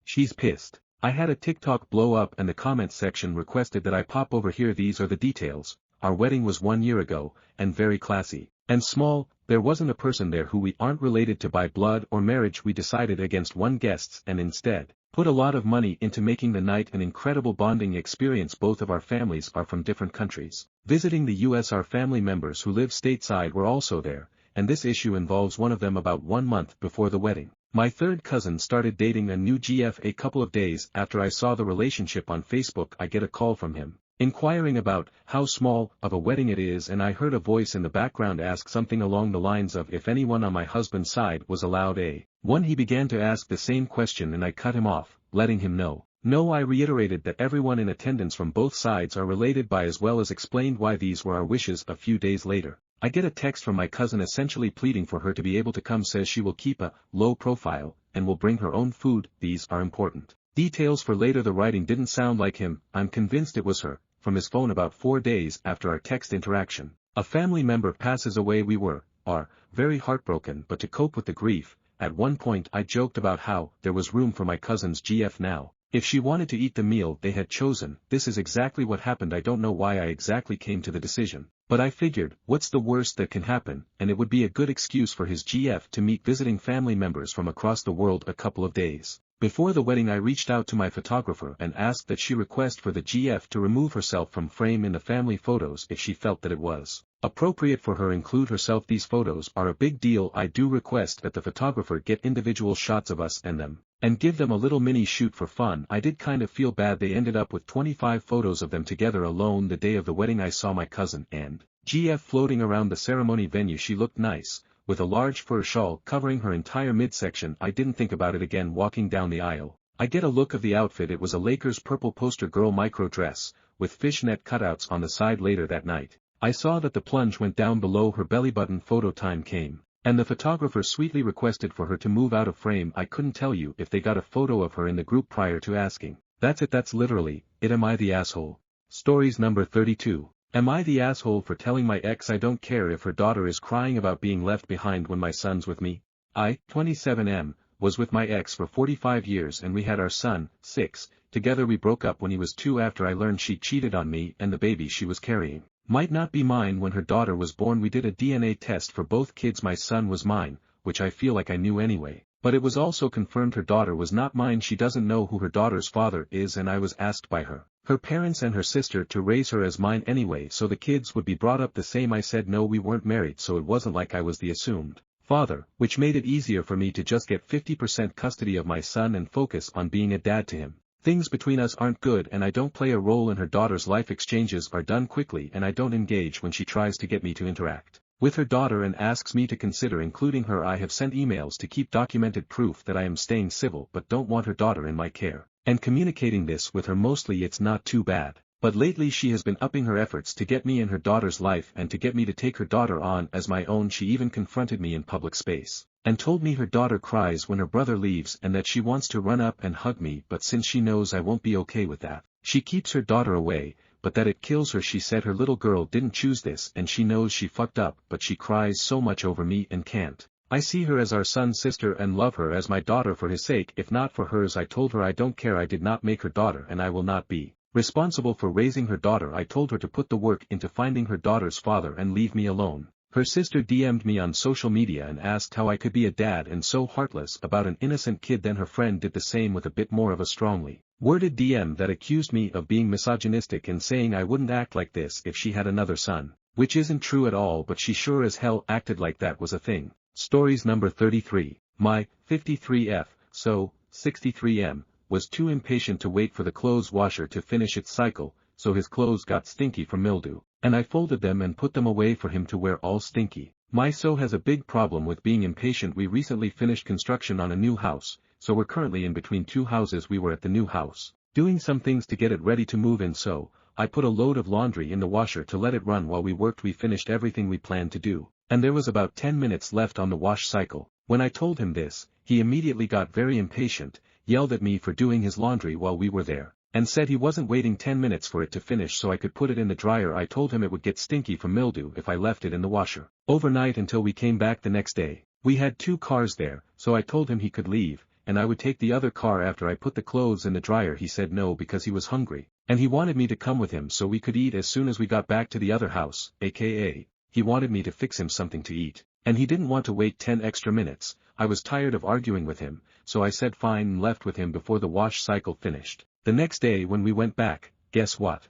She's pissed. I had a TikTok blow up and the comments section requested that I pop over here. These are the details. Our wedding was 1 year ago, and very classy and small. There wasn't a person there who we aren't related to by blood or marriage. We decided against one guests and instead put a lot of money into making the night an incredible bonding experience. Both of our families are from different countries. Visiting the US, our family members who live stateside were also there, and this issue involves one of them. About 1 month before the wedding, my third cousin started dating a new GF. A couple of days after I saw the relationship on Facebook, I get a call from him, inquiring about how small of a wedding it is, and I heard a voice in the background ask something along the lines of if anyone on my husband's side was allowed a one. He began to ask the same question and I cut him off, letting him know. No, I reiterated that everyone in attendance from both sides are related by, as well as explained why these were our wishes. A few days later, I get a text from my cousin essentially pleading for her to be able to come. Says she will keep a low profile and will bring her own food. These are important details for later. The writing didn't sound like him. I'm convinced it was her. From his phone about 4 days after our text interaction, a family member passes away. We are very heartbroken, but to cope with the grief, at one point I joked about how there was room for my cousin's GF now, if she wanted to eat the meal they had chosen. This is exactly what happened. I don't know why I exactly came to the decision, but I figured, what's the worst that can happen, and it would be a good excuse for his GF to meet visiting family members from across the world. A couple of days before the wedding, I reached out to my photographer and asked that she request for the GF to remove herself from frame in the family photos if she felt that it was appropriate for her. Include herself. These photos are a big deal. I do request that the photographer get individual shots of us and them, and give them a little mini shoot for fun. I did kind of feel bad. They ended up with 25 photos of them together alone. The day of the wedding, I saw my cousin and GF floating around the ceremony venue. She looked nice, with a large fur shawl covering her entire midsection. I didn't think about it again. Walking down the aisle, I get a look of the outfit. It was a Lakers purple poster girl micro dress, with fishnet cutouts on the side. Later that night, I saw that the plunge went down below her belly button. Photo time came, and the photographer sweetly requested for her to move out of frame. I couldn't tell you if they got a photo of her in the group prior to asking. That's it. That's literally it. Am I the asshole? Stories number 32. Am I the asshole for telling my ex I don't care if her daughter is crying about being left behind when my son's with me? I, 27 was with my ex for 45 years and we had our son, 6, together. We broke up when he was 2 after I learned she cheated on me and the baby she was carrying might not be mine. When her daughter was born, we did a DNA test for both kids. My son was mine, which I feel like I knew anyway, but it was also confirmed her daughter was not mine. She doesn't know who her daughter's father is, and I was asked by her parents and her sister to raise her as mine anyway, so the kids would be brought up the same. I said no, we weren't married, so it wasn't like I was the assumed father, which made it easier for me to just get 50% custody of my son and focus on being a dad to him. Things between us aren't good and I don't play a role in her daughter's life. Exchanges are done quickly and I don't engage when she tries to get me to interact with her daughter and asks me to consider including her. I have sent emails to keep documented proof that I am staying civil but don't want her daughter in my care, and communicating this with her. Mostly it's not too bad, but lately she has been upping her efforts to get me in her daughter's life and to get me to take her daughter on as my own. She even confronted me in public space and told me her daughter cries when her brother leaves and that she wants to run up and hug me, but since she knows I won't be okay with that, she keeps her daughter away, but that it kills her. She said her little girl didn't choose this and she knows she fucked up, but she cries so much over me and can't. I see her as our son's sister and love her as my daughter for his sake, if not for hers. I told her I don't care. I did not make her daughter and I will not be responsible for raising her daughter. I told her to put the work into finding her daughter's father and leave me alone. Her sister DM'd me on social media and asked how I could be a dad and so heartless about an innocent kid. Then her friend did the same with a bit more of a strongly worded DM that accused me of being misogynistic and saying I wouldn't act like this if she had another son, which isn't true at all, but she sure as hell acted like that was a thing. Stories number 33. My 53F, so 63M, was too impatient to wait for the clothes washer to finish its cycle, so his clothes got stinky from mildew, and I folded them and put them away for him to wear all stinky. My so has a big problem with being impatient. We recently finished construction on a new house, so we're currently in between 2 houses. We were at the new house, doing some things to get it ready to move in, so I put a load of laundry in the washer to let it run while we worked. We finished everything we planned to do, and there was about 10 minutes left on the wash cycle. When I told him this, he immediately got very impatient, yelled at me for doing his laundry while we were there, and said he wasn't waiting 10 minutes for it to finish so I could put it in the dryer. I told him it would get stinky from mildew if I left it in the washer overnight until we came back the next day. We had 2 cars there, so I told him he could leave, and I would take the other car after I put the clothes in the dryer. He said no because he was hungry, and he wanted me to come with him so we could eat as soon as we got back to the other house, aka, he wanted me to fix him something to eat. And he didn't want to wait 10 extra minutes. I was tired of arguing with him, so I said fine and left with him before the wash cycle finished. The next day when we went back, guess what?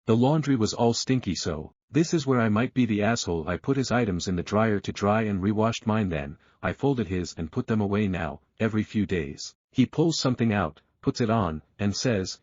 The laundry was all stinky, so this is where I might be the asshole. I put his items in the dryer to dry and rewashed mine, then I folded his and put them away. Now, every few days, he pulls something out, puts it on, and says,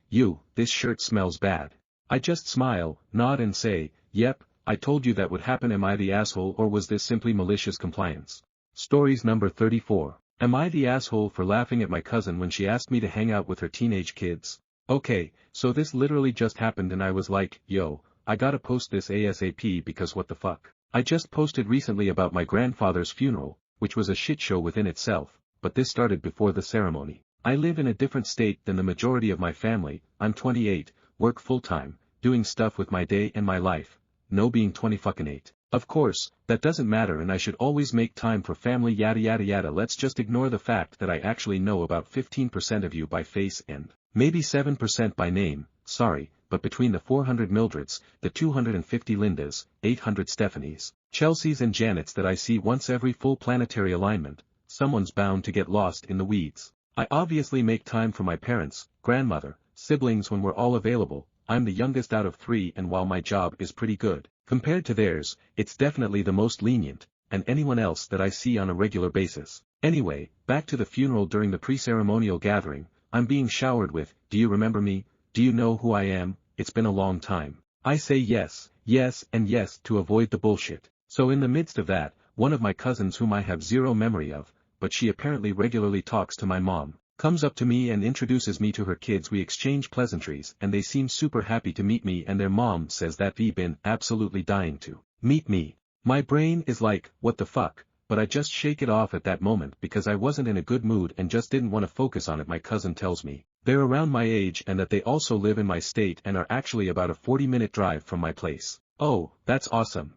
this shirt smells bad. I just smile, nod and say, yep, I told you that would happen. Am I the asshole, or was this simply malicious compliance? Stories number 34. Am I the asshole for laughing at my cousin when she asked me to hang out with her teenage kids? Okay, so this literally just happened and I was like, yo, I gotta post this ASAP because what the fuck? I just posted recently about my grandfather's funeral, which was a shit show within itself, but this started before the ceremony. I live in a different state than the majority of my family. I'm 28, work full-time, doing stuff with my day and my life. No being 20-fucking-8. Of course, that doesn't matter and I should always make time for family yada yada yada. Let's just ignore the fact that I actually know about 15% of you by face and maybe 7% by name. Sorry, but between the 400 Mildreds, the 250 Lindas, 800 Stephanies, Chelseas and Janets that I see once every full planetary alignment, someone's bound to get lost in the weeds. I obviously make time for my parents, grandmother, siblings when we're all available. I'm the youngest out of 3 and while my job is pretty good, compared to theirs, it's definitely the most lenient, and anyone else that I see on a regular basis. Anyway, back to the funeral. During the pre-ceremonial gathering, I'm being showered with, do you remember me? Do you know who I am? It's been a long time. I say yes, yes and yes to avoid the bullshit. So in the midst of that, one of my cousins whom I have zero memory of, but she apparently regularly talks to my mom, comes up to me and introduces me to her kids. We exchange pleasantries and they seem super happy to meet me, and their mom says that they've been absolutely dying to meet me. My brain is like, what the fuck, but I just shake it off at that moment because I wasn't in a good mood and just didn't want to focus on it. My cousin tells me they're around my age and that they also live in my state and are actually about a 40-minute drive from my place. Oh, that's awesome.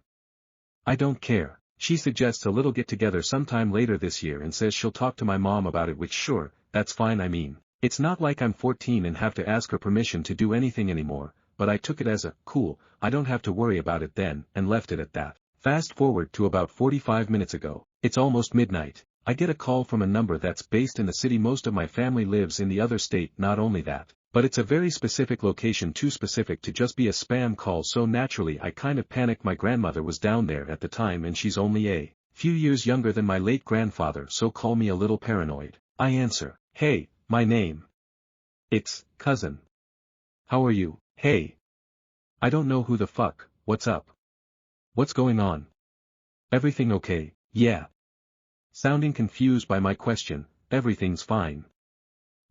I don't care. She suggests a little get-together sometime later this year and says she'll talk to my mom about it, which sure, that's fine. I mean, it's not like I'm 14 and have to ask her permission to do anything anymore, but I took it as a, cool, I don't have to worry about it then, and left it at that. Fast forward to about 45 minutes ago. It's almost midnight. I get a call from a number that's based in the city. Most of my family lives in the other state. Not only that, but it's a very specific location, too specific to just be a spam call, so naturally I kind of panicked. My grandmother was down there at the time and she's only a few years younger than my late grandfather, so call me a little paranoid. I answer, hey, my name. It's cousin. How are you? Hey. I don't know who the fuck, what's up? What's going on? Everything okay? Yeah. Sounding confused by my question, everything's fine.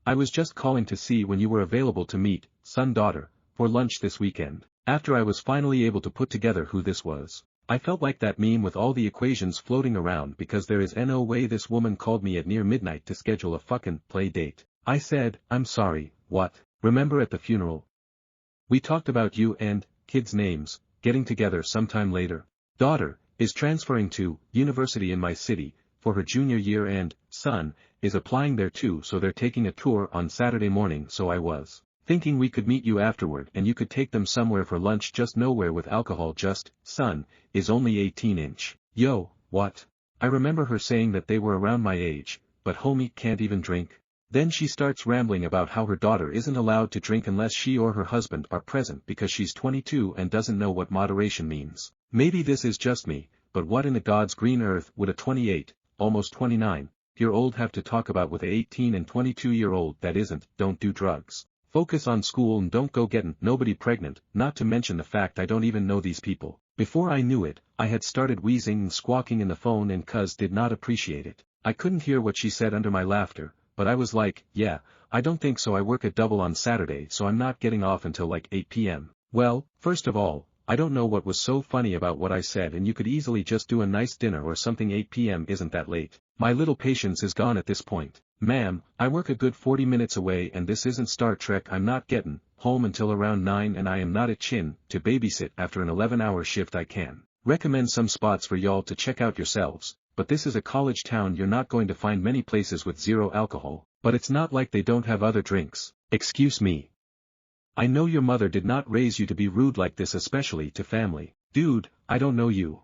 I was just calling to see when you were available to meet, son-daughter, for lunch this weekend. After I was finally able to put together who this was, I felt like that meme with all the equations floating around, because there is no way this woman called me at near midnight to schedule a fucking play date. I said, I'm sorry, what? Remember at the funeral? We talked about you and kids' names, getting together sometime later. Daughter is transferring to university in my city for her junior year and son is applying there too, so they're taking a tour on Saturday morning. So I was thinking we could meet you afterward and you could take them somewhere for lunch, just nowhere with alcohol. Just, son is only 18-inch. Yo, what? I remember her saying that they were around my age, but homie can't even drink. Then she starts rambling about how her daughter isn't allowed to drink unless she or her husband are present because she's 22 and doesn't know what moderation means. Maybe this is just me, but what in the God's green earth would a 28, almost 29-year-old have to talk about with a 18 and 22-year-old that isn't, don't do drugs, focus on school and don't go getting nobody pregnant, not to mention the fact I don't even know these people. Before I knew it, I had started wheezing and squawking in the phone and cuz did not appreciate it. I couldn't hear what she said under my laughter, but I was like, yeah, I don't think so. I work a double on Saturday, so I'm not getting off until like 8 p.m. Well, first of all, I don't know what was so funny about what I said, and you could easily just do a nice dinner or something. 8 p.m. isn't that late. My little patience is gone at this point. Ma'am, I work a good 40 minutes away and this isn't Star Trek. I'm not getting home until around 9 and I am not at chin to babysit after an 11-hour shift. I can recommend some spots for y'all to check out yourselves, but this is a college town. You're not going to find many places with zero alcohol, but it's not like they don't have other drinks. Excuse me. I know your mother did not raise you to be rude like this, especially to family. Dude, I don't know you.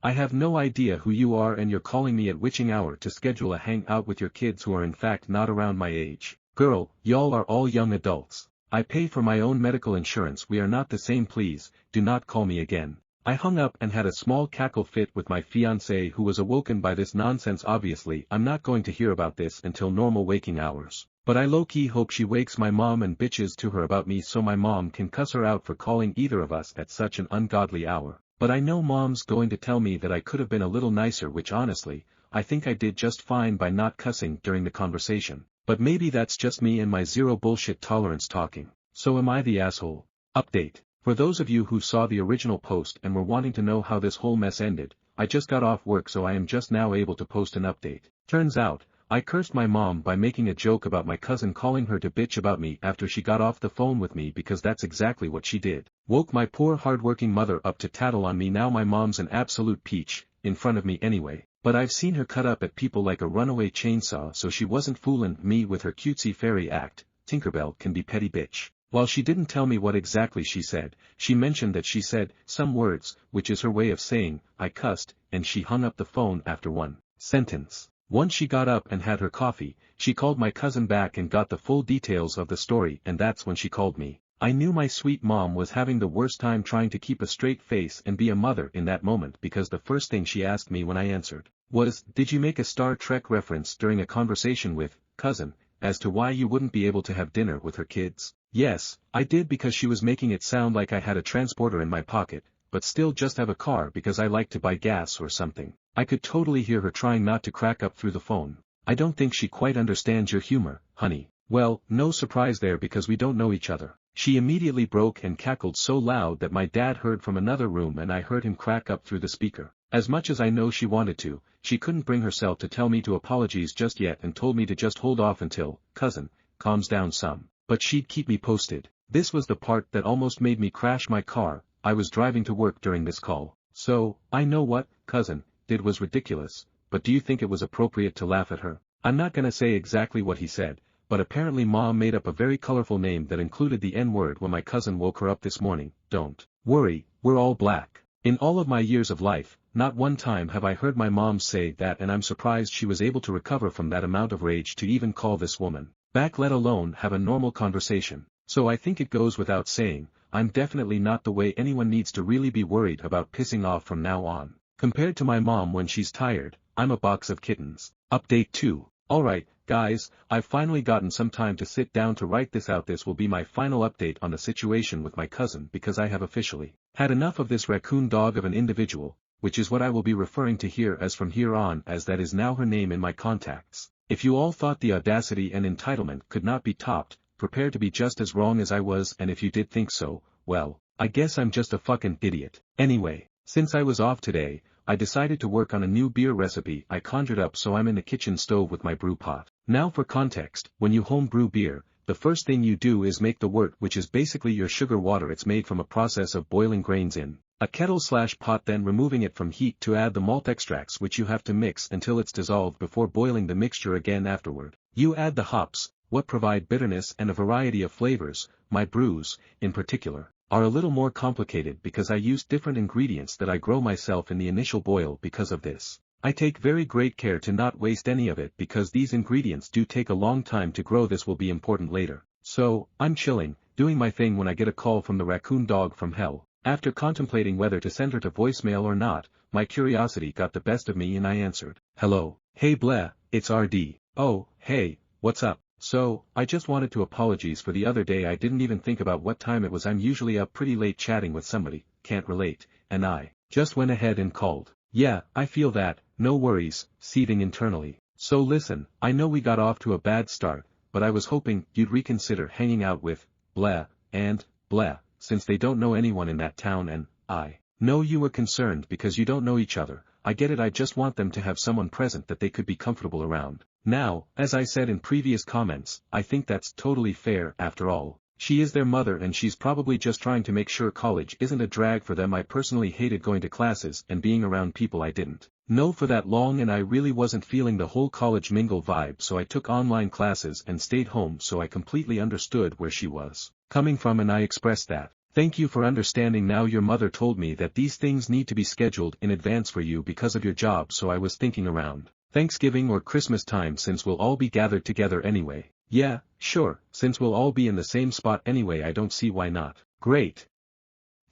I have no idea who you are and you're calling me at witching hour to schedule a hangout with your kids who are in fact not around my age. Girl, y'all are all young adults. I pay for my own medical insurance, we are not the same, please, do not call me again. I hung up and had a small cackle fit with my fiancée who was awoken by this nonsense. Obviously I'm not going to hear about this until normal waking hours, but I low-key hope she wakes my mom and bitches to her about me so my mom can cuss her out for calling either of us at such an ungodly hour. But I know mom's going to tell me that I could have been a little nicer, which honestly, I think I did just fine by not cussing during the conversation. But maybe that's just me and my zero bullshit tolerance talking. So am I the asshole? Update. For those of you who saw the original post and were wanting to know how this whole mess ended, I just got off work so I am just now able to post an update. Turns out, I cursed my mom by making a joke about my cousin calling her to bitch about me after she got off the phone with me, because that's exactly what she did. Woke my poor hardworking mother up to tattle on me. Now my mom's an absolute peach, in front of me anyway, but I've seen her cut up at people like a runaway chainsaw, so she wasn't fooling me with her cutesy fairy act. Tinkerbell can be petty bitch. While she didn't tell me what exactly she said, she mentioned that she said some words, which is her way of saying, I cussed, and she hung up the phone after one sentence. Once she got up and had her coffee, she called my cousin back and got the full details of the story, and that's when she called me. I knew my sweet mom was having the worst time trying to keep a straight face and be a mother in that moment, because the first thing she asked me when I answered was, did you make a Star Trek reference during a conversation with cousin, as to why you wouldn't be able to have dinner with her kids? Yes, I did, because she was making it sound like I had a transporter in my pocket, but still just have a car because I like to buy gas or something. I could totally hear her trying not to crack up through the phone. I don't think she quite understands your humor, honey. Well, no surprise there because we don't know each other. She immediately broke and cackled so loud that my dad heard from another room and I heard him crack up through the speaker. As much as I know she wanted to, she couldn't bring herself to tell me to apologize just yet and told me to just hold off until cousin calms down some. But she'd keep me posted. This was the part that almost made me crash my car. I was driving to work during this call. So, I know what cousin did was ridiculous, but do you think it was appropriate to laugh at her? I'm not gonna say exactly what he said, but apparently mom made up a very colorful name that included the N-word when my cousin woke her up this morning. Don't worry, we're all black. In all of my years of life, not one time have I heard my mom say that, and I'm surprised she was able to recover from that amount of rage to even call this woman back, let alone have a normal conversation. So I think it goes without saying, I'm definitely not the way anyone needs to really be worried about pissing off from now on. Compared to my mom when she's tired, I'm a box of kittens. Update 2. Alright, guys, I've finally gotten some time to sit down to write this out. This will be my final update on the situation with my cousin because I have officially had enough of this raccoon dog of an individual, which is what I will be referring to here as from here on, as that is now her name in my contacts. If you all thought the audacity and entitlement could not be topped, prepare to be just as wrong as I was, and if you did think so, well, I guess I'm just a fucking idiot. Anyway, since I was off today, I decided to work on a new beer recipe I conjured up, so I'm in the kitchen stove with my brew pot. Now for context, when you home brew beer, the first thing you do is make the wort, which is basically your sugar water. It's made from a process of boiling grains in a kettle/pot, then removing it from heat to add the malt extracts, which you have to mix until it's dissolved before boiling the mixture again afterward. You add the hops, what provide bitterness and a variety of flavors. My brews, in particular, are a little more complicated because I use different ingredients that I grow myself in the initial boil. Because of this, I take very great care to not waste any of it because these ingredients do take a long time to grow. This will be important later. So, I'm chilling, doing my thing when I get a call from the raccoon dog from hell. After contemplating whether to send her to voicemail or not, my curiosity got the best of me and I answered. Hello. Hey Bleh, it's RD. Oh, hey, what's up? So, I just wanted to apologize for the other day. I didn't even think about what time it was. I'm usually up pretty late chatting with somebody, can't relate, and I just went ahead and called. Yeah, I feel that, no worries, seething internally. So listen, I know we got off to a bad start, but I was hoping you'd reconsider hanging out with Bleh and Bleh, since they don't know anyone in that town, and I know you were concerned because you don't know each other. I get it. I just want them to have someone present that they could be comfortable around. Now, as I said in previous comments, I think that's totally fair. After all, she is their mother and she's probably just trying to make sure college isn't a drag for them. I personally hated going to classes and being around people I didn't know for that long, and I really wasn't feeling the whole college mingle vibe, so I took online classes and stayed home. So I completely understood where she was coming from and I expressed that. Thank you for understanding. Now your mother told me that these things need to be scheduled in advance for you because of your job, so I was thinking around Thanksgiving or Christmas time since we'll all be gathered together anyway. Yeah, sure, since we'll all be in the same spot anyway, I don't see why not. Great.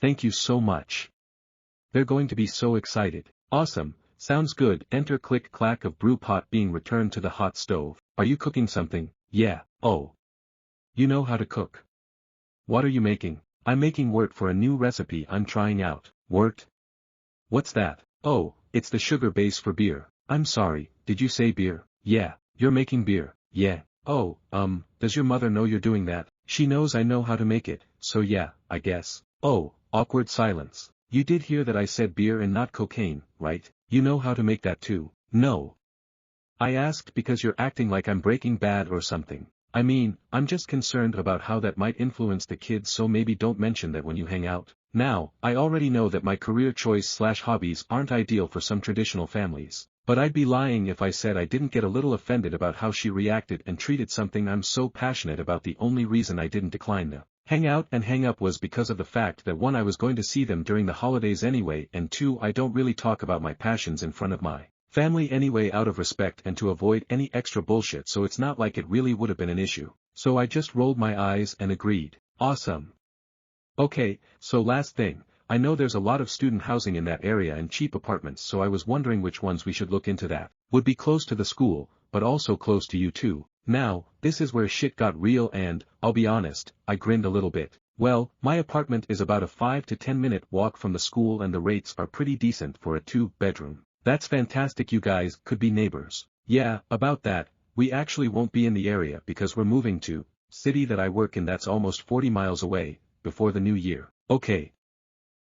Thank you so much. They're going to be so excited. Awesome, sounds good. Enter click clack of brew pot being returned to the hot stove. Are you cooking something? Yeah. Oh. You know how to cook. What are you making? I'm making wort for a new recipe I'm trying out. Wort? What's that? Oh, it's the sugar base for beer. I'm sorry, did you say beer? Yeah, you're making beer. Yeah. Oh, does your mother know you're doing that? She knows I know how to make it, so yeah, I guess. Oh, awkward silence. You did hear that I said beer and not cocaine, right? You know how to make that too? No. I asked because you're acting like I'm Breaking Bad or something. I mean, I'm just concerned about how that might influence the kids, so maybe don't mention that when you hang out. Now, I already know that my career choice/hobbies aren't ideal for some traditional families, but I'd be lying if I said I didn't get a little offended about how she reacted and treated something I'm so passionate about. The only reason I didn't decline the hang out and hang up was because of the fact that 1, I was going to see them during the holidays anyway, and 2, I don't really talk about my passions in front of my family anyway, out of respect and to avoid any extra bullshit, so it's not like it really would have been an issue. So I just rolled my eyes and agreed. Awesome. Okay, so last thing, I know there's a lot of student housing in that area and cheap apartments, so I was wondering which ones we should look into that would be close to the school, but also close to you too. Now, this is where shit got real and, I'll be honest, I grinned a little bit. Well, my apartment is about a 5 to 10 minute walk from the school and the rates are pretty decent for a 2-bedroom. That's fantastic, you guys could be neighbors. Yeah, about that, we actually won't be in the area because we're moving to city that I work in that's almost 40 miles away, before the new year. Okay.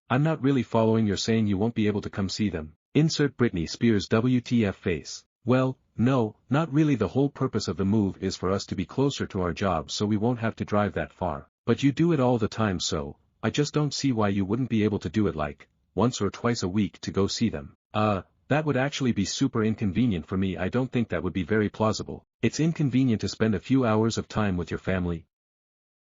I'm not really following. You're saying you won't be able to come see them. Insert Britney Spears WTF face. Well, no, not really. The whole purpose of the move is for us to be closer to our jobs so we won't have to drive that far. But you do it all the time, so I just don't see why you wouldn't be able to do it like once or twice a week to go see them. That would actually be super inconvenient for me. I don't think that would be very plausible. It's inconvenient to spend a few hours of time with your family.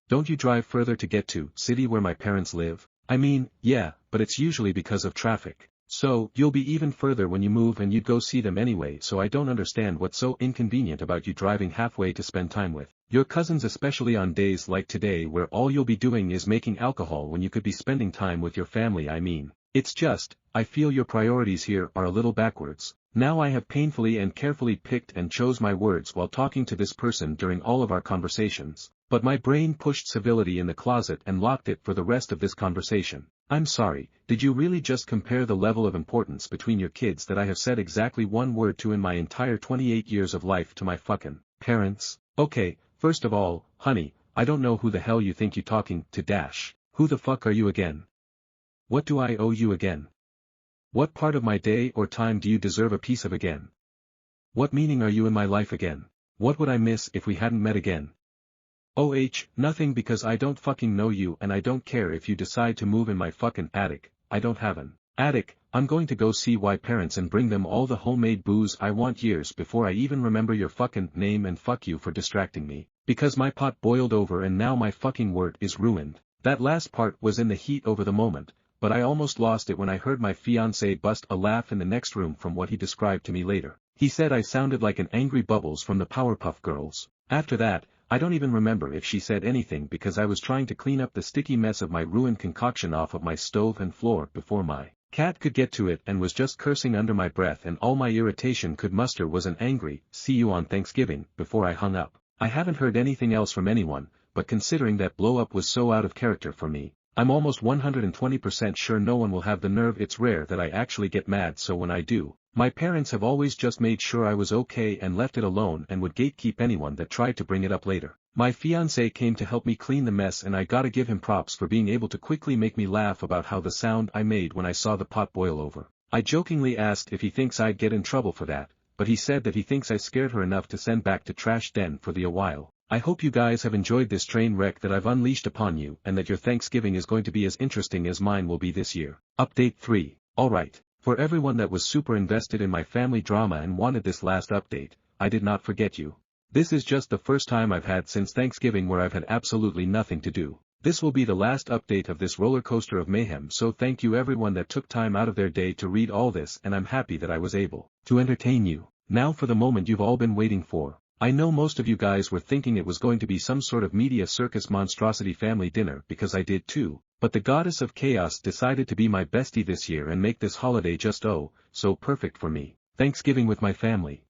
Don't you drive further to get to city where my parents live? I mean, yeah, but it's usually because of traffic. So, you'll be even further when you move and you'd go see them anyway, so I don't understand what's so inconvenient about you driving halfway to spend time with your cousins, especially on days like today where all you'll be doing is making alcohol when you could be spending time with your family. I mean, it's just, I feel your priorities here are a little backwards. Now I have painfully and carefully picked and chose my words while talking to this person during all of our conversations, but my brain pushed civility in the closet and locked it for the rest of this conversation. I'm sorry, did you really just compare the level of importance between your kids that I have said exactly one word to in my entire 28 years of life to my fucking parents? Okay, first of all, honey, I don't know who the hell you think you're talking to dash. Who the fuck are you again? What do I owe you again? What part of my day or time do you deserve a piece of again? What meaning are you in my life again? What would I miss if we hadn't met again? Nothing, because I don't fucking know you and I don't care if you decide to move in my fucking attic. I don't have an attic. I'm going to go see my parents and bring them all the homemade booze I want years before I even remember your fucking name, and fuck you for distracting me, because my pot boiled over and now my fucking wort is ruined. That last part was in the heat over the moment, but I almost lost it when I heard my fiancé bust a laugh in the next room from what he described to me later. He said I sounded like an angry Bubbles from the Powerpuff Girls. After that, I don't even remember if she said anything because I was trying to clean up the sticky mess of my ruined concoction off of my stove and floor before my cat could get to it, and was just cursing under my breath, and all my irritation could muster was an angry, "See you on Thanksgiving," before I hung up. I haven't heard anything else from anyone, but considering that blow-up was so out of character for me, I'm almost 120% sure no one will have the nerve. It's rare that I actually get mad, so when I do, my parents have always just made sure I was okay and left it alone and would gatekeep anyone that tried to bring it up later. My fiancé came to help me clean the mess, and I gotta give him props for being able to quickly make me laugh about how the sound I made when I saw the pot boil over. I jokingly asked if he thinks I'd get in trouble for that, but he said that he thinks I scared her enough to send back to trash den for a while. I hope you guys have enjoyed this train wreck that I've unleashed upon you, and that your Thanksgiving is going to be as interesting as mine will be this year. Update 3. Alright, for everyone that was super invested in my family drama and wanted this last update, I did not forget you. This is just the first time I've had since Thanksgiving where I've had absolutely nothing to do. This will be the last update of this roller coaster of mayhem, so thank you everyone that took time out of their day to read all this, and I'm happy that I was able to entertain you. Now for the moment you've all been waiting for. I know most of you guys were thinking it was going to be some sort of media circus monstrosity family dinner, because I did too, but the goddess of chaos decided to be my bestie this year and make this holiday just so perfect for me. Thanksgiving with my family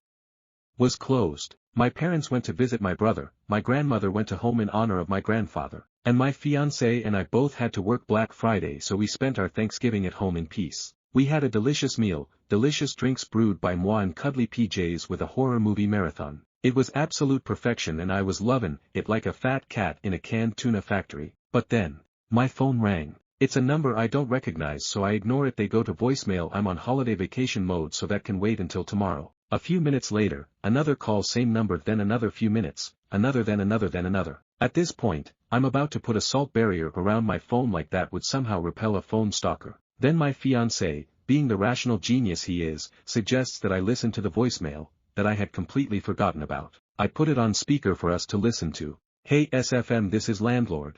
was closed. My parents went to visit my brother, my grandmother went to home in honor of my grandfather, and my fiancé and I both had to work Black Friday, so we spent our Thanksgiving at home in peace. We had a delicious meal, delicious drinks brewed by moi and cuddly PJs with a horror movie marathon. It was absolute perfection and I was loving it like a fat cat in a canned tuna factory. But then, my phone rang. It's a number I don't recognize, so I ignore it. They go to voicemail. I'm on holiday vacation mode, so that can wait until tomorrow. A few minutes later, another call, same number, then another few minutes, another, then another, then another. At this point, I'm about to put a salt barrier around my phone like that would somehow repel a phone stalker. Then my fiancé, being the rational genius he is, suggests that I listen to the voicemail that I had completely forgotten about. I put it on speaker for us to listen to. Hey SFM, this is landlord.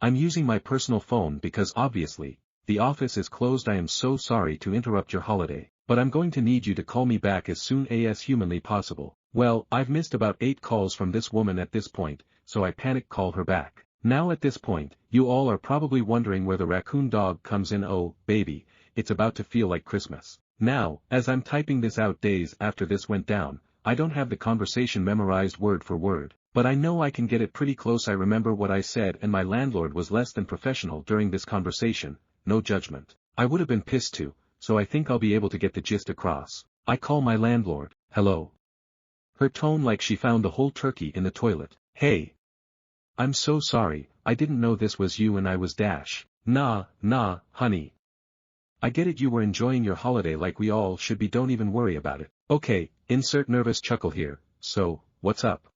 I'm using my personal phone because obviously, the office is closed. I am so sorry to interrupt your holiday, but I'm going to need you to call me back as soon as humanly possible. Well, I've missed about 8 calls from this woman at this point, so I panic call her back. Now at this point, you all are probably wondering where the raccoon dog comes in. Oh, baby, it's about to feel like Christmas. Now, as I'm typing this out days after this went down, I don't have the conversation memorized word for word, but I know I can get it pretty close. I remember what I said, and my landlord was less than professional during this conversation. No judgment. I would have been pissed too, so I think I'll be able to get the gist across. I call my landlord. Hello. Her tone like she found the whole turkey in the toilet. Hey. I'm so sorry, I didn't know this was you and I was dash. Nah, honey. I get it, you were enjoying your holiday like we all should be, don't even worry about it. Okay, insert nervous chuckle here. So, what's up?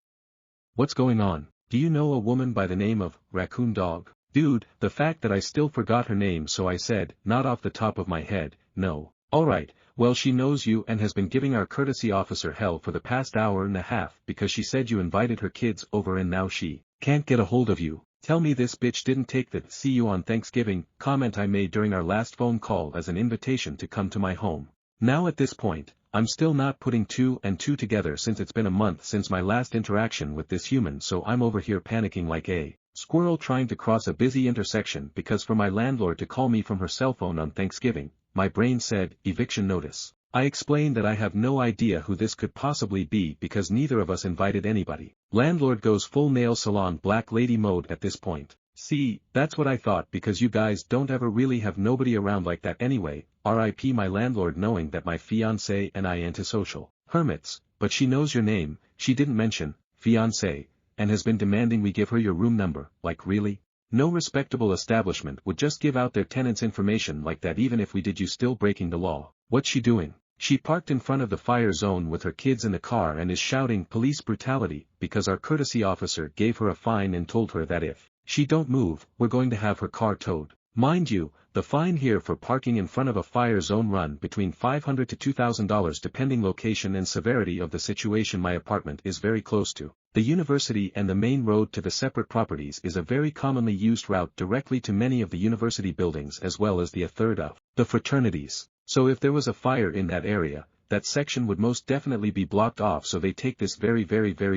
What's going on? Do you know a woman by the name of Raccoon Dog? Dude, the fact that I still forgot her name, so I said, not off the top of my head, no. Alright, well she knows you and has been giving our courtesy officer hell for the past hour and a half because she said you invited her kids over and now she can't get a hold of you. Tell me this bitch didn't take the "see you on Thanksgiving" comment I made during our last phone call as an invitation to come to my home. Now at this point, I'm still not putting 2 and 2 together since it's been a month since my last interaction with this human, so I'm over here panicking like a squirrel trying to cross a busy intersection because for my landlord to call me from her cell phone on Thanksgiving, my brain said, eviction notice. I explained that I have no idea who this could possibly be because neither of us invited anybody. Landlord goes full nail salon black lady mode at this point. See, that's what I thought, because you guys don't ever really have nobody around like that anyway. RIP my landlord, knowing that my fiancé and I antisocial hermits, but she knows your name, she didn't mention fiancé, and has been demanding we give her your room number. Like really? No respectable establishment would just give out their tenants' information like that. Even if we did, you still breaking the law. What's she doing? She parked in front of the fire zone with her kids in the car and is shouting police brutality because our courtesy officer gave her a fine and told her that if she don't move, we're going to have her car towed. Mind you, the fine here for parking in front of a fire zone run between $500 to $2,000 depending location and severity of the situation. My apartment is very close to the university, and the main road to the separate properties is a very commonly used route directly to many of the university buildings as well as a third of the fraternities. So if there was a fire in that area, that section would most definitely be blocked off, so they take this very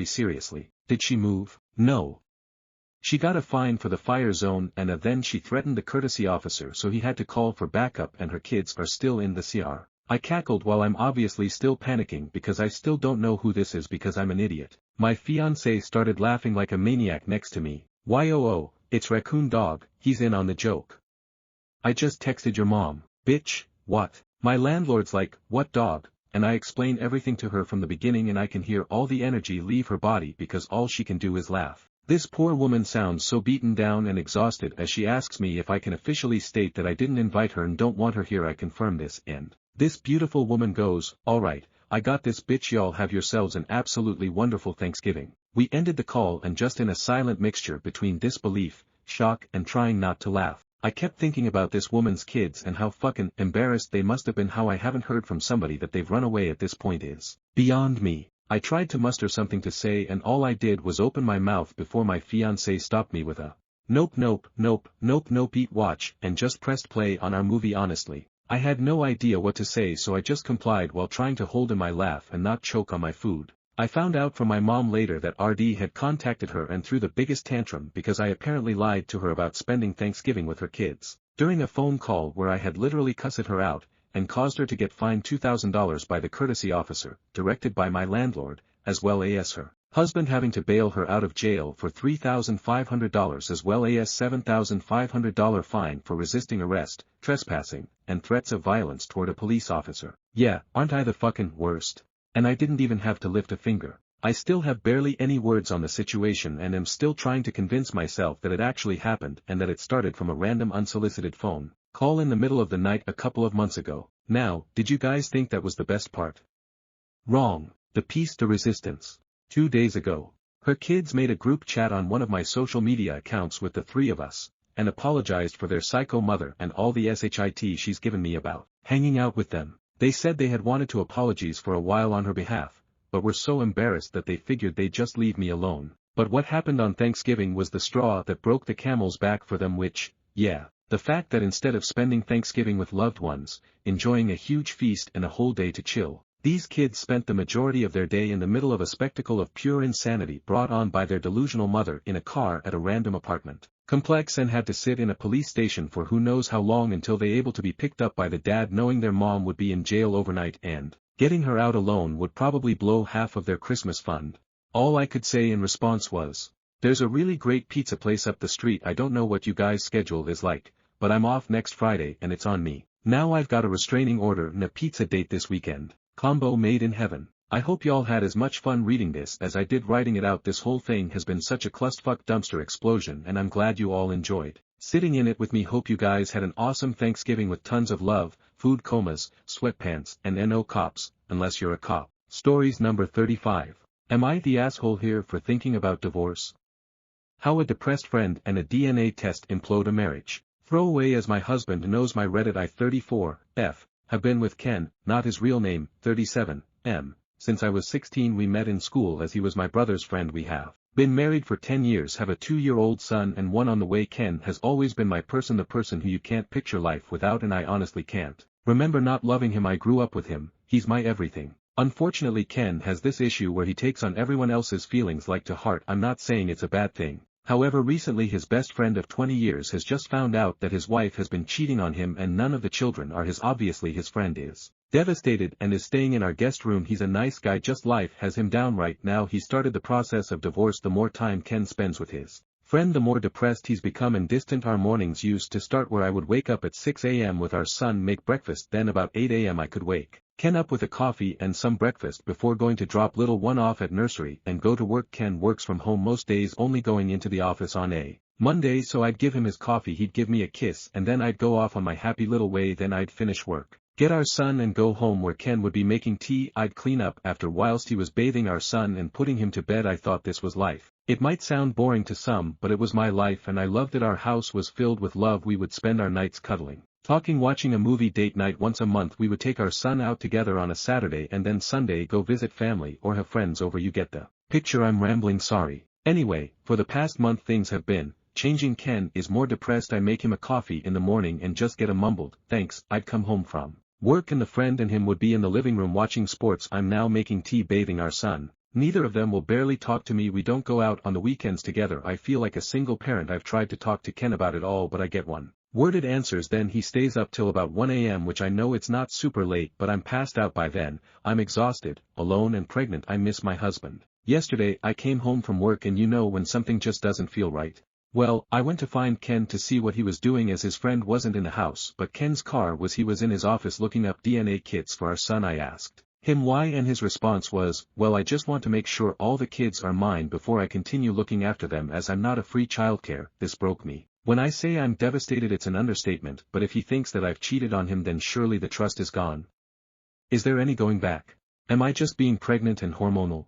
seriously. Did she move? No. She got a fine for the fire zone and then she threatened the courtesy officer, so he had to call for backup, and her kids are still in the CR. I cackled while I'm obviously still panicking because I still don't know who this is because I'm an idiot. My fiancé started laughing like a maniac next to me. YOO, it's Raccoon Dog, he's in on the joke. I just texted your mom. Bitch, what? My landlord's like, what dog? And I explain everything to her from the beginning, and I can hear all the energy leave her body because all she can do is laugh. This poor woman sounds so beaten down and exhausted as she asks me if I can officially state that I didn't invite her and don't want her here. I confirm this, and this beautiful woman goes, alright, I got this bitch, y'all have yourselves an absolutely wonderful Thanksgiving. We ended the call, and just in a silent mixture between disbelief, shock and trying not to laugh, I kept thinking about this woman's kids and how fucking embarrassed they must have been. How I haven't heard from somebody that they've run away at this point is beyond me. I tried to muster something to say, and all I did was open my mouth before my fiancé stopped me with a Nope, eat watch, and just pressed play on our movie honestly. I had no idea what to say so I just complied while trying to hold in my laugh and not choke on my food. I found out from my mom later that RD had contacted her and threw the biggest tantrum because I apparently lied to her about spending Thanksgiving with her kids. During a phone call where I had literally cussed her out, and caused her to get fined $2,000 by the courtesy officer, directed by my landlord, as well as her husband having to bail her out of jail for $3,500 as well as $7,500 fine for resisting arrest, trespassing, and threats of violence toward a police officer. Yeah, aren't I the fucking worst? And I didn't even have to lift a finger. I still have barely any words on the situation and am still trying to convince myself that it actually happened and that it started from a random unsolicited phone call in the middle of the night a couple of months ago. Now, did you guys think that was the best part? Wrong. The piece de resistance. 2 days ago, her kids made a group chat on one of my social media accounts with the three of us, and apologized for their psycho mother and all the shit she's given me about hanging out with them. They said they had wanted to apologize for a while on her behalf, but were so embarrassed that they figured they'd just leave me alone. But what happened on Thanksgiving was the straw that broke the camel's back for them which, yeah, the fact that instead of spending Thanksgiving with loved ones, enjoying a huge feast and a whole day to chill, these kids spent the majority of their day in the middle of a spectacle of pure insanity brought on by their delusional mother in a car at a random apartment complex and had to sit in a police station for who knows how long until they able to be picked up by the dad knowing their mom would be in jail overnight and getting her out alone would probably blow half of their Christmas fund. All I could say in response was, "There's a really great pizza place up the street. I don't know what you guys' schedule is like, but I'm off next Friday and it's on me. Now I've got a restraining order and a pizza date this weekend. Combo made in heaven." I hope y'all had as much fun reading this as I did writing it out. This whole thing has been such a clusterfuck dumpster explosion and I'm glad you all enjoyed sitting in it with me. Hope you guys had an awesome Thanksgiving with tons of love, food comas, sweatpants, and no cops, unless you're a cop. Stories number 35. Am I the asshole here for thinking about divorce? How a depressed friend and a DNA test implode a marriage. Throwaway as my husband knows my Reddit I 34, F, have been with Ken, not his real name, 37, M. Since I was 16. We met in school as he was my brother's friend. We have been married for 10 years, have a 2-year-old son and one on the way. Ken has always been my person, the person who you can't picture life without, and I honestly can't remember not loving him. I grew up with him, he's my everything. Unfortunately Ken has this issue where he takes on everyone else's feelings like to heart. I'm not saying it's a bad thing. However, recently his best friend of 20 years has just found out that his wife has been cheating on him and none of the children are his. Obviously his friend is devastated and is staying in our guest room. He's a nice guy, just life has him down right now. He started the process of divorce. The more time Ken spends with his friend the more depressed he's become and distant. Our mornings used to start where I would wake up at 6 a.m. with our son, make breakfast, then about 8 a.m. I could wake Ken up with a coffee and some breakfast before going to drop little one off at nursery and go to work. Ken works from home most days, only going into the office on a Monday, so I'd give him his coffee, he'd give me a kiss, and then I'd go off on my happy little way. Then I'd finish work, get our son and go home where Ken would be making tea. I'd clean up after whilst he was bathing our son and putting him to bed. I thought this was life. It might sound boring to some, but it was my life and I loved it. Our house was filled with love. We would spend our nights cuddling, talking, watching a movie. Date night once a month. We would take our son out together on a Saturday and then Sunday go visit family or have friends over. You get the picture. I'm rambling, sorry. Anyway, for the past month things have been changing. Ken is more depressed. I make him a coffee in the morning and just get a mumbled thanks. I'd come home from work and the friend and him would be in the living room watching sports. I'm now making tea, bathing our son. Neither of them will barely talk to me. We don't go out on the weekends together. I feel like a single parent. I've tried to talk to Ken about it all but I get one worded answers. Then he stays up till about 1 a.m. which I know it's not super late but I'm passed out by then. I'm exhausted, alone and pregnant. I miss my husband. Yesterday I came home from work and you know when something just doesn't feel right. Well, I went to find Ken to see what he was doing as his friend wasn't in the house but Ken's car was. He was in his office looking up DNA kits for our son. I asked him why and his response was, well, I just want to make sure all the kids are mine before I continue looking after them as I'm not a free childcare. This broke me. When I say I'm devastated it's an understatement, but if he thinks that I've cheated on him then surely the trust is gone. Is there any going back? Am I just being pregnant and hormonal?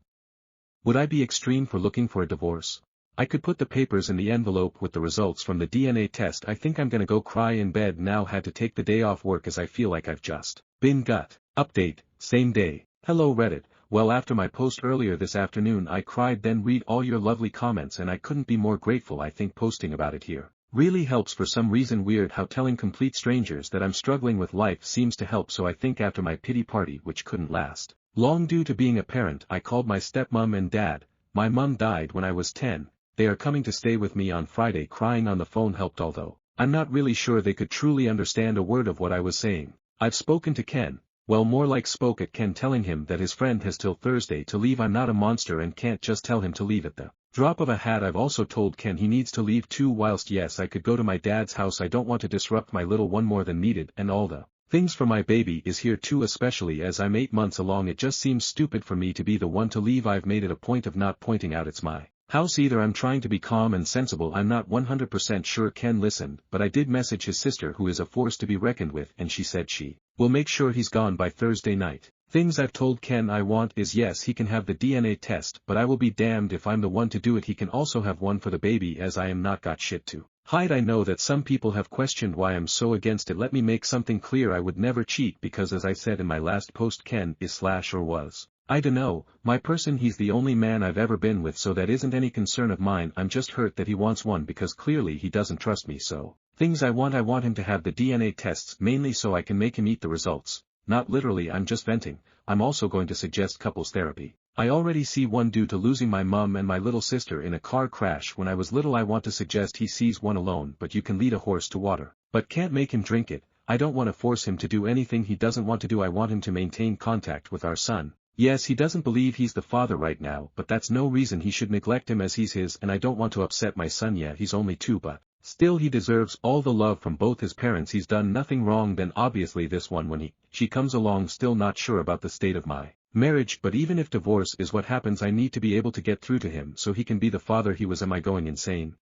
Would I be extreme for looking for a divorce? I could put the papers in the envelope with the results from the DNA test. I think I'm gonna go cry in bed now. Had to take the day off work as I feel like I've just been gut. Update, same day. Hello Reddit, Well, after my post earlier this afternoon I cried, then read all your lovely comments and I couldn't be more grateful. I think posting about it here really helps for some reason. Weird how telling complete strangers that I'm struggling with life seems to help, so I think after my pity party, which couldn't last long due to being a parent, I called my stepmom and dad. My mum died when I was 10, they are coming to stay with me on Friday. Crying on the phone helped, although I'm not really sure they could truly understand a word of what I was saying. I've spoken to Ken. Well, more like spoke at Ken, telling him that his friend has till Thursday to leave. I'm not a monster and can't just tell him to leave at the drop of a hat. I've also told Ken he needs to leave too. Whilst yes, I could go to my dad's house, I don't want to disrupt my little one more than needed, and all the things for my baby is here too, especially as I'm 8 months along. It just seems stupid for me to be the one to leave. I've made it a point of not pointing out it's my house either. I'm trying to be calm and sensible. I'm not 100% sure Ken listened, but I did message his sister, who is a force to be reckoned with, and she said she will make sure he's gone by Thursday night. Things I've told Ken I want is yes, he can have the DNA test, but I will be damned if I'm the one to do it. He can also have one for the baby, as I am not got shit to hide. I know that some people have questioned why I'm so against it. Let me make something clear. I would never cheat because, as I said in my last post, Ken is / or was, I dunno, my person. He's the only man I've ever been with, so that isn't any concern of mine. I'm just hurt that he wants one because clearly he doesn't trust me. So, things I want him to have the DNA tests, mainly so I can make him eat the results. Not literally, I'm just venting. I'm also going to suggest couples therapy. I already see one due to losing my mum and my little sister in a car crash when I was little. I want to suggest he sees one alone, but you can lead a horse to water, but can't make him drink it. I don't want to force him to do anything he doesn't want to do. I want him to maintain contact with our son. Yes, he doesn't believe he's the father right now, but that's no reason he should neglect him, as he's his, and I don't want to upset my son. Yeah, he's only 2, but still he deserves all the love from both his parents. He's done nothing wrong. Then obviously this one, when she comes along, still not sure about the state of my marriage, but even if divorce is what happens, I need to be able to get through to him so he can be the father he was. Am I going insane?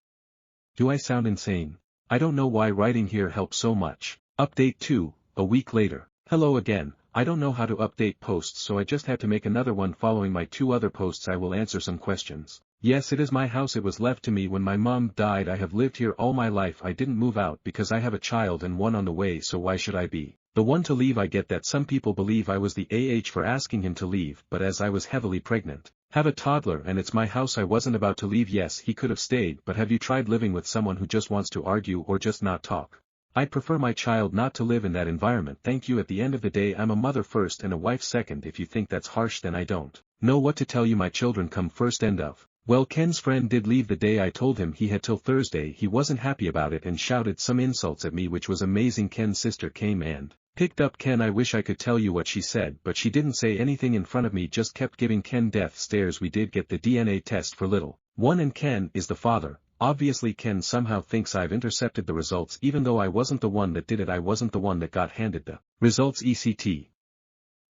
Do I sound insane? I don't know why writing here helps so much. Update 2, a week later. Hello again. I don't know how to update posts, so I just had to make another one following my 2 other posts. I will answer some questions. Yes, it is my house. It was left to me when my mom died. I have lived here all my life. I didn't move out because I have a child and one on the way, so why should I be the one to leave? I get that some people believe I was the for asking him to leave, but as I was heavily pregnant, have a toddler, and it's my house, I wasn't about to leave. Yes, he could have stayed, but have you tried living with someone who just wants to argue or just not talk? I'd prefer my child not to live in that environment. Thank you. At the end of the day, I'm a mother first and a wife second. If you think that's harsh, then I don't know what to tell you. My children come first. End of. Well, Ken's friend did leave the day I told him he had till Thursday. He wasn't happy about it and shouted some insults at me, which was amazing. Ken's sister came and picked up Ken. I wish I could tell you what she said, but she didn't say anything in front of me, just kept giving Ken death stares. We did get the DNA test for little one, and Ken is the father. Obviously Ken somehow thinks I've intercepted the results, even though I wasn't the one that did it. I wasn't the one that got handed the results ECT.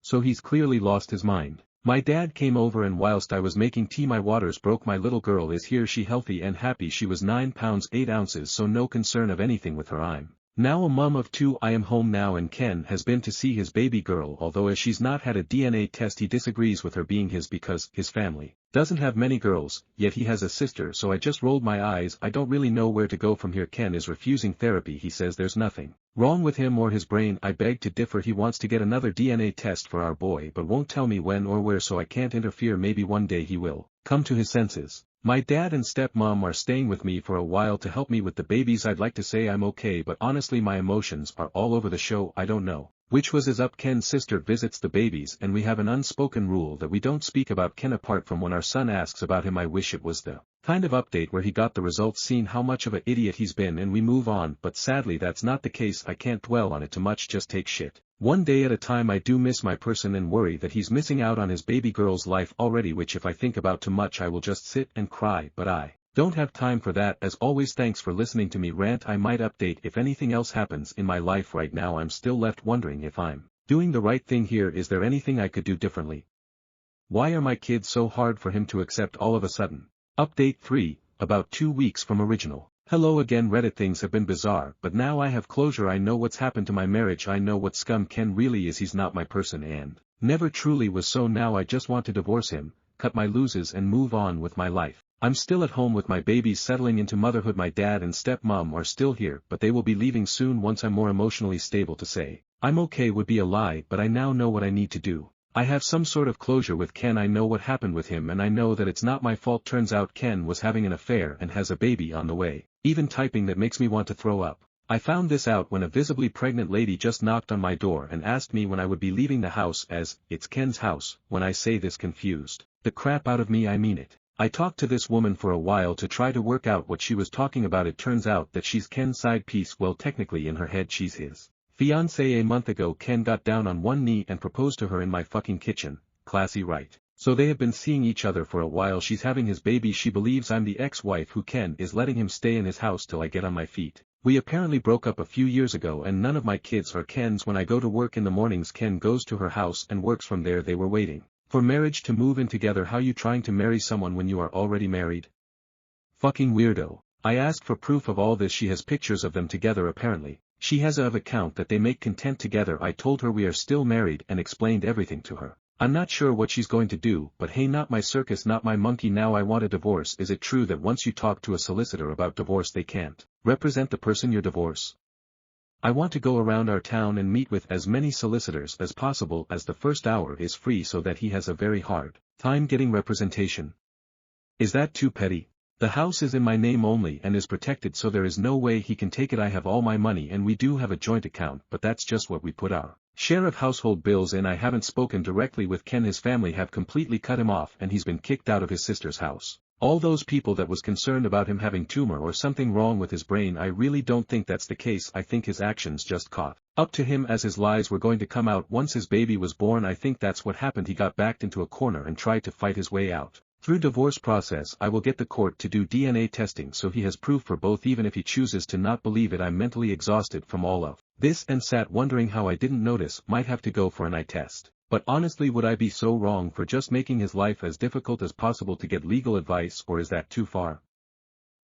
So he's clearly lost his mind. My dad came over, and whilst I was making tea my waters broke. My little girl is here, she healthy and happy. She was 9 pounds 8 ounces, so no concern of anything with her. I'm now a mum of 2. I am home now, and Ken has been to see his baby girl, although as she's not had a DNA test he disagrees with her being his because his family doesn't have many girls, yet he has a sister. So I just rolled my eyes. I don't really know where to go from here. Ken is refusing therapy. He says there's nothing wrong with him or his brain. I beg to differ. He wants to get another DNA test for our boy but won't tell me when or where, so I can't interfere. Maybe one day he will come to his senses. My dad and stepmom are staying with me for a while to help me with the babies. I'd like to say I'm okay, but honestly my emotions are all over the show. I don't know which was is up. Ken's sister visits the babies, and we have an unspoken rule that we don't speak about Ken apart from when our son asks about him. I wish it was the kind of update where he got the results, seen how much of an idiot he's been, and we move on, but sadly that's not the case. I can't dwell on it too much, just take shit one day at a time. I do miss my person and worry that he's missing out on his baby girl's life already, which if I think about too much I will just sit and cry, but I don't have time for that. As always, thanks for listening to me rant. I might update if anything else happens in my life. Right now I'm still left wondering if I'm doing the right thing here. Is there anything I could do differently? Why are my kids so hard for him to accept all of a sudden? Update 3, about 2 weeks from original. Hello again Reddit. Things have been bizarre, but now I have closure. I know what's happened to my marriage. I know what scum Ken really is. He's not my person and never truly was, so now I just want to divorce him, cut my losses and move on with my life. I'm still at home with my babies, settling into motherhood. My dad and stepmom are still here, but they will be leaving soon once I'm more emotionally stable. To say I'm okay would be a lie, but I now know what I need to do. I have some sort of closure with Ken. I know what happened with him and I know that it's not my fault. Turns out Ken was having an affair and has a baby on the way. Even typing that makes me want to throw up. I found this out when a visibly pregnant lady just knocked on my door and asked me when I would be leaving the house, as, it's Ken's house. When I say this confused the crap out of me, I mean it. I talked to this woman for a while to try to work out what she was talking about. It turns out that she's Ken's side piece. Well, technically in her head she's his fiancée. A month ago Ken got down on one knee and proposed to her in my fucking kitchen. Classy, right? So they have been seeing each other for a while. She's having his baby. She believes I'm the ex-wife who Ken is letting him stay in his house till I get on my feet. We apparently broke up a few years ago and none of my kids are Ken's. When I go to work in the mornings Ken goes to her house and works from there. They were waiting for marriage to move in together. How you trying to marry someone when you are already married? Fucking weirdo. I asked for proof of all this. She has pictures of them together apparently. She has a account that they make content together. I told her we are still married and explained everything to her. I'm not sure what she's going to do, but hey, not my circus, not my monkey. Now I want a divorce. Is it true that once you talk to a solicitor about divorce they can't represent the person you're divorcing? I want to go around our town and meet with as many solicitors as possible, as the first hour is free so that he has a very hard time getting representation. Is that too petty? The house is in my name only and is protected, so there is no way he can take it. I have all my money and we do have a joint account, but that's just what we put our share of household bills in. I haven't spoken directly with Ken. His family have completely cut him off and he's been kicked out of his sister's house. All those people that was concerned about him having tumor or something wrong with his brain, I really don't think that's the case. I think his actions just caught up to him as his lies were going to come out once his baby was born. I think that's what happened. He got backed into a corner and tried to fight his way out. Through divorce process I will get the court to do DNA testing so he has proof for both, even if he chooses to not believe it. I'm mentally exhausted from all of this and sat wondering how I didn't notice. Might have to go for an eye test. But honestly, would I be so wrong for just making his life as difficult as possible to get legal advice, or is that too far?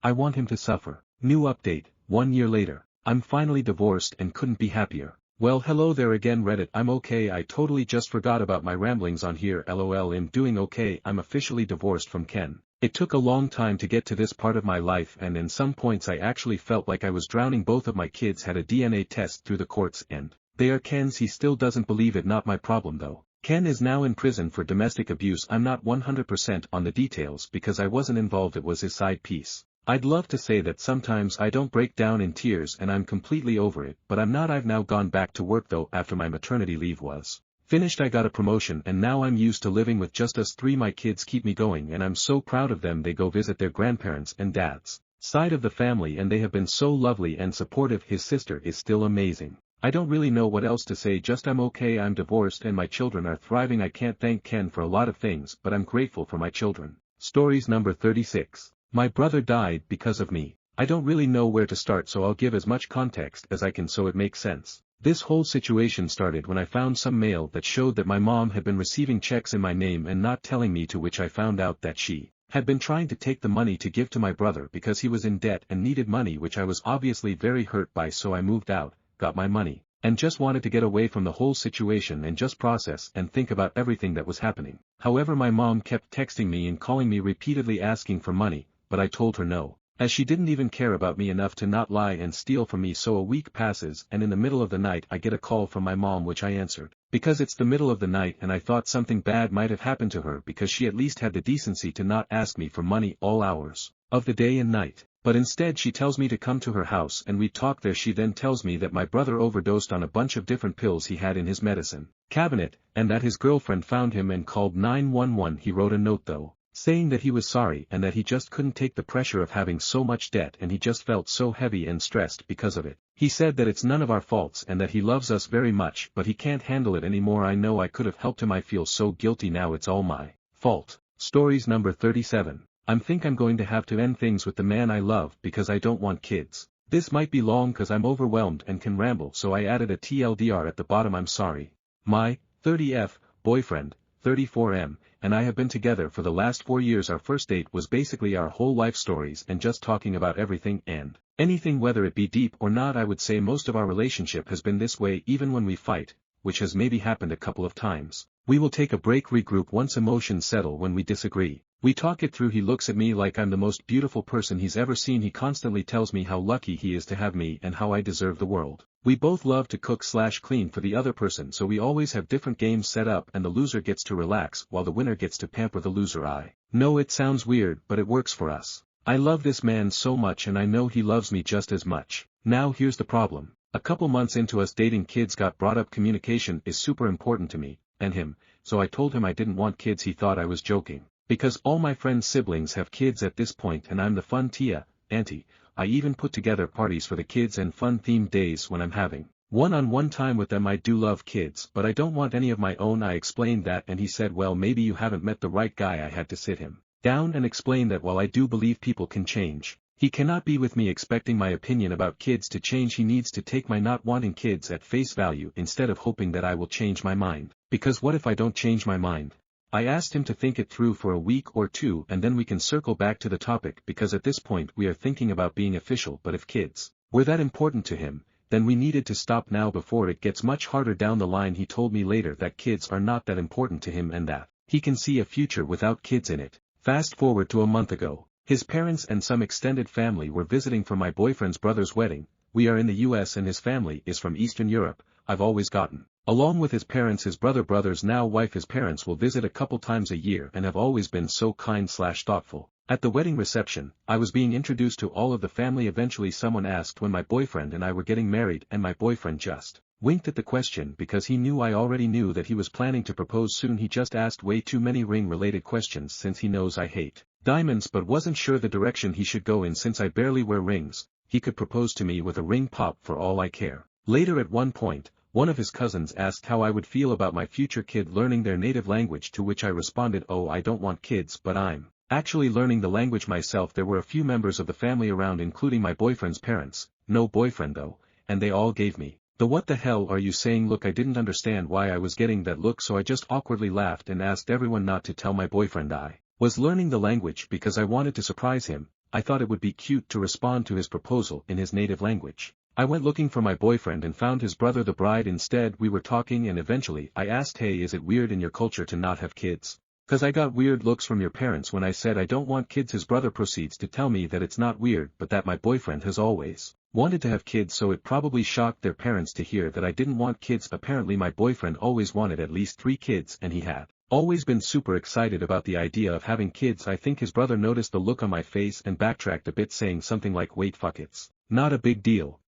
I want him to suffer. New update, 1 year later. I'm finally divorced and couldn't be happier. Well, hello there again Reddit. I'm okay. I totally just forgot about my ramblings on here. LOL. I'm doing okay. I'm officially divorced from Ken. It took a long time to get to this part of my life and in some points I actually felt like I was drowning. Both of my kids had a DNA test through the courts and they are Ken's. He still doesn't believe it. Not my problem though. Ken is now in prison for domestic abuse. I'm not 100% on the details because I wasn't involved. It was his side piece. I'd love to say that sometimes I don't break down in tears and I'm completely over it, but I'm not. I've now gone back to work though after my maternity leave was finished. I got a promotion and now I'm used to living with just us three. My kids keep me going and I'm so proud of them. They go visit their grandparents and dad's side of the family and they have been so lovely and supportive. His sister is still amazing. I don't really know what else to say, just I'm okay. I'm divorced and my children are thriving. I can't thank Ken for a lot of things, but I'm grateful for my children. Stories number 36. My brother died because of me. I don't really know where to start, so I'll give as much context as I can so it makes sense. This whole situation started when I found some mail that showed that my mom had been receiving checks in my name and not telling me, to which I found out that she had been trying to take the money to give to my brother because he was in debt and needed money, which I was obviously very hurt by. So I moved out, got my money, and just wanted to get away from the whole situation and just process and think about everything that was happening. However, my mom kept texting me and calling me repeatedly asking for money, but I told her no, as she didn't even care about me enough to not lie and steal from me. So a week passes and in the middle of the night I get a call from my mom, which I answered because it's the middle of the night and I thought something bad might have happened to her because she at least had the decency to not ask me for money all hours of the day and night. But instead she tells me to come to her house and we talk there. She then tells me that my brother overdosed on a bunch of different pills he had in his medicine cabinet and that his girlfriend found him and called 911. He wrote a note though, saying that he was sorry and that he just couldn't take the pressure of having so much debt and he just felt so heavy and stressed because of it. He said that it's none of our faults and that he loves us very much, but he can't handle it anymore. I know I could have helped him. I feel so guilty now. It's all my fault. Stories number 37. Think I'm going to have to end things with the man I love because I don't want kids. This might be long cause I'm overwhelmed and can ramble, so I added a TLDR at the bottom. I'm sorry. My 30F boyfriend, 34M, and I have been together for the last 4 years. Our first date was basically our whole life stories and just talking about everything and anything, whether it be deep or not. I would say most of our relationship has been this way. Even when we fight, which has maybe happened a couple of times, we will take a break, regroup once emotions settle. When we disagree, we talk it through. He looks at me like I'm the most beautiful person he's ever seen. He constantly tells me how lucky he is to have me and how I deserve the world. We both love to cook/clean for the other person, so we always have different games set up and the loser gets to relax while the winner gets to pamper the loser. I know it sounds weird, but it works for us. I love this man so much and I know he loves me just as much. Now here's the problem. A couple months into us dating, kids got brought up. Communication is super important to me, and him, so I told him I didn't want kids. He thought I was joking. Because all my friends' siblings have kids at this point and I'm the fun tia, auntie. I even put together parties for the kids and fun-themed days when I'm having one-on-one time with them. I do love kids, but I don't want any of my own. I explained that and he said, well, maybe you haven't met the right guy. I had to sit him down and explain that while I do believe people can change, he cannot be with me expecting my opinion about kids to change. He needs to take my not wanting kids at face value instead of hoping that I will change my mind. Because what if I don't change my mind? I asked him to think it through for a week or two and then we can circle back to the topic, because at this point we are thinking about being official. But if kids were that important to him, then we needed to stop now before it gets much harder down the line. He told me later that kids are not that important to him and that he can see a future without kids in it. Fast forward to a month ago. His parents and some extended family were visiting for my boyfriend's brother's wedding. We are in the US and his family is from Eastern Europe. I've always gotten along with his parents. His brother's now wife. His parents will visit a couple times a year and have always been so kind/thoughtful. At the wedding reception, I was being introduced to all of the family. Eventually someone asked when my boyfriend and I were getting married, and my boyfriend just winked at the question because he knew I already knew that he was planning to propose soon. He just asked way too many ring-related questions since he knows I hate diamonds but wasn't sure the direction he should go in. Since I barely wear rings, he could propose to me with a ring pop for all I care. Later at one point, one of his cousins asked how I would feel about my future kid learning their native language, to which I responded, oh, I don't want kids, but I'm actually learning the language myself. There were a few members of the family around, including my boyfriend's parents, no boyfriend though, and they all gave me the what the hell are you saying look. I didn't understand why I was getting that look, so I just awkwardly laughed and asked everyone not to tell my boyfriend I was learning the language because I wanted to surprise him. I thought it would be cute to respond to his proposal in his native language. I went looking for my boyfriend and found his brother, the bride, instead. We were talking and eventually I asked, hey, is it weird in your culture to not have kids? Cause I got weird looks from your parents when I said I don't want kids. His brother proceeds to tell me that it's not weird but that my boyfriend has always wanted to have kids, so it probably shocked their parents to hear that I didn't want kids. Apparently my boyfriend always wanted at least 3 kids and he had always been super excited about the idea of having kids. I think his brother noticed the look on my face and backtracked a bit, saying something like, wait, fuck, it's not a big deal.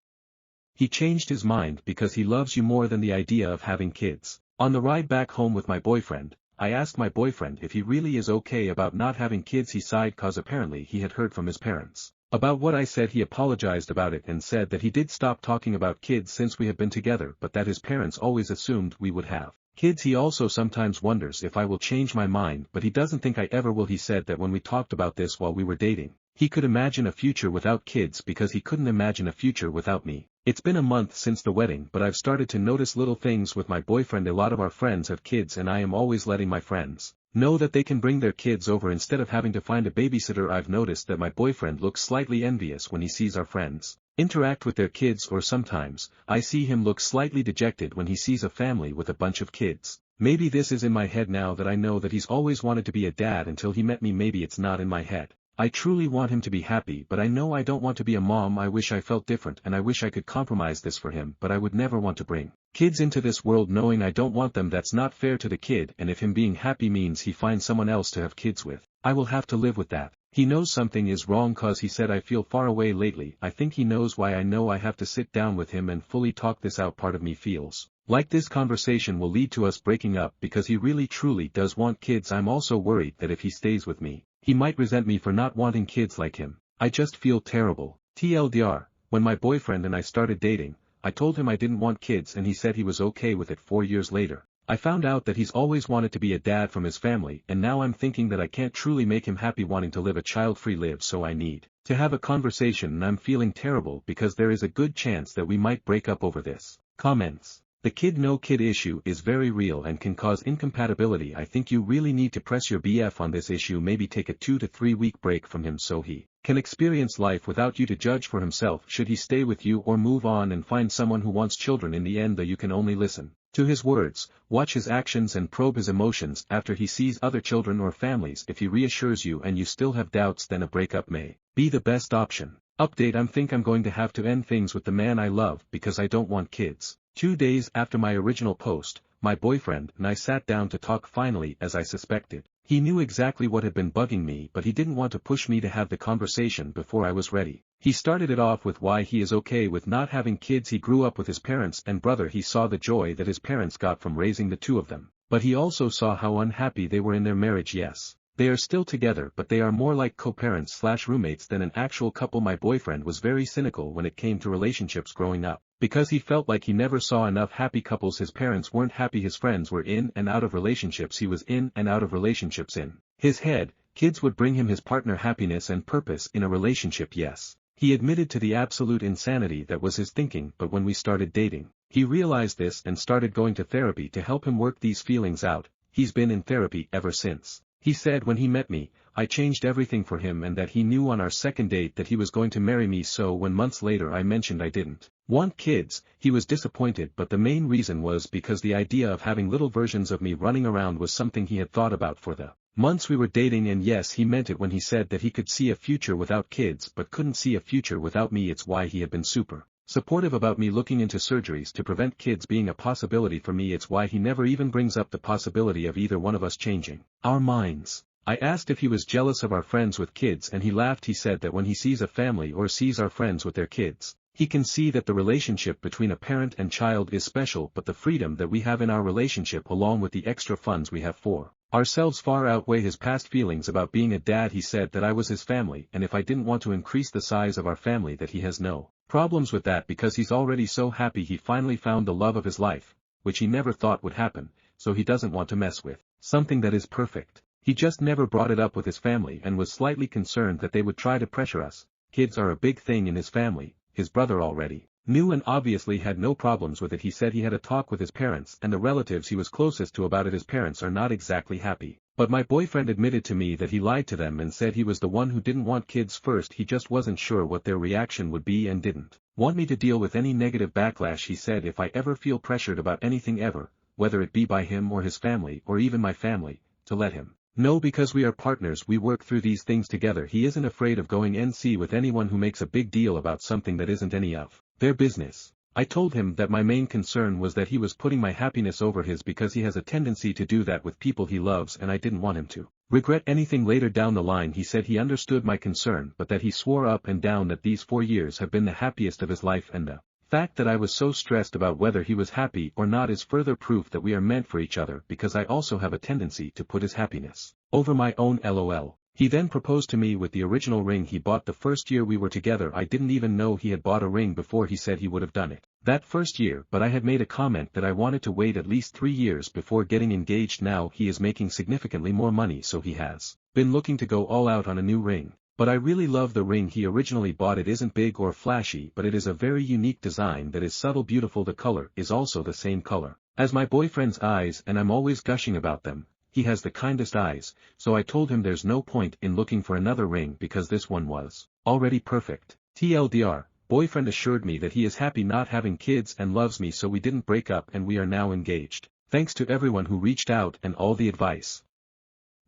He changed his mind because he loves you more than the idea of having kids. On the ride back home with my boyfriend, I asked my boyfriend if he really is okay about not having kids. He sighed cause apparently he had heard from his parents about what I said. He apologized about it and said that he did stop talking about kids since we have been together, but that his parents always assumed we would have kids. He also sometimes wonders if I will change my mind, but he doesn't think I ever will. He said that when we talked about this while we were dating, he could imagine a future without kids because he couldn't imagine a future without me. It's been a month since the wedding, but I've started to notice little things with my boyfriend. A lot of our friends have kids and I am always letting my friends know that they can bring their kids over instead of having to find a babysitter. I've noticed that my boyfriend looks slightly envious when he sees our friends interact with their kids, or sometimes I see him look slightly dejected when he sees a family with a bunch of kids. Maybe this is in my head now that I know that he's always wanted to be a dad until he met me. Maybe it's not in my head. I truly want him to be happy, but I know I don't want to be a mom. I wish I felt different and I wish I could compromise this for him, but I would never want to bring kids into this world knowing I don't want them. That's not fair to the kid, and if him being happy means he finds someone else to have kids with, I will have to live with that. He knows something is wrong cause he said I feel far away lately. I think he knows why. I know I have to sit down with him and fully talk this out. Part of me feels like this conversation will lead to us breaking up because he really truly does want kids. I'm also worried that if he stays with me, he might resent me for not wanting kids like him. I just feel terrible. TLDR, when my boyfriend and I started dating, I told him I didn't want kids and he said he was okay with it. 4 years later, I found out that he's always wanted to be a dad from his family, and now I'm thinking that I can't truly make him happy wanting to live a child-free life, so I need to have a conversation, and I'm feeling terrible because there is a good chance that we might break up over this. Comments. The kid-no kid issue is very real and can cause incompatibility. I think you really need to press your BF on this issue. Maybe take a 2 to 3 week break from him so he can experience life without you to judge for himself. Should he stay with you or move on and find someone who wants children? In the end though, you can only listen to his words, watch his actions and probe his emotions after he sees other children or families. If he reassures you and you still have doubts, then a breakup may be the best option. Update: I'm going to have to end things with the man I love because I don't want kids. 2 days after my original post, my boyfriend and I sat down to talk finally, as I suspected. He knew exactly what had been bugging me, but he didn't want to push me to have the conversation before I was ready. He started it off with why he is okay with not having kids. He grew up with his parents and brother. He saw the joy that his parents got from raising the two of them. But he also saw how unhappy they were in their marriage. Yes, they are still together, but they are more like co-parents/roommates than an actual couple. My boyfriend was very cynical when it came to relationships growing up, because he felt like he never saw enough happy couples. His parents weren't happy, his friends were in and out of relationships, he was in and out of relationships. In his head, kids would bring him his partner happiness and purpose in a relationship. Yes, he admitted to the absolute insanity that was his thinking, but when we started dating, he realized this and started going to therapy to help him work these feelings out. He's been in therapy ever since. He said when he met me, I changed everything for him and that he knew on our second date that he was going to marry me. So when months later I mentioned I didn't want kids, he was disappointed, but the main reason was because the idea of having little versions of me running around was something he had thought about for the months we were dating. And yes, he meant it when he said that he could see a future without kids but couldn't see a future without me. It's why he had been super supportive about me looking into surgeries to prevent kids being a possibility for me. It's why he never even brings up the possibility of either one of us changing our minds. I asked if he was jealous of our friends with kids and he laughed. He said that when he sees a family or sees our friends with their kids, he can see that the relationship between a parent and child is special, but the freedom that we have in our relationship along with the extra funds we have for ourselves far outweigh his past feelings about being a dad. He said that I was his family and if I didn't want to increase the size of our family that he has no problems with that because he's already so happy. He finally found the love of his life, which he never thought would happen, so he doesn't want to mess with something that is perfect. He just never brought it up with his family and was slightly concerned that they would try to pressure us. Kids are a big thing in his family. His brother already knew and obviously had no problems with it. He said he had a talk with his parents and the relatives he was closest to about it. His parents are not exactly happy, but my boyfriend admitted to me that he lied to them and said he was the one who didn't want kids first. He just wasn't sure what their reaction would be and didn't want me to deal with any negative backlash. He said if I ever feel pressured about anything ever, whether it be by him or his family or even my family, to let him know because we are partners, we work through these things together. He isn't afraid of going NC with anyone who makes a big deal about something that isn't any of their business. I told him that my main concern was that he was putting my happiness over his because he has a tendency to do that with people he loves and I didn't want him to regret anything later down the line. He said he understood my concern but that he swore up and down that these 4 years have been the happiest of his life and the fact that I was so stressed about whether he was happy or not is further proof that we are meant for each other because I also have a tendency to put his happiness over my own. LOL. He then proposed to me with the original ring he bought the first year we were together. I didn't even know he had bought a ring before. He said he would have done it that first year, but I had made a comment that I wanted to wait at least 3 years before getting engaged. Now he is making significantly more money, so he has been looking to go all out on a new ring. But I really love the ring he originally bought. It isn't big or flashy, but it is a very unique design that is subtle, beautiful. The color is also the same color as my boyfriend's eyes and I'm always gushing about them. He has the kindest eyes, so I told him there's no point in looking for another ring because this one was already perfect. TLDR, boyfriend assured me that he is happy not having kids and loves me, so we didn't break up and we are now engaged. Thanks to everyone who reached out and all the advice.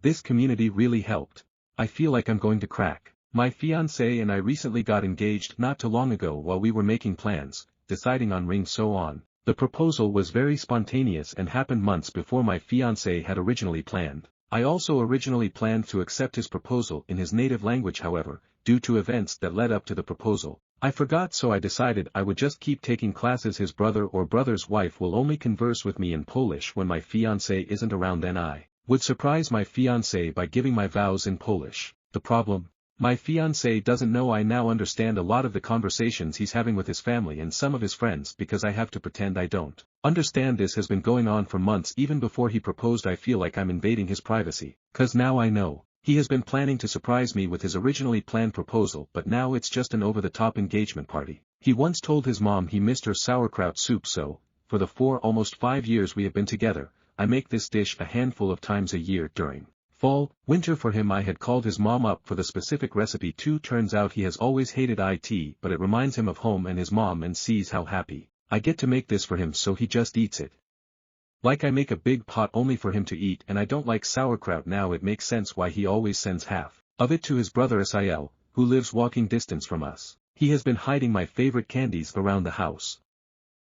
This community really helped. I feel like I'm going to crack. My fiancé and I recently got engaged not too long ago while we were making plans, deciding on rings so on. The proposal was very spontaneous and happened months before my fiancé had originally planned. I also originally planned to accept his proposal in his native language. However, due to events that led up to the proposal, I forgot, so I decided I would just keep taking classes. His brother or brother's wife will only converse with me in Polish when my fiancé isn't around. Then I would surprise my fiancé by giving my vows in Polish. The problem? My fiancé doesn't know. I now understand a lot of the conversations he's having with his family and some of his friends because I have to pretend I don't understand. This has been going on for months. Even before he proposed, I feel like I'm invading his privacy, cause now I know. He has been planning to surprise me with his originally planned proposal, but now it's just an over-the-top engagement party. He once told his mom he missed her sauerkraut soup, so, for the almost 5 years we have been together, I make this dish a handful of times a year during fall, winter for him. I had called his mom up for the specific recipe too. Turns out he has always hated it, but it reminds him of home and his mom and sees how happy I get to make this for him, so he just eats it. Like I make a big pot only for him to eat, and I don't like sauerkraut. Now it makes sense why he always sends half of it to his brother Sil, who lives walking distance from us. He has been hiding my favorite candies around the house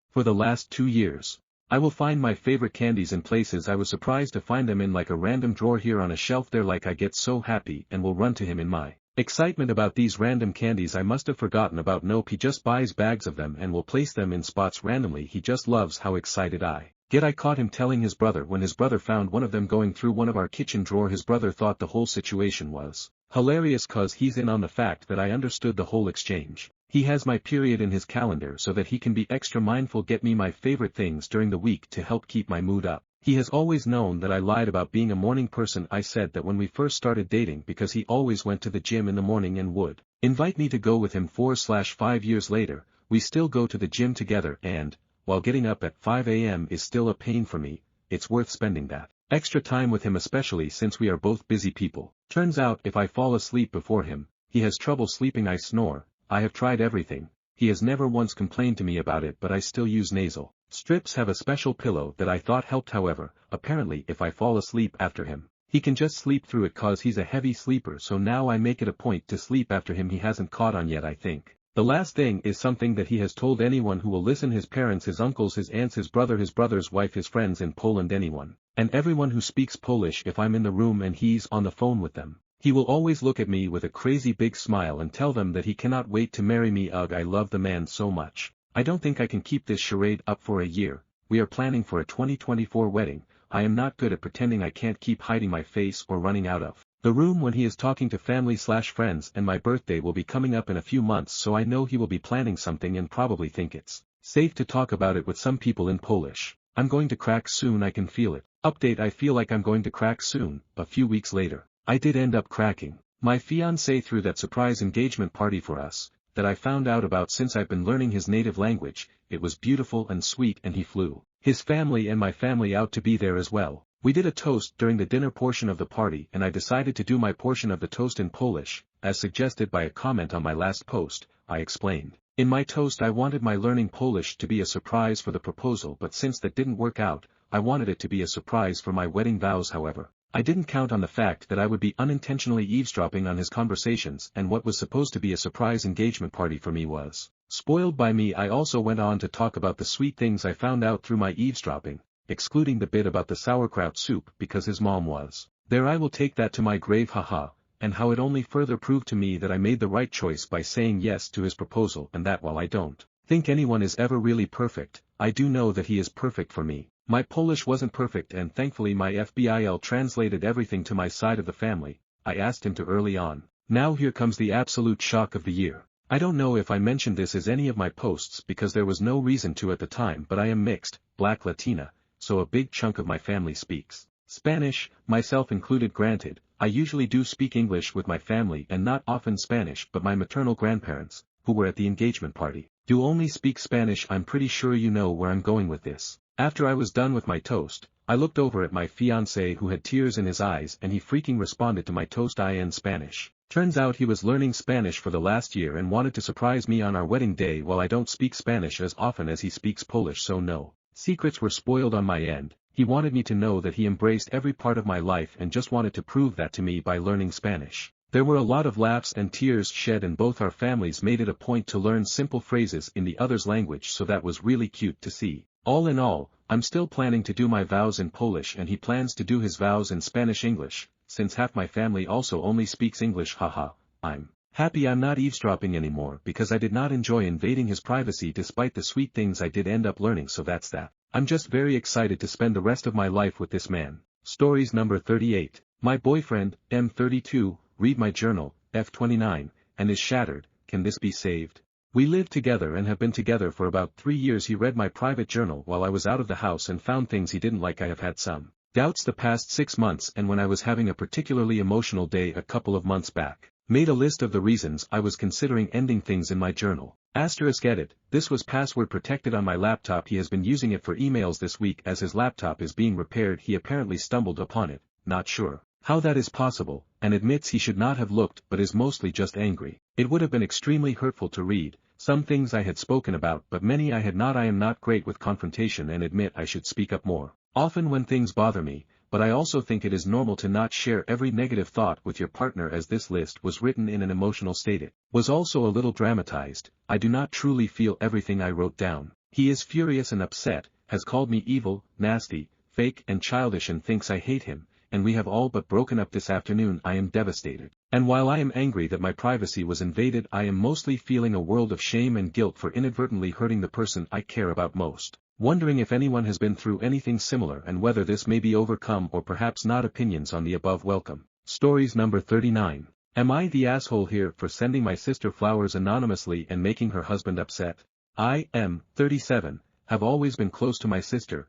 for the last 2 years. I will find my favorite candies in places I was surprised to find them in, like a random drawer here on a shelf there. Like I get so happy and will run to him in my excitement about these random candies I must have forgotten about. Nope, he just buys bags of them and will place them in spots randomly. He just loves how excited I get. I caught him telling his brother when his brother found one of them going through one of our kitchen drawer. His brother thought the whole situation was hilarious cause he's in on the fact that I understood the whole exchange. He has my period in his calendar so that he can be extra mindful, get me my favorite things during the week to help keep my mood up. He has always known that I lied about being a morning person. I said that when we first started dating because he always went to the gym in the morning and would invite me to go with him. 4/5 years later, we still go to the gym together, and, while getting up at 5 a.m. is still a pain for me, it's worth spending that extra time with him, especially since we are both busy people. Turns out if I fall asleep before him, he has trouble sleeping. I snore. I have tried everything. He has never once complained to me about it, but I still use nasal strips. Have a special pillow that I thought helped. However, apparently if I fall asleep after him, he can just sleep through it cause he's a heavy sleeper, so now I make it a point to sleep after him. He hasn't caught on yet, I think. The last thing is something that he has told anyone who will listen: his parents, his uncles, his aunts, his brother, his brother's wife, his friends in Poland, anyone and everyone who speaks Polish. If I'm in the room and he's on the phone with them, he will always look at me with a crazy big smile and tell them that he cannot wait to marry me. Ugh, I love the man so much. I don't think I can keep this charade up for a year. We are planning for a 2024 wedding. I am not good at pretending. I can't keep hiding my face or running out of the room when he is talking to family/friends, and my birthday will be coming up in a few months, so I know he will be planning something and probably think it's safe to talk about it with some people in Polish. I'm going to crack soon, I can feel it. Update: I feel like I'm going to crack soon. A few weeks later, I did end up cracking. My fiancé threw that surprise engagement party for us, that I found out about since I've been learning his native language. It was beautiful and sweet, and he flew his family and my family out to be there as well. We did a toast during the dinner portion of the party, and I decided to do my portion of the toast in Polish, as suggested by a comment on my last post. I explained. In my toast I wanted my learning Polish to be a surprise for the proposal, but since that didn't work out, I wanted it to be a surprise for my wedding vows. However, I didn't count on the fact that I would be unintentionally eavesdropping on his conversations, and what was supposed to be a surprise engagement party for me was spoiled by me. I also went on to talk about the sweet things I found out through my eavesdropping, excluding the bit about the sauerkraut soup because his mom was there. I will take that to my grave, haha, and how it only further proved to me that I made the right choice by saying yes to his proposal, and that while I don't think anyone is ever really perfect, I do know that he is perfect for me. My Polish wasn't perfect, and thankfully my FBIL translated everything to my side of the family. I asked him to early on. Now here comes the absolute shock of the year. I don't know if I mentioned this as any of my posts because there was no reason to at the time, but I am mixed, black Latina, so a big chunk of my family speaks Spanish, myself included. Granted, I usually do speak English with my family and not often Spanish, but my maternal grandparents, who were at the engagement party, do only speak Spanish. I'm pretty sure you know where I'm going with this. After I was done with my toast, I looked over at my fiancé who had tears in his eyes, and he freaking responded to my toast in Spanish. Turns out he was learning Spanish for the last year and wanted to surprise me on our wedding day. While I don't speak Spanish as often as he speaks Polish, so no secrets were spoiled on my end. He wanted me to know that he embraced every part of my life and just wanted to prove that to me by learning Spanish. There were a lot of laughs and tears shed, and both our families made it a point to learn simple phrases in the other's language, so that was really cute to see. All in all, I'm still planning to do my vows in Polish, and he plans to do his vows in Spanish-English, since half my family also only speaks English. Haha, I'm happy I'm not eavesdropping anymore because I did not enjoy invading his privacy despite the sweet things I did end up learning, so that's that. I'm just very excited to spend the rest of my life with this man. Stories number 38. My boyfriend, M32, read my journal, F29, and is shattered. Can this be saved? We live together and have been together for about 3 years. He read my private journal while I was out of the house and found things he didn't like. I have had some doubts the past 6 months, and when I was having a particularly emotional day a couple of months back, made a list of the reasons I was considering ending things in my journal. Edit. This was password protected on my laptop. He has been using it for emails this week as his laptop is being repaired. He apparently stumbled upon it, not sure how that is possible, and admits he should not have looked but is mostly just angry. It would have been extremely hurtful to read. Some things I had spoken about, but many I had not. I am not great with confrontation and admit I should speak up more often when things bother me, but I also think it is normal to not share every negative thought with your partner, as this list was written in an emotional state. It was also a little dramatized. I do not truly feel everything I wrote down. He is furious and upset, has called me evil, nasty, fake and childish and thinks I hate him, and we have all but broken up this afternoon. I am devastated. And while I am angry that my privacy was invaded, I am mostly feeling a world of shame and guilt for inadvertently hurting the person I care about most. Wondering if anyone has been through anything similar and whether this may be overcome or perhaps not. Opinions on the above welcome. Stories number 39. Am I the asshole here for sending my sister flowers anonymously and making her husband upset? I am 37, have always been close to my sister,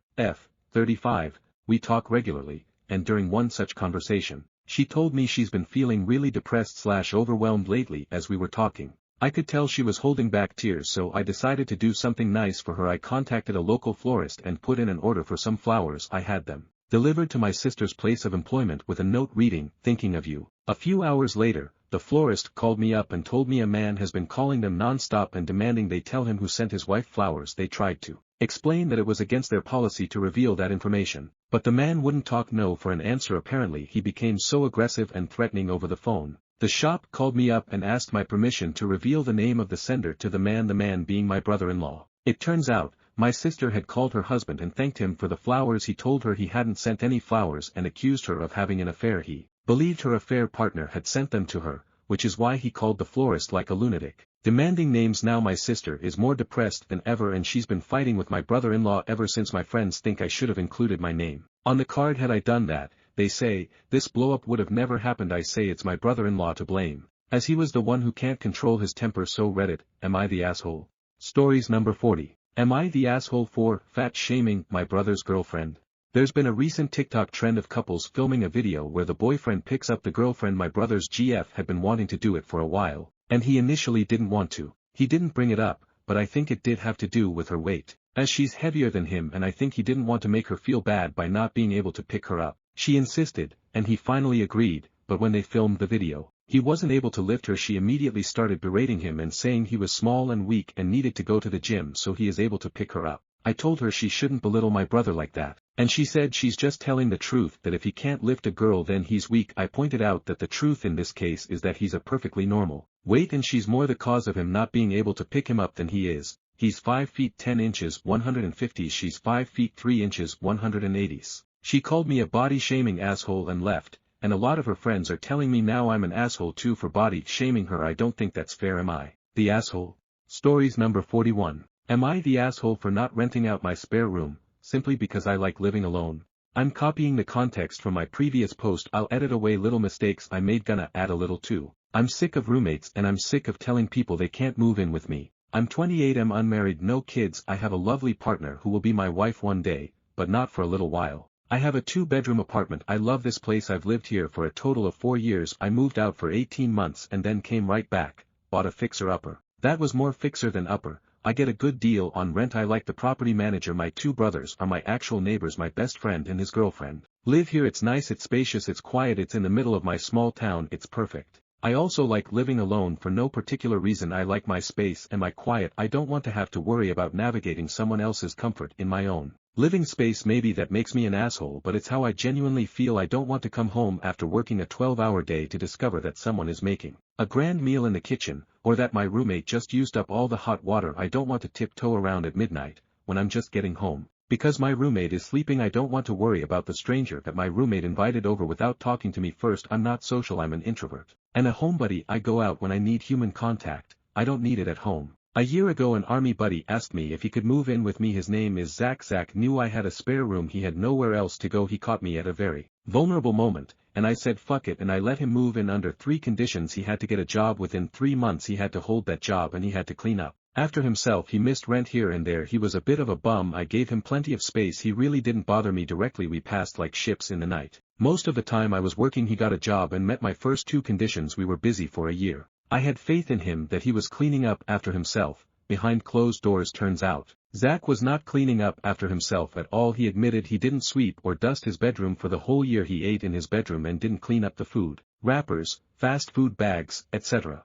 35, we talk regularly, and during one such conversation, she told me she's been feeling really depressed/overwhelmed lately. As we were talking, I could tell she was holding back tears, so I decided to do something nice for her. I contacted a local florist and put in an order for some flowers. I had them delivered to my sister's place of employment with a note reading, "Thinking of you." A few hours later, the florist called me up and told me a man has been calling them non-stop and demanding they tell him who sent his wife flowers. They tried to explain that it was against their policy to reveal that information, but the man wouldn't talk no for an answer. Apparently he became so aggressive and threatening over the phone. The shop called me up and asked my permission to reveal the name of the sender to the man being my brother-in-law. It turns out, my sister had called her husband and thanked him for the flowers. He told her he hadn't sent any flowers and accused her of having an affair. He believed her affair partner had sent them to her, which is why he called the florist like a lunatic, demanding names. Now my sister is more depressed than ever and she's been fighting with my brother-in-law ever since. My friends think I should have included my name on the card. Had I done that, they say, this blow-up would have never happened. I say it's my brother-in-law to blame, as he was the one who can't control his temper. So Reddit, am I the asshole? Stories number 40. Am I the asshole for fat shaming my brother's girlfriend? There's been a recent TikTok trend of couples filming a video where the boyfriend picks up the girlfriend. My brother's GF had been wanting to do it for a while, and he initially didn't want to. He didn't bring it up, but I think it did have to do with her weight, as she's heavier than him, and I think he didn't want to make her feel bad by not being able to pick her up. She insisted, and he finally agreed, but when they filmed the video, he wasn't able to lift her. She immediately started berating him and saying he was small and weak and needed to go to the gym so he is able to pick her up. I told her she shouldn't belittle my brother like that, and she said she's just telling the truth, that if he can't lift a girl then he's weak. I pointed out that the truth in this case is that he's a perfectly normal weight and she's more the cause of him not being able to pick him up than he is. He's 5 feet 10 inches 150, she's 5 feet 3 inches 180. She called me a body-shaming asshole and left, and a lot of her friends are telling me now I'm an asshole too for body-shaming her. I don't think that's fair. Am I the asshole? Stories number 41. Am I the asshole for not renting out my spare room, simply because I like living alone? I'm copying the context from my previous post. I'll edit away little mistakes I made. Gonna add a little too. I'm sick of roommates and I'm sick of telling people they can't move in with me. I'm 28, am unmarried, no kids. I have a lovely partner who will be my wife one day, but not for a little while. I have a 2-bedroom apartment. I love this place. I've lived here for a total of 4 years. I moved out for 18 months and then came right back, bought a fixer-upper. That was more fixer than upper. I get a good deal on rent. I like the property manager. My 2 brothers are my actual neighbors. My best friend and his girlfriend live here. It's nice, it's spacious, it's quiet, it's in the middle of my small town. It's perfect. I also like living alone for no particular reason. I like my space and my quiet. I don't want to have to worry about navigating someone else's comfort in my own living space. Maybe that makes me an asshole, but it's how I genuinely feel. I don't want to come home after working a 12-hour day to discover that someone is making a grand meal in the kitchen, or that my roommate just used up all the hot water. I don't want to tiptoe around at midnight, when I'm just getting home, because my roommate is sleeping. I don't want to worry about the stranger that my roommate invited over without talking to me first. I'm not social. I'm an introvert and a homebody. I go out when I need human contact. I don't need it at home. A year ago an army buddy asked me if he could move in with me. His name is Zach. Zach knew I had a spare room. He had nowhere else to go. He caught me at a very vulnerable moment, and I said fuck it, and I let him move in under 3 conditions. He had to get a job within 3 months, he had to hold that job, and he had to clean up after himself. He missed rent here and there. He was a bit of a bum. I gave him plenty of space. He really didn't bother me directly. We passed like ships in the night. Most of the time I was working. He got a job and met my first 2 conditions. We were busy for a year. I had faith in him that he was cleaning up after himself, behind closed doors. Turns out, Zach was not cleaning up after himself at all. He admitted he didn't sweep or dust his bedroom for the whole year. He ate in his bedroom and didn't clean up the food, wrappers, fast food bags, etc.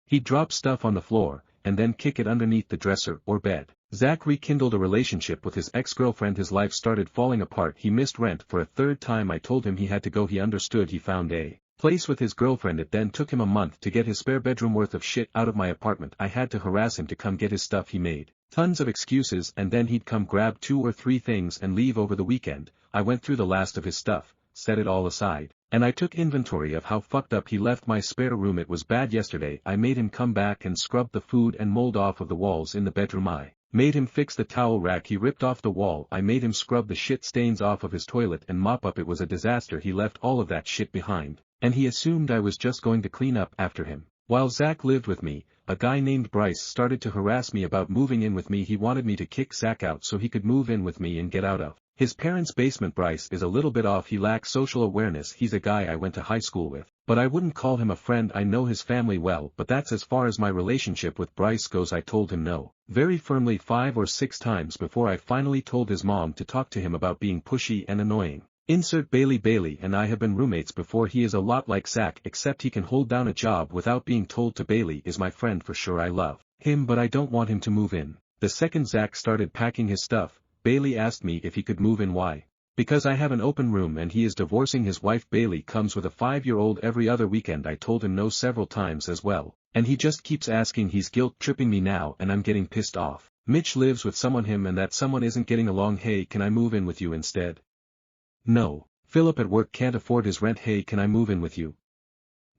He'd drop stuff on the floor, and then kick it underneath the dresser or bed. Zach rekindled a relationship with his ex-girlfriend. His life started falling apart. He missed rent for a third time. I told him he had to go. He understood. He found a place with his girlfriend. It then took him a month to get his spare bedroom worth of shit out of my apartment. I had to harass him to come get his stuff. He made tons of excuses and then he'd come grab 2 or 3 things and leave over the weekend. I went through the last of his stuff, set it all aside, and I took inventory of how fucked up he left my spare room. It was bad. Yesterday I made him come back and scrub the food and mold off of the walls in the bedroom. I made him fix the towel rack he ripped off the wall. I made him scrub the shit stains off of his toilet and mop up. It was a disaster. He left all of that shit behind, and he assumed I was just going to clean up after him. While Zach lived with me, a guy named Bryce started to harass me about moving in with me. He wanted me to kick Zach out so he could move in with me and get out of his parents' basement. Bryce is a little bit off. He lacks social awareness. He's a guy I went to high school with, but I wouldn't call him a friend. I know his family well, but that's as far as my relationship with Bryce goes. I told him no very firmly 5 or 6 times before I finally told his mom to talk to him about being pushy and annoying. Insert Bailey. Bailey and I have been roommates before. He is a lot like Zach, except he can hold down a job without being told to. Bailey is my friend for sure. I love him, but I don't want him to move in. The second Zach started packing his stuff, Bailey asked me if he could move in. Why? Because I have an open room and he is divorcing his wife. Bailey comes with a 5-year-old every other weekend. I told him no several times as well, and he just keeps asking. He's guilt-tripping me now and I'm getting pissed off. Mitch lives with someone, him and that someone isn't getting along. Hey, can I move in with you instead? No. Philip at work can't afford his rent. Hey, can I move in with you?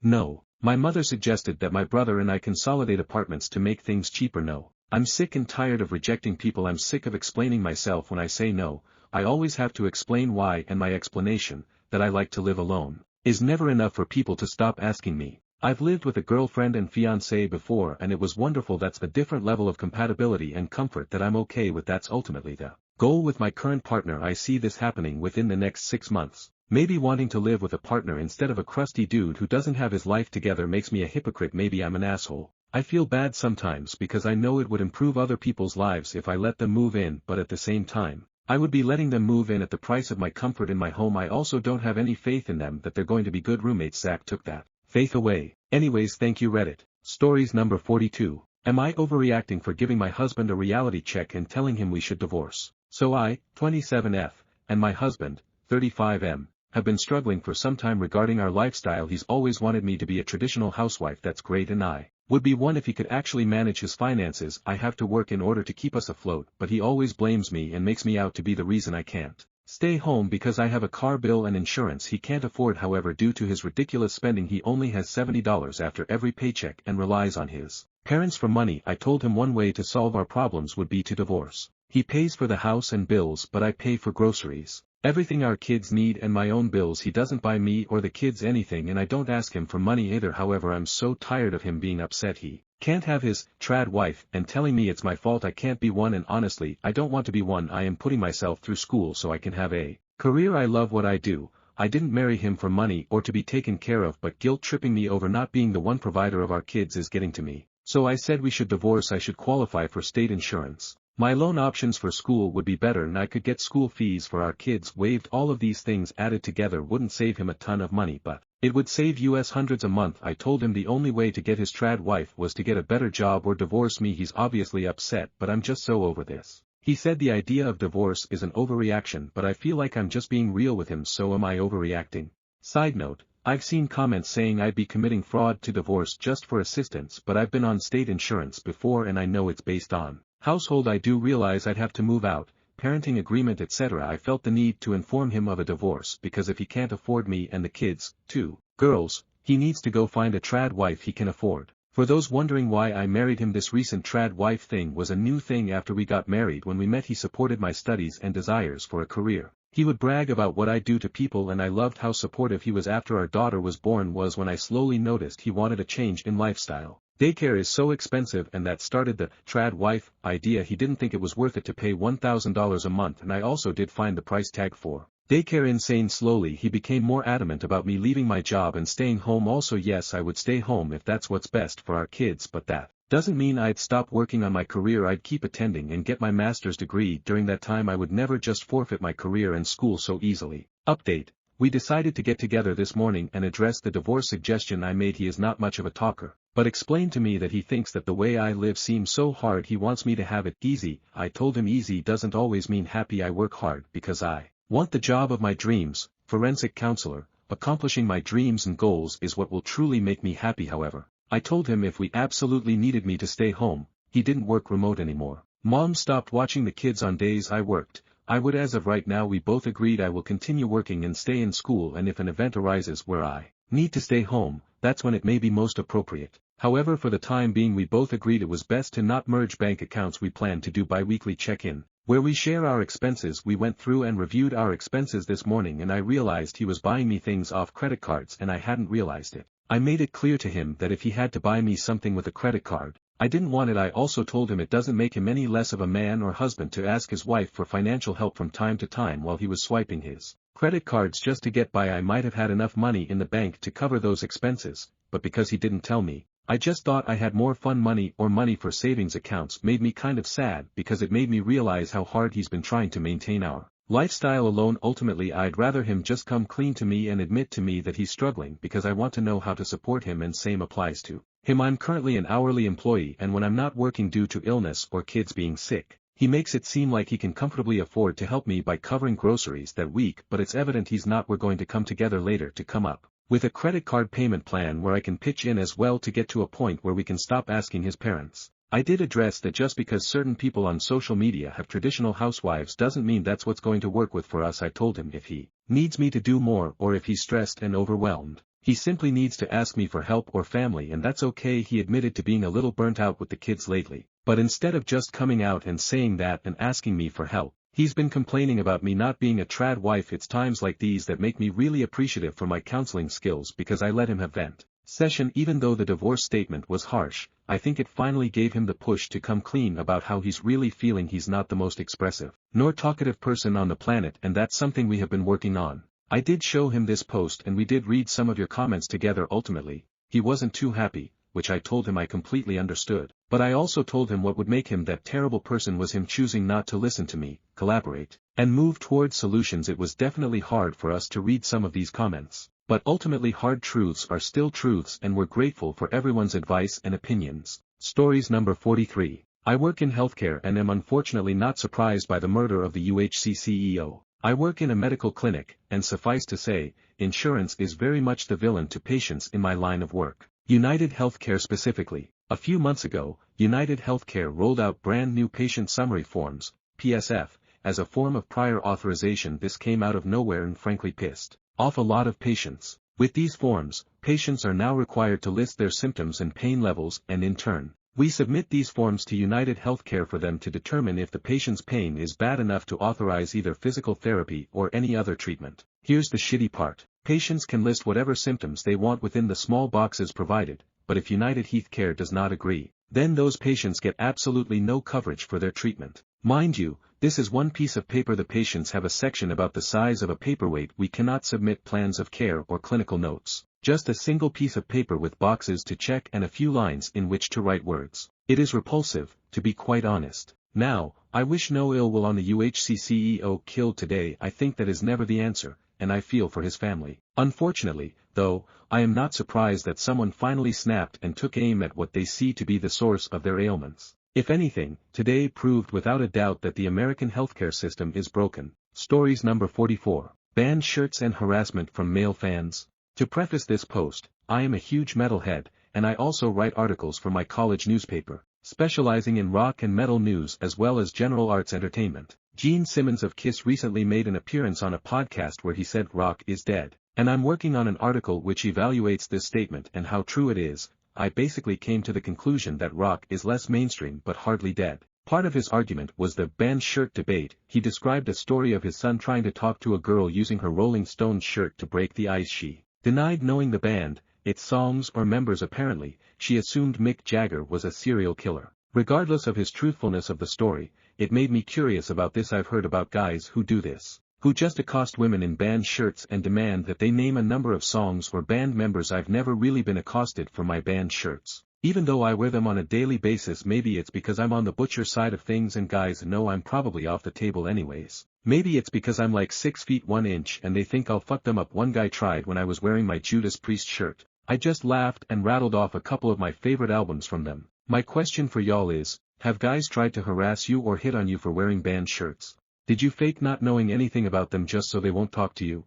No. My mother suggested that my brother and I consolidate apartments to make things cheaper. No. I'm sick and tired of rejecting people. I'm sick of explaining myself when I say no. I always have to explain why, and my explanation, that I like to live alone, is never enough for people to stop asking me. I've lived with a girlfriend and fiancé before and it was wonderful. That's a different level of compatibility and comfort that I'm okay with. That's ultimately the goal with my current partner. I see this happening within the next 6 months. Maybe wanting to live with a partner instead of a crusty dude who doesn't have his life together makes me a hypocrite. Maybe I'm an asshole. I feel bad sometimes because I know it would improve other people's lives if I let them move in, but at the same time, I would be letting them move in at the price of my comfort in my home. I also don't have any faith in them that they're going to be good roommates. Zach took that faith away. Anyways, thank you Reddit. Stories number 42. Am I overreacting for giving my husband a reality check and telling him we should divorce? So I, 27F, and my husband, 35M, have been struggling for some time regarding our lifestyle. He's always wanted me to be a traditional housewife. That's great, and I would be one if he could actually manage his finances. I have to work in order to keep us afloat, but he always blames me and makes me out to be the reason I can't stay home because I have a car bill and insurance he can't afford. However, due to his ridiculous spending, he only has $70 after every paycheck and relies on his parents for money. I told him one way to solve our problems would be to divorce. He pays for the house and bills, but I pay for groceries, everything our kids need, and my own bills. He doesn't buy me or the kids anything, and I don't ask him for money either. However, I'm so tired of him being upset he can't have his trad wife and telling me it's my fault I can't be one, and honestly, I don't want to be one. I am putting myself through school so I can have a career. I love what I do. I didn't marry him for money or to be taken care of, but guilt-tripping me over not being the one provider of our kids is getting to me. So I said we should divorce. I should qualify for state insurance. My loan options for school would be better and I could get school fees for our kids waived. All of these things added together wouldn't save him a ton of money, but it would save US hundreds a month. I told him the only way to get his trad wife was to get a better job or divorce me. He's obviously upset, but I'm just so over this. He said the idea of divorce is an overreaction, but I feel like I'm just being real with him. So am I overreacting? Side note, I've seen comments saying I'd be committing fraud to divorce just for assistance, but I've been on state insurance before and I know it's based on household. I do realize I'd have to move out, parenting agreement, etc. I felt the need to inform him of a divorce because if he can't afford me and the kids, 2 girls, he needs to go find a trad wife he can afford. For those wondering why I married him, this recent trad wife thing was a new thing after we got married. When we met, he supported my studies and desires for a career. He would brag about what I do to people and I loved how supportive he was. After our daughter was born was when I slowly noticed he wanted a change in lifestyle. Daycare is so expensive, and that started the trad wife idea. He didn't think it was worth it to pay $1,000 a month, and I also did find the price tag for daycare insane. Slowly he became more adamant about me leaving my job and staying home. Also, yes, I would stay home if that's what's best for our kids, but that doesn't mean I'd stop working on my career. I'd keep attending and get my master's degree. During that time I would never just forfeit my career and school so easily. Update. We decided to get together this morning and address the divorce suggestion I made. He is not much of a talker, but explained to me that he thinks that the way I live seems so hard he wants me to have it easy. I told him easy doesn't always mean happy. I work hard because I want the job of my dreams, forensic counselor. Accomplishing my dreams and goals is what will truly make me happy. However, I told him if we absolutely needed me to stay home, he didn't work remote anymore. Mom stopped watching the kids on days I worked. I would. As of right now we both agreed I will continue working and stay in school, and if an event arises where I need to stay home, that's when it may be most appropriate. However, for the time being we both agreed it was best to not merge bank accounts. We planned to do bi-weekly check-in, where we share our expenses. We went through and reviewed our expenses this morning and I realized he was buying me things off credit cards and I hadn't realized it. I made it clear to him that if he had to buy me something with a credit card, I didn't want it. I also told him it doesn't make him any less of a man or husband to ask his wife for financial help from time to time while he was swiping his credit cards just to get by. I might have had enough money in the bank to cover those expenses, but because he didn't tell me, I just thought I had more fun money, or money for savings accounts. Made me kind of sad because it made me realize how hard he's been trying to maintain our lifestyle alone. Ultimately I'd rather him just come clean to me and admit to me that he's struggling, because I want to know how to support him, and same applies to him. I'm currently an hourly employee, and when I'm not working due to illness or kids being sick, he makes it seem like he can comfortably afford to help me by covering groceries that week, but it's evident he's not. We're going to come together later to come up with a credit card payment plan where I can pitch in as well to get to a point where we can stop asking his parents. I did address that just because certain people on social media have traditional housewives doesn't mean that's what's going to work with for us. I told him if he needs me to do more, or if he's stressed and overwhelmed, he simply needs to ask me for help or family, and that's okay. He admitted to being a little burnt out with the kids lately, but instead of just coming out and saying that and asking me for help, he's been complaining about me not being a trad wife. It's times like these that make me really appreciative for my counseling skills, because I let him have vent session. Even though the divorce statement was harsh, I think it finally gave him the push to come clean about how he's really feeling. He's not the most expressive nor talkative person on the planet, and that's something we have been working on. I did show him this post and we did read some of your comments together. Ultimately, he wasn't too happy, which I told him I completely understood, but I also told him what would make him that terrible person was him choosing not to listen to me, collaborate, and move towards solutions. It was definitely hard for us to read some of these comments, but ultimately hard truths are still truths, and we're grateful for everyone's advice and opinions. Stories number 43. I work in healthcare and am unfortunately not surprised by the murder of the UHC CEO. I work in a medical clinic, and suffice to say, insurance is very much the villain to patients in my line of work. United Healthcare specifically. A few months ago, United Healthcare rolled out brand new patient summary forms, PSF, as a form of prior authorization. This came out of nowhere and frankly pissed off a lot of patients. With these forms, patients are now required to list their symptoms and pain levels, and in turn, we submit these forms to United Healthcare for them to determine if the patient's pain is bad enough to authorize either physical therapy or any other treatment. Here's the shitty part. Patients can list whatever symptoms they want within the small boxes provided, but if United Healthcare does not agree, then those patients get absolutely no coverage for their treatment. Mind you, this is one piece of paper. The patients have a section about the size of a paperweight. We cannot submit plans of care or clinical notes. Just a single piece of paper with boxes to check and a few lines in which to write words. It is repulsive, to be quite honest. Now, I wish no ill will on the UHC CEO killed today. I think that is never the answer, and I feel for his family. Unfortunately, though, I am not surprised that someone finally snapped and took aim at what they see to be the source of their ailments. If anything, today proved without a doubt that the American healthcare system is broken. Stories number 44. Banned shirts and harassment from male fans. To preface this post, I am a huge metalhead, and I also write articles for my college newspaper, specializing in rock and metal news as well as general arts entertainment. Gene Simmons of Kiss recently made an appearance on a podcast where he said rock is dead, and I'm working on an article which evaluates this statement and how true it is. I basically came to the conclusion that rock is less mainstream but hardly dead. Part of his argument was the banned shirt debate. He described a story of his son trying to talk to a girl using her Rolling Stones shirt to break the ice. She denied knowing the band, its songs or members. Apparently, she assumed Mick Jagger was a serial killer. Regardless of his truthfulness of the story, it made me curious about this. I've heard about guys who do this, who just accost women in band shirts and demand that they name a number of songs or band members. I've never really been accosted for my band shirts, even though I wear them on a daily basis. Maybe it's because I'm on the butcher side of things and guys know I'm probably off the table anyways. Maybe it's because I'm like 6 feet 1 inch and they think I'll fuck them up. One guy tried when I was wearing my Judas Priest shirt. I just laughed and rattled off a couple of my favorite albums from them. My question for y'all is, have guys tried to harass you or hit on you for wearing band shirts? Did you fake not knowing anything about them just so they won't talk to you?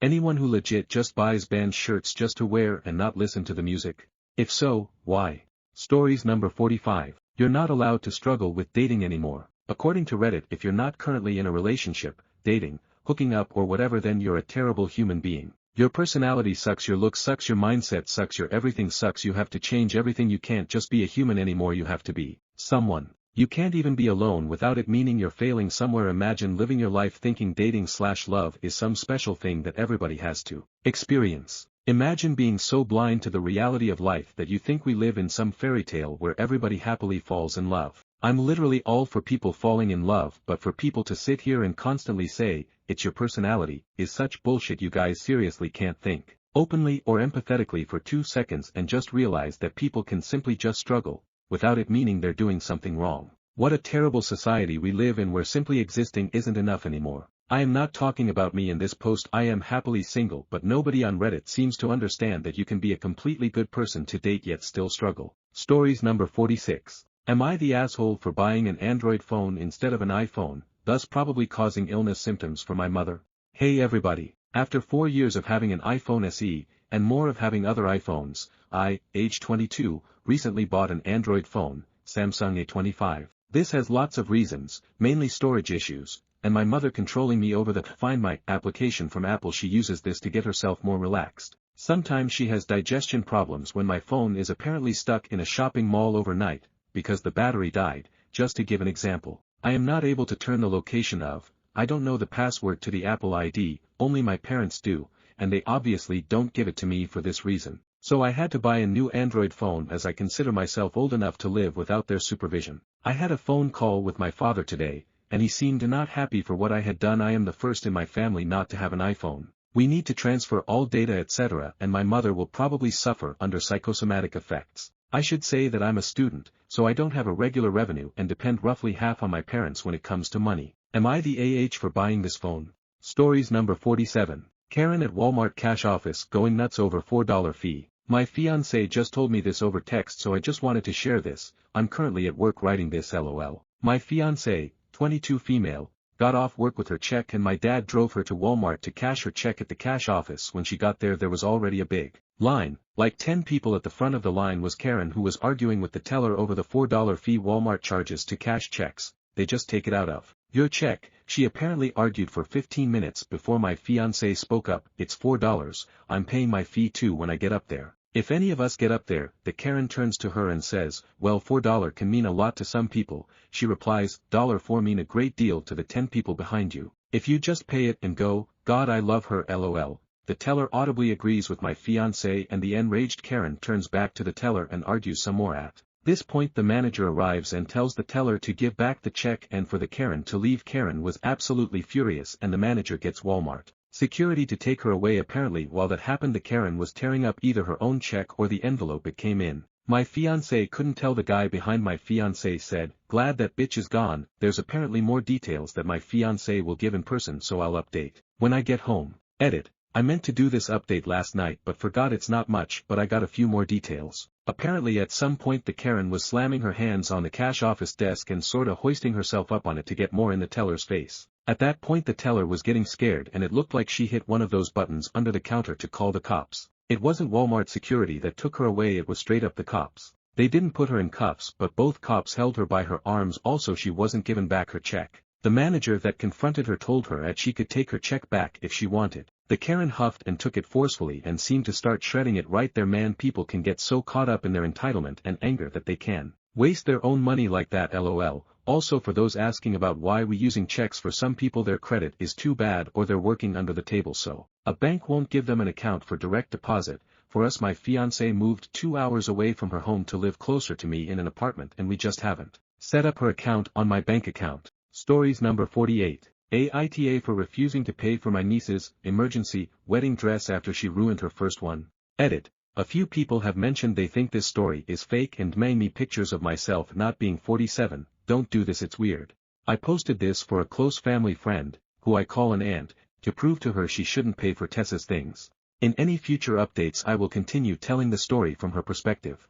Anyone who legit just buys band shirts just to wear and not listen to the music? If so, why? Stories number 45. You're not allowed to struggle with dating anymore. According to Reddit, if you're not currently in a relationship, dating, hooking up or whatever, then you're a terrible human being. Your personality sucks, your looks sucks, your mindset sucks, your everything sucks, you have to change everything, you can't just be a human anymore, you have to be someone. You can't even be alone without it meaning you're failing somewhere. Imagine living your life thinking dating/love is some special thing that everybody has to experience. Imagine being so blind to the reality of life that you think we live in some fairy tale where everybody happily falls in love. I'm literally all for people falling in love, but for people to sit here and constantly say, it's your personality, is such bullshit. You guys seriously can't think openly or empathetically for 2 seconds and just realize that people can simply just struggle, without it meaning they're doing something wrong. What a terrible society we live in where simply existing isn't enough anymore. I am not talking about me in this post. I am happily single, but nobody on Reddit seems to understand that you can be a completely good person to date yet still struggle. Stories number 46. Am I the asshole for buying an Android phone instead of an iPhone, thus probably causing illness symptoms for my mother? Hey everybody, after 4 years of having an iPhone SE, and more of having other iPhones, I, age 22, recently bought an Android phone, Samsung A25. This has lots of reasons, mainly storage issues, and my mother controlling me over the Find My application from Apple. She uses this to get herself more relaxed. Sometimes she has digestion problems when my phone is apparently stuck in a shopping mall overnight, because the battery died. Just to give an example, I am not able to turn the location of, I don't know the password to the Apple ID, only my parents do, and they obviously don't give it to me for this reason. So I had to buy a new Android phone as I consider myself old enough to live without their supervision. I had a phone call with my father today, and he seemed not happy for what I had done. I am the first in my family not to have an iPhone. We need to transfer all data etc., and my mother will probably suffer under psychosomatic effects. I should say that I'm a student, so I don't have a regular revenue and depend roughly half on my parents when it comes to money. Am I the for buying this phone? Stories number 47. Karen at Walmart cash office going nuts over $4 fee. My fiancé just told me this over text, so I just wanted to share this. I'm currently at work writing this LOL. My fiancé, 22 female, got off work with her check and my dad drove her to Walmart to cash her check at the cash office. When she got there was already a big line. Like 10 people at the front of the line was Karen, who was arguing with the teller over the $4 fee Walmart charges to cash checks. They just take it out of your check. She apparently argued for 15 minutes before my fiancé spoke up. It's $4, I'm paying my fee too when I get up there. If any of us get up there, the Karen turns to her and says, well, $4 can mean a lot to some people. She replies, $4 mean a great deal to the 10 people behind you. If you just pay it and go, God I love her LOL. The teller audibly agrees with my fiancé and the enraged Karen turns back to the teller and argues some more. At this point the manager arrives and tells the teller to give back the check and for the Karen to leave. Karen was absolutely furious and the manager gets Walmart security to take her away. Apparently while that happened the Karen was tearing up either her own check or the envelope it came in. My fiancé couldn't tell. The guy behind my fiancé said, glad that bitch is gone. There's apparently more details that my fiancé will give in person, so I'll update when I get home. Edit. I meant to do this update last night but forgot. It's not much, but I got a few more details. Apparently at some point the Karen was slamming her hands on the cash office desk and sorta hoisting herself up on it to get more in the teller's face. At that point the teller was getting scared and it looked like she hit one of those buttons under the counter to call the cops. It wasn't Walmart security that took her away, it was straight up the cops. They didn't put her in cuffs but both cops held her by her arms. Also she wasn't given back her check. The manager that confronted her told her that she could take her check back if she wanted. The Karen huffed and took it forcefully and seemed to start shredding it right there. Man, people can get so caught up in their entitlement and anger that they can waste their own money like that LOL. Also for those asking about why we using checks, for some people their credit is too bad or they're working under the table so a bank won't give them an account for direct deposit. For us, my fiancé moved 2 hours away from her home to live closer to me in an apartment and we just haven't set up her account on my bank account. Stories number 48. Aita for refusing to pay for my niece's emergency wedding dress after she ruined her first one. Edit. A few people have mentioned they think this story is fake and made me pictures of myself not being 47. Don't do this, it's weird. I posted this for a close family friend, who I call an aunt, to prove to her she shouldn't pay for Tessa's things. In any future updates I will continue telling the story from her perspective.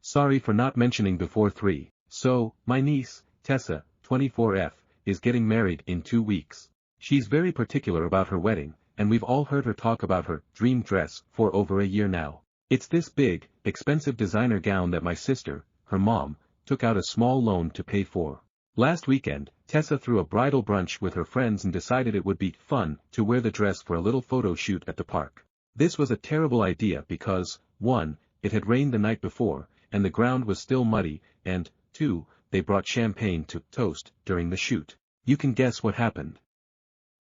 Sorry for not mentioning before 3. So, my niece, Tessa, 24F, is getting married in 2 weeks. She's very particular about her wedding, and we've all heard her talk about her dream dress for over a year now. It's this big, expensive designer gown that my sister, her mom, took out a small loan to pay for. Last weekend, Tessa threw a bridal brunch with her friends and decided it would be fun to wear the dress for a little photo shoot at the park. This was a terrible idea because, 1, it had rained the night before, and the ground was still muddy, and, 2, they brought champagne to toast during the shoot. You can guess what happened.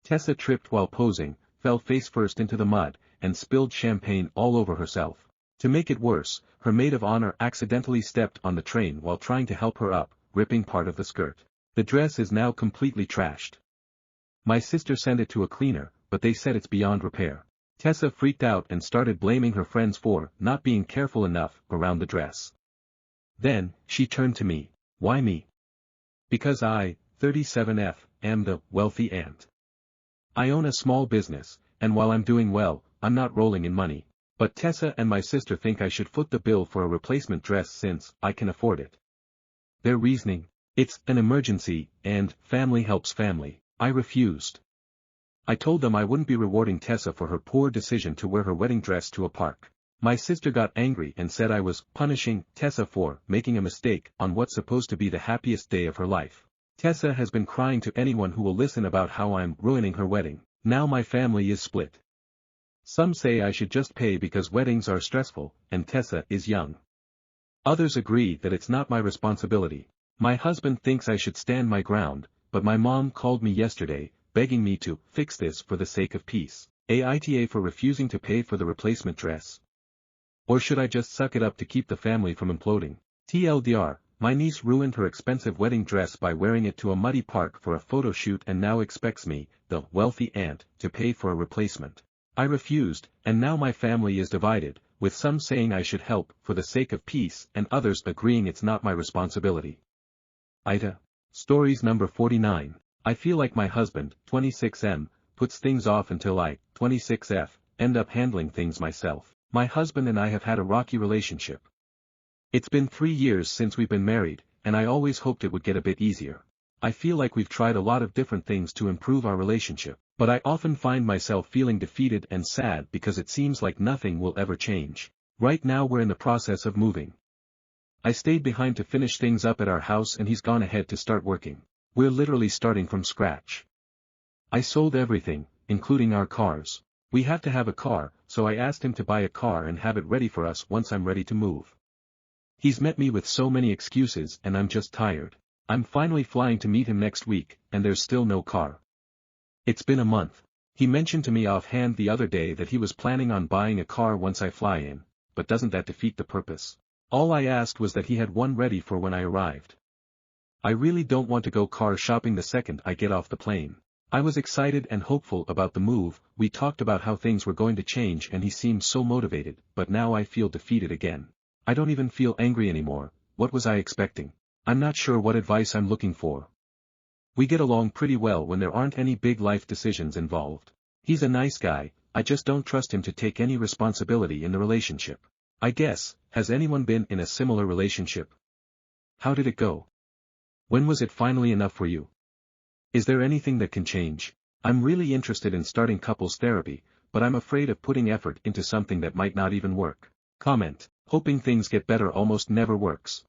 Tessa tripped while posing, fell face first into the mud, and spilled champagne all over herself. To make it worse, her maid of honor accidentally stepped on the train while trying to help her up, ripping part of the skirt. The dress is now completely trashed. My sister sent it to a cleaner, but they said it's beyond repair. Tessa freaked out and started blaming her friends for not being careful enough around the dress. Then, she turned to me. Why me? Because I, 37F, am the wealthy aunt. I own a small business, and while I'm doing well, I'm not rolling in money. But Tessa and my sister think I should foot the bill for a replacement dress since I can afford it. Their reasoning? It's an emergency, and family helps family. I refused. I told them I wouldn't be rewarding Tessa for her poor decision to wear her wedding dress to a park. My sister got angry and said I was punishing Tessa for making a mistake on what's supposed to be the happiest day of her life. Tessa has been crying to anyone who will listen about how I'm ruining her wedding. Now my family is split. Some say I should just pay because weddings are stressful, and Tessa is young. Others agree that it's not my responsibility. My husband thinks I should stand my ground, but my mom called me yesterday, begging me to fix this for the sake of peace. Aita for refusing to pay for the replacement dress. Or should I just suck it up to keep the family from imploding? TLDR, my niece ruined her expensive wedding dress by wearing it to a muddy park for a photo shoot and now expects me, the wealthy aunt, to pay for a replacement. I refused, and now my family is divided, with some saying I should help for the sake of peace and others agreeing it's not my responsibility. Aita. Stories number 49. I feel like my husband, 26M, puts things off until I, 26F, end up handling things myself. My husband and I have had a rocky relationship. It's been 3 years since we've been married, and I always hoped it would get a bit easier. I feel like we've tried a lot of different things to improve our relationship, but I often find myself feeling defeated and sad because it seems like nothing will ever change. Right now we're in the process of moving. I stayed behind to finish things up at our house and he's gone ahead to start working. We're literally starting from scratch. I sold everything, including our cars. We have to have a car, so I asked him to buy a car and have it ready for us once I'm ready to move. He's met me with so many excuses and I'm just tired. I'm finally flying to meet him next week, and there's still no car. It's been a month. He mentioned to me offhand the other day that he was planning on buying a car once I fly in, but doesn't that defeat the purpose? All I asked was that he had one ready for when I arrived. I really don't want to go car shopping the second I get off the plane. I was excited and hopeful about the move, we talked about how things were going to change and he seemed so motivated, but now I feel defeated again. I don't even feel angry anymore. What was I expecting? I'm not sure what advice I'm looking for. We get along pretty well when there aren't any big life decisions involved. He's a nice guy, I just don't trust him to take any responsibility in the relationship. I guess, has anyone been in a similar relationship? How did it go? When was it finally enough for you? Is there anything that can change? I'm really interested in starting couples therapy, but I'm afraid of putting effort into something that might not even work. Comment. Hoping things get better almost never works.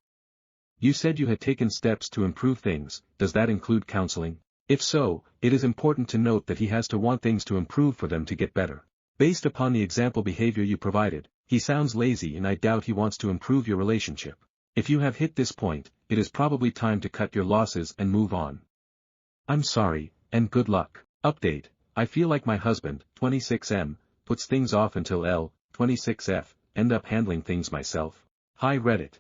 You said you had taken steps to improve things, does that include counseling? If so, it is important to note that he has to want things to improve for them to get better. Based upon the example behavior you provided, he sounds lazy and I doubt he wants to improve your relationship. If you have hit this point, it is probably time to cut your losses and move on. I'm sorry, and good luck. Update, I feel like my husband, 26M, puts things off until L, 26F, end up handling things myself. Hi Reddit.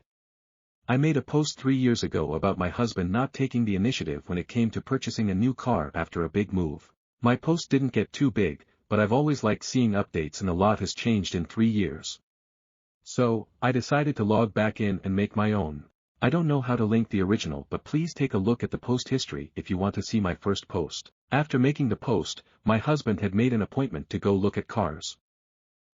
I made a post 3 years ago about my husband not taking the initiative when it came to purchasing a new car after a big move. My post didn't get too big, but I've always liked seeing updates and a lot has changed in 3 years. So, I decided to log back in and make my own. I don't know how to link the original but please take a look at the post history if you want to see my first post. After making the post, my husband had made an appointment to go look at cars.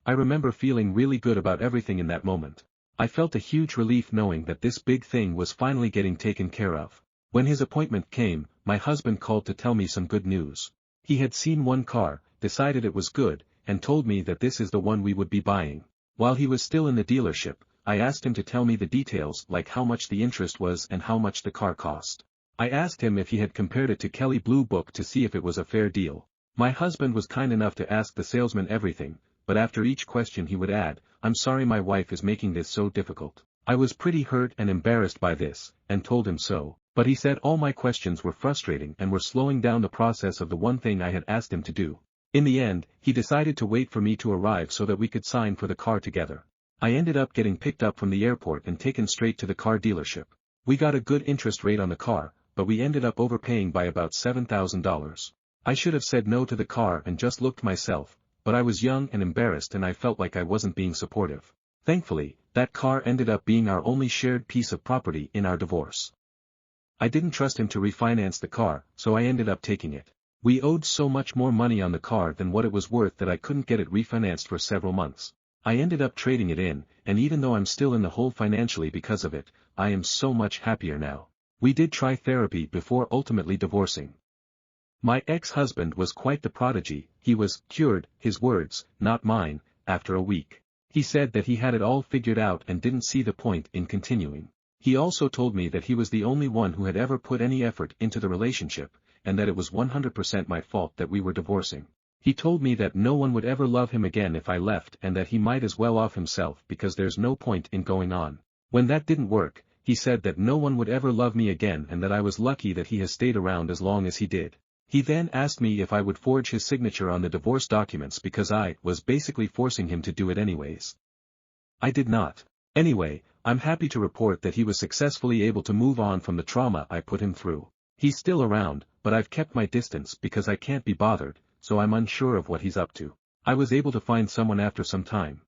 I remember feeling really good about everything in that moment. I felt a huge relief knowing that this big thing was finally getting taken care of. When his appointment came, my husband called to tell me some good news. He had seen one car, decided it was good, and told me that this is the one we would be buying. While he was still in the dealership, I asked him to tell me the details like how much the interest was and how much the car cost. I asked him if he had compared it to Kelley Blue Book to see if it was a fair deal. My husband was kind enough to ask the salesman everything, but after each question he would add, "I'm sorry my wife is making this so difficult." I was pretty hurt and embarrassed by this, and told him so, but he said all my questions were frustrating and were slowing down the process of the one thing I had asked him to do. In the end, he decided to wait for me to arrive so that we could sign for the car together. I ended up getting picked up from the airport and taken straight to the car dealership. We got a good interest rate on the car, but we ended up overpaying by about $7,000. I should have said no to the car and just looked myself, but I was young and embarrassed and I felt like I wasn't being supportive. Thankfully, that car ended up being our only shared piece of property in our divorce. I didn't trust him to refinance the car, so I ended up taking it. We owed so much more money on the car than what it was worth that I couldn't get it refinanced for several months. I ended up trading it in, and even though I'm still in the hole financially because of it, I am so much happier now. We did try therapy before ultimately divorcing. My ex-husband was quite the prodigy. He was cured, his words, not mine, after a week. He said that he had it all figured out and didn't see the point in continuing. He also told me that he was the only one who had ever put any effort into the relationship, and that it was 100% my fault that we were divorcing. He told me that no one would ever love him again if I left and that he might as well off himself because there's no point in going on. When that didn't work, he said that no one would ever love me again and that I was lucky that he has stayed around as long as he did. He then asked me if I would forge his signature on the divorce documents because I was basically forcing him to do it anyways. I did not. Anyway, I'm happy to report that he was successfully able to move on from the trauma I put him through. He's still around, but I've kept my distance because I can't be bothered, so I'm unsure of what he's up to. I was able to find someone after some time.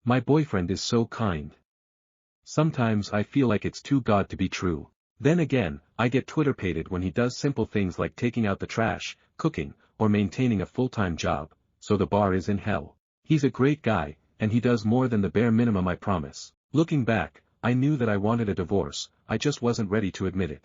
My boyfriend is so kind. Sometimes I feel like it's too good to be true. Then again, I get Twitter-pated when he does simple things like taking out the trash, cooking, or maintaining a full-time job, so the bar is in hell. He's a great guy, and he does more than the bare minimum I promise. Looking back, I knew that I wanted a divorce, I just wasn't ready to admit it.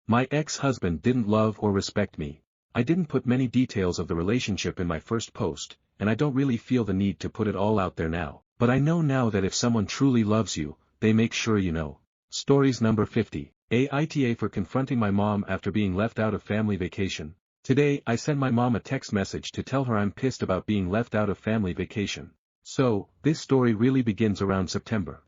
My ex-husband didn't love or respect me. I didn't put many details of the relationship in my first post, and I don't really feel the need to put it all out there now. But I know now that if someone truly loves you, they make sure you know. Stories number 50. Aita for confronting my mom after being left out of family vacation. Today I sent my mom a text message to tell her I'm pissed about being left out of family vacation. So, this story really begins around September.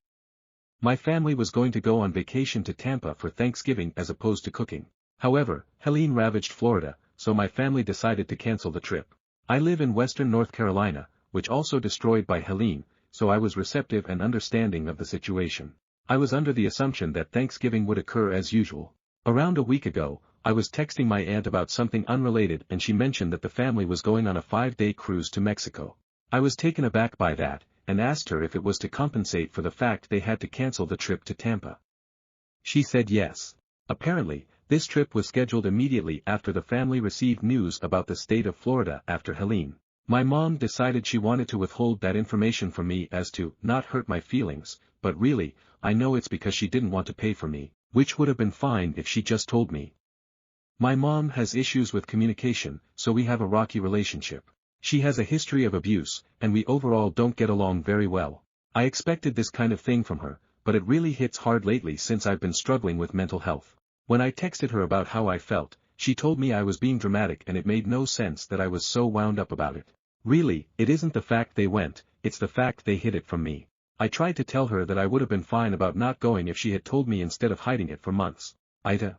My family was going to go on vacation to Tampa for Thanksgiving as opposed to cooking. However, Helene ravaged Florida, so my family decided to cancel the trip. I live in western North Carolina, which also destroyed by Helene, so I was receptive and understanding of the situation. I was under the assumption that Thanksgiving would occur as usual. Around a week ago, I was texting my aunt about something unrelated and she mentioned that the family was going on a 5-day cruise to Mexico. I was taken aback by that, and asked her if it was to compensate for the fact they had to cancel the trip to Tampa. She said yes. Apparently, this trip was scheduled immediately after the family received news about the state of Florida after Helene. My mom decided she wanted to withhold that information from me as to not hurt my feelings, but really, I know it's because she didn't want to pay for me, which would have been fine if she just told me. My mom has issues with communication, so we have a rocky relationship. She has a history of abuse, and we overall don't get along very well. I expected this kind of thing from her, but it really hits hard lately since I've been struggling with mental health. When I texted her about how I felt, she told me I was being dramatic and it made no sense that I was so wound up about it. Really, it isn't the fact they went, it's the fact they hid it from me. I tried to tell her that I would have been fine about not going if she had told me instead of hiding it for months. Aita.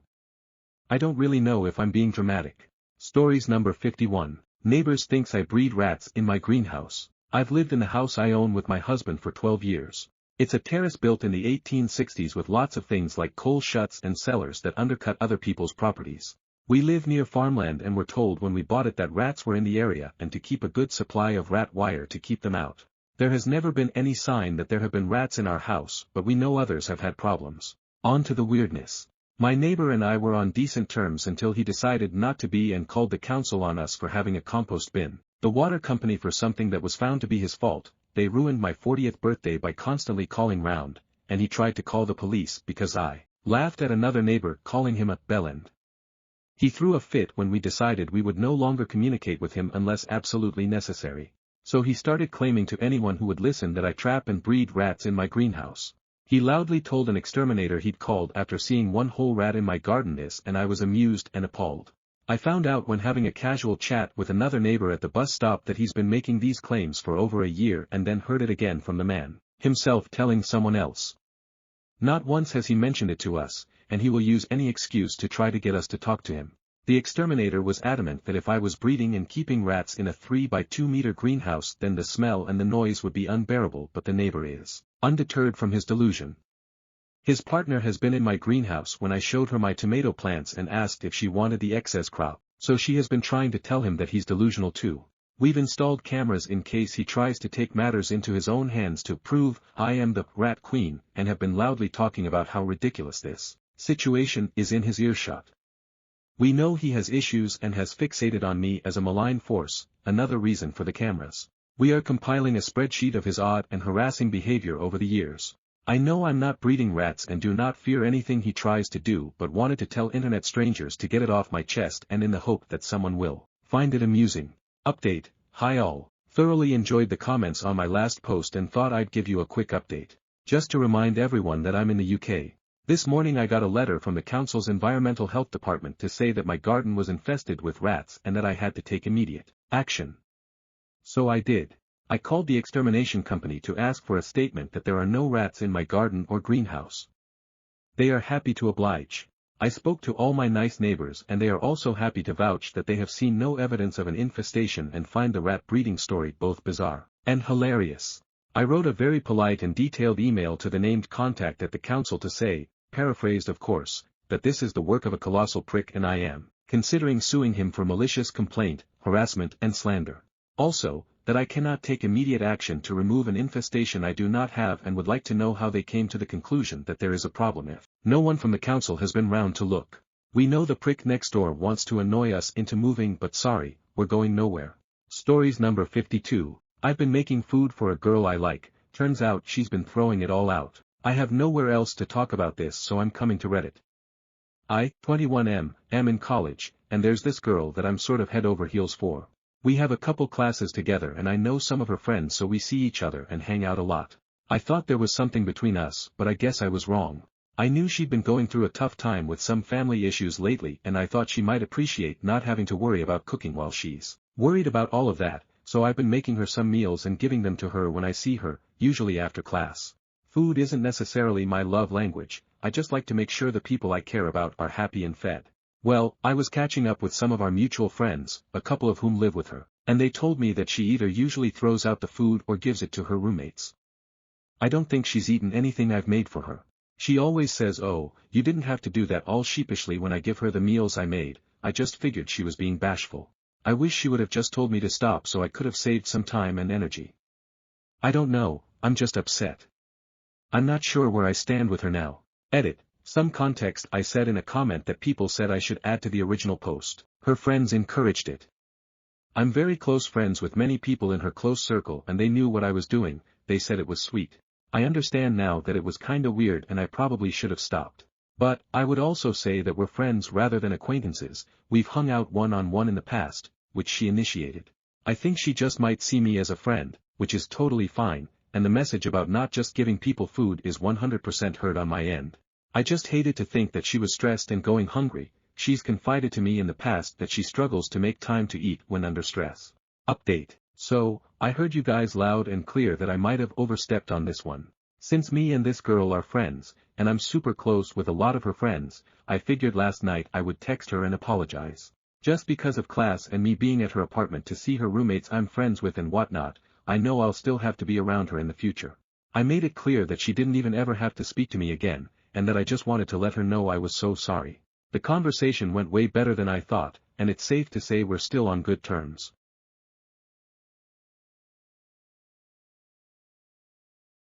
I don't really know if I'm being dramatic. Stories number 51. Neighbors thinks I breed rats in my greenhouse. I've lived in the house I own with my husband for 12 years. It's a terrace built in the 1860s with lots of things like coal shuts and cellars that undercut other people's properties. We live near farmland and were told when we bought it that rats were in the area and to keep a good supply of rat wire to keep them out. There has never been any sign that there have been rats in our house, but we know others have had problems. On to the weirdness. My neighbor and I were on decent terms until he decided not to be and called the council on us for having a compost bin. The water company for something that was found to be his fault. They ruined my 40th birthday by constantly calling round, and he tried to call the police because I laughed at another neighbor calling him a bellend. He threw a fit when we decided we would no longer communicate with him unless absolutely necessary. So he started claiming to anyone who would listen that I trap and breed rats in my greenhouse. He loudly told an exterminator he'd called after seeing one whole rat in my garden this, and I was amused and appalled. I found out when having a casual chat with another neighbor at the bus stop that he's been making these claims for over a year and then heard it again from the man himself telling someone else. Not once has he mentioned it to us, and he will use any excuse to try to get us to talk to him. The exterminator was adamant that if I was breeding and keeping rats in a 3 by 2 meter greenhouse then the smell and the noise would be unbearable, but the neighbor is undeterred from his delusion. His partner has been in my greenhouse when I showed her my tomato plants and asked if she wanted the excess crop, so she has been trying to tell him that he's delusional too. We've installed cameras in case he tries to take matters into his own hands to prove I am the rat queen, and have been loudly talking about how ridiculous this situation is in his earshot. We know he has issues and has fixated on me as a malign force, another reason for the cameras. We are compiling a spreadsheet of his odd and harassing behavior over the years. I know I'm not breeding rats and do not fear anything he tries to do, but wanted to tell internet strangers to get it off my chest and in the hope that someone will find it amusing. Update. Hi all. Thoroughly enjoyed the comments on my last post and thought I'd give you a quick update. Just to remind everyone that I'm in the UK. This morning I got a letter from the council's environmental health department to say that my garden was infested with rats and that I had to take immediate action. So I did. I called the extermination company to ask for a statement that there are no rats in my garden or greenhouse. They are happy to oblige. I spoke to all my nice neighbors and they are also happy to vouch that they have seen no evidence of an infestation and find the rat breeding story both bizarre and hilarious. I wrote a very polite and detailed email to the named contact at the council to say, paraphrased of course, that this is the work of a colossal prick and I am considering suing him for malicious complaint, harassment and slander. Also, that I cannot take immediate action to remove an infestation I do not have and would like to know how they came to the conclusion that there is a problem if no one from the council has been round to look. We know the prick next door wants to annoy us into moving, but sorry, we're going nowhere. Stories number 52. I've been making food for a girl I like, turns out she's been throwing it all out. I have nowhere else to talk about this, so I'm coming to Reddit. I, 21 am in college, and there's this girl that I'm sort of head over heels for. We have a couple classes together and I know some of her friends, so we see each other and hang out a lot. I thought there was something between us, but I guess I was wrong. I knew she'd been going through a tough time with some family issues lately and I thought she might appreciate not having to worry about cooking while she's worried about all of that, so I've been making her some meals and giving them to her when I see her, usually after class. Food isn't necessarily my love language, I just like to make sure the people I care about are happy and fed. Well, I was catching up with some of our mutual friends, a couple of whom live with her, and they told me that she either usually throws out the food or gives it to her roommates. I don't think she's eaten anything I've made for her. She always says, "Oh, you didn't have to do that," all sheepishly when I give her the meals I made. I just figured she was being bashful. I wish she would have just told me to stop so I could have saved some time and energy. I don't know, I'm just upset. I'm not sure where I stand with her now. Edit. Some context. I said in a comment that people said I should add to the original post. Her friends encouraged it. I'm very close friends with many people in her close circle and they knew what I was doing, they said it was sweet. I understand now that it was kinda weird and I probably should have stopped. But, I would also say that we're friends rather than acquaintances, we've hung out one-on-one in the past, which she initiated. I think she just might see me as a friend, which is totally fine, and the message about not just giving people food is 100% heard on my end. I just hated to think that she was stressed and going hungry. She's confided to me in the past that she struggles to make time to eat when under stress. Update. So, I heard you guys loud and clear that I might have overstepped on this one. Since me and this girl are friends, and I'm super close with a lot of her friends, I figured last night I would text her and apologize. Just because of class and me being at her apartment to see her roommates I'm friends with and whatnot, I know I'll still have to be around her in the future. I made it clear that she didn't even ever have to speak to me again, and that I just wanted to let her know I was so sorry. The conversation went way better than I thought, and it's safe to say we're still on good terms.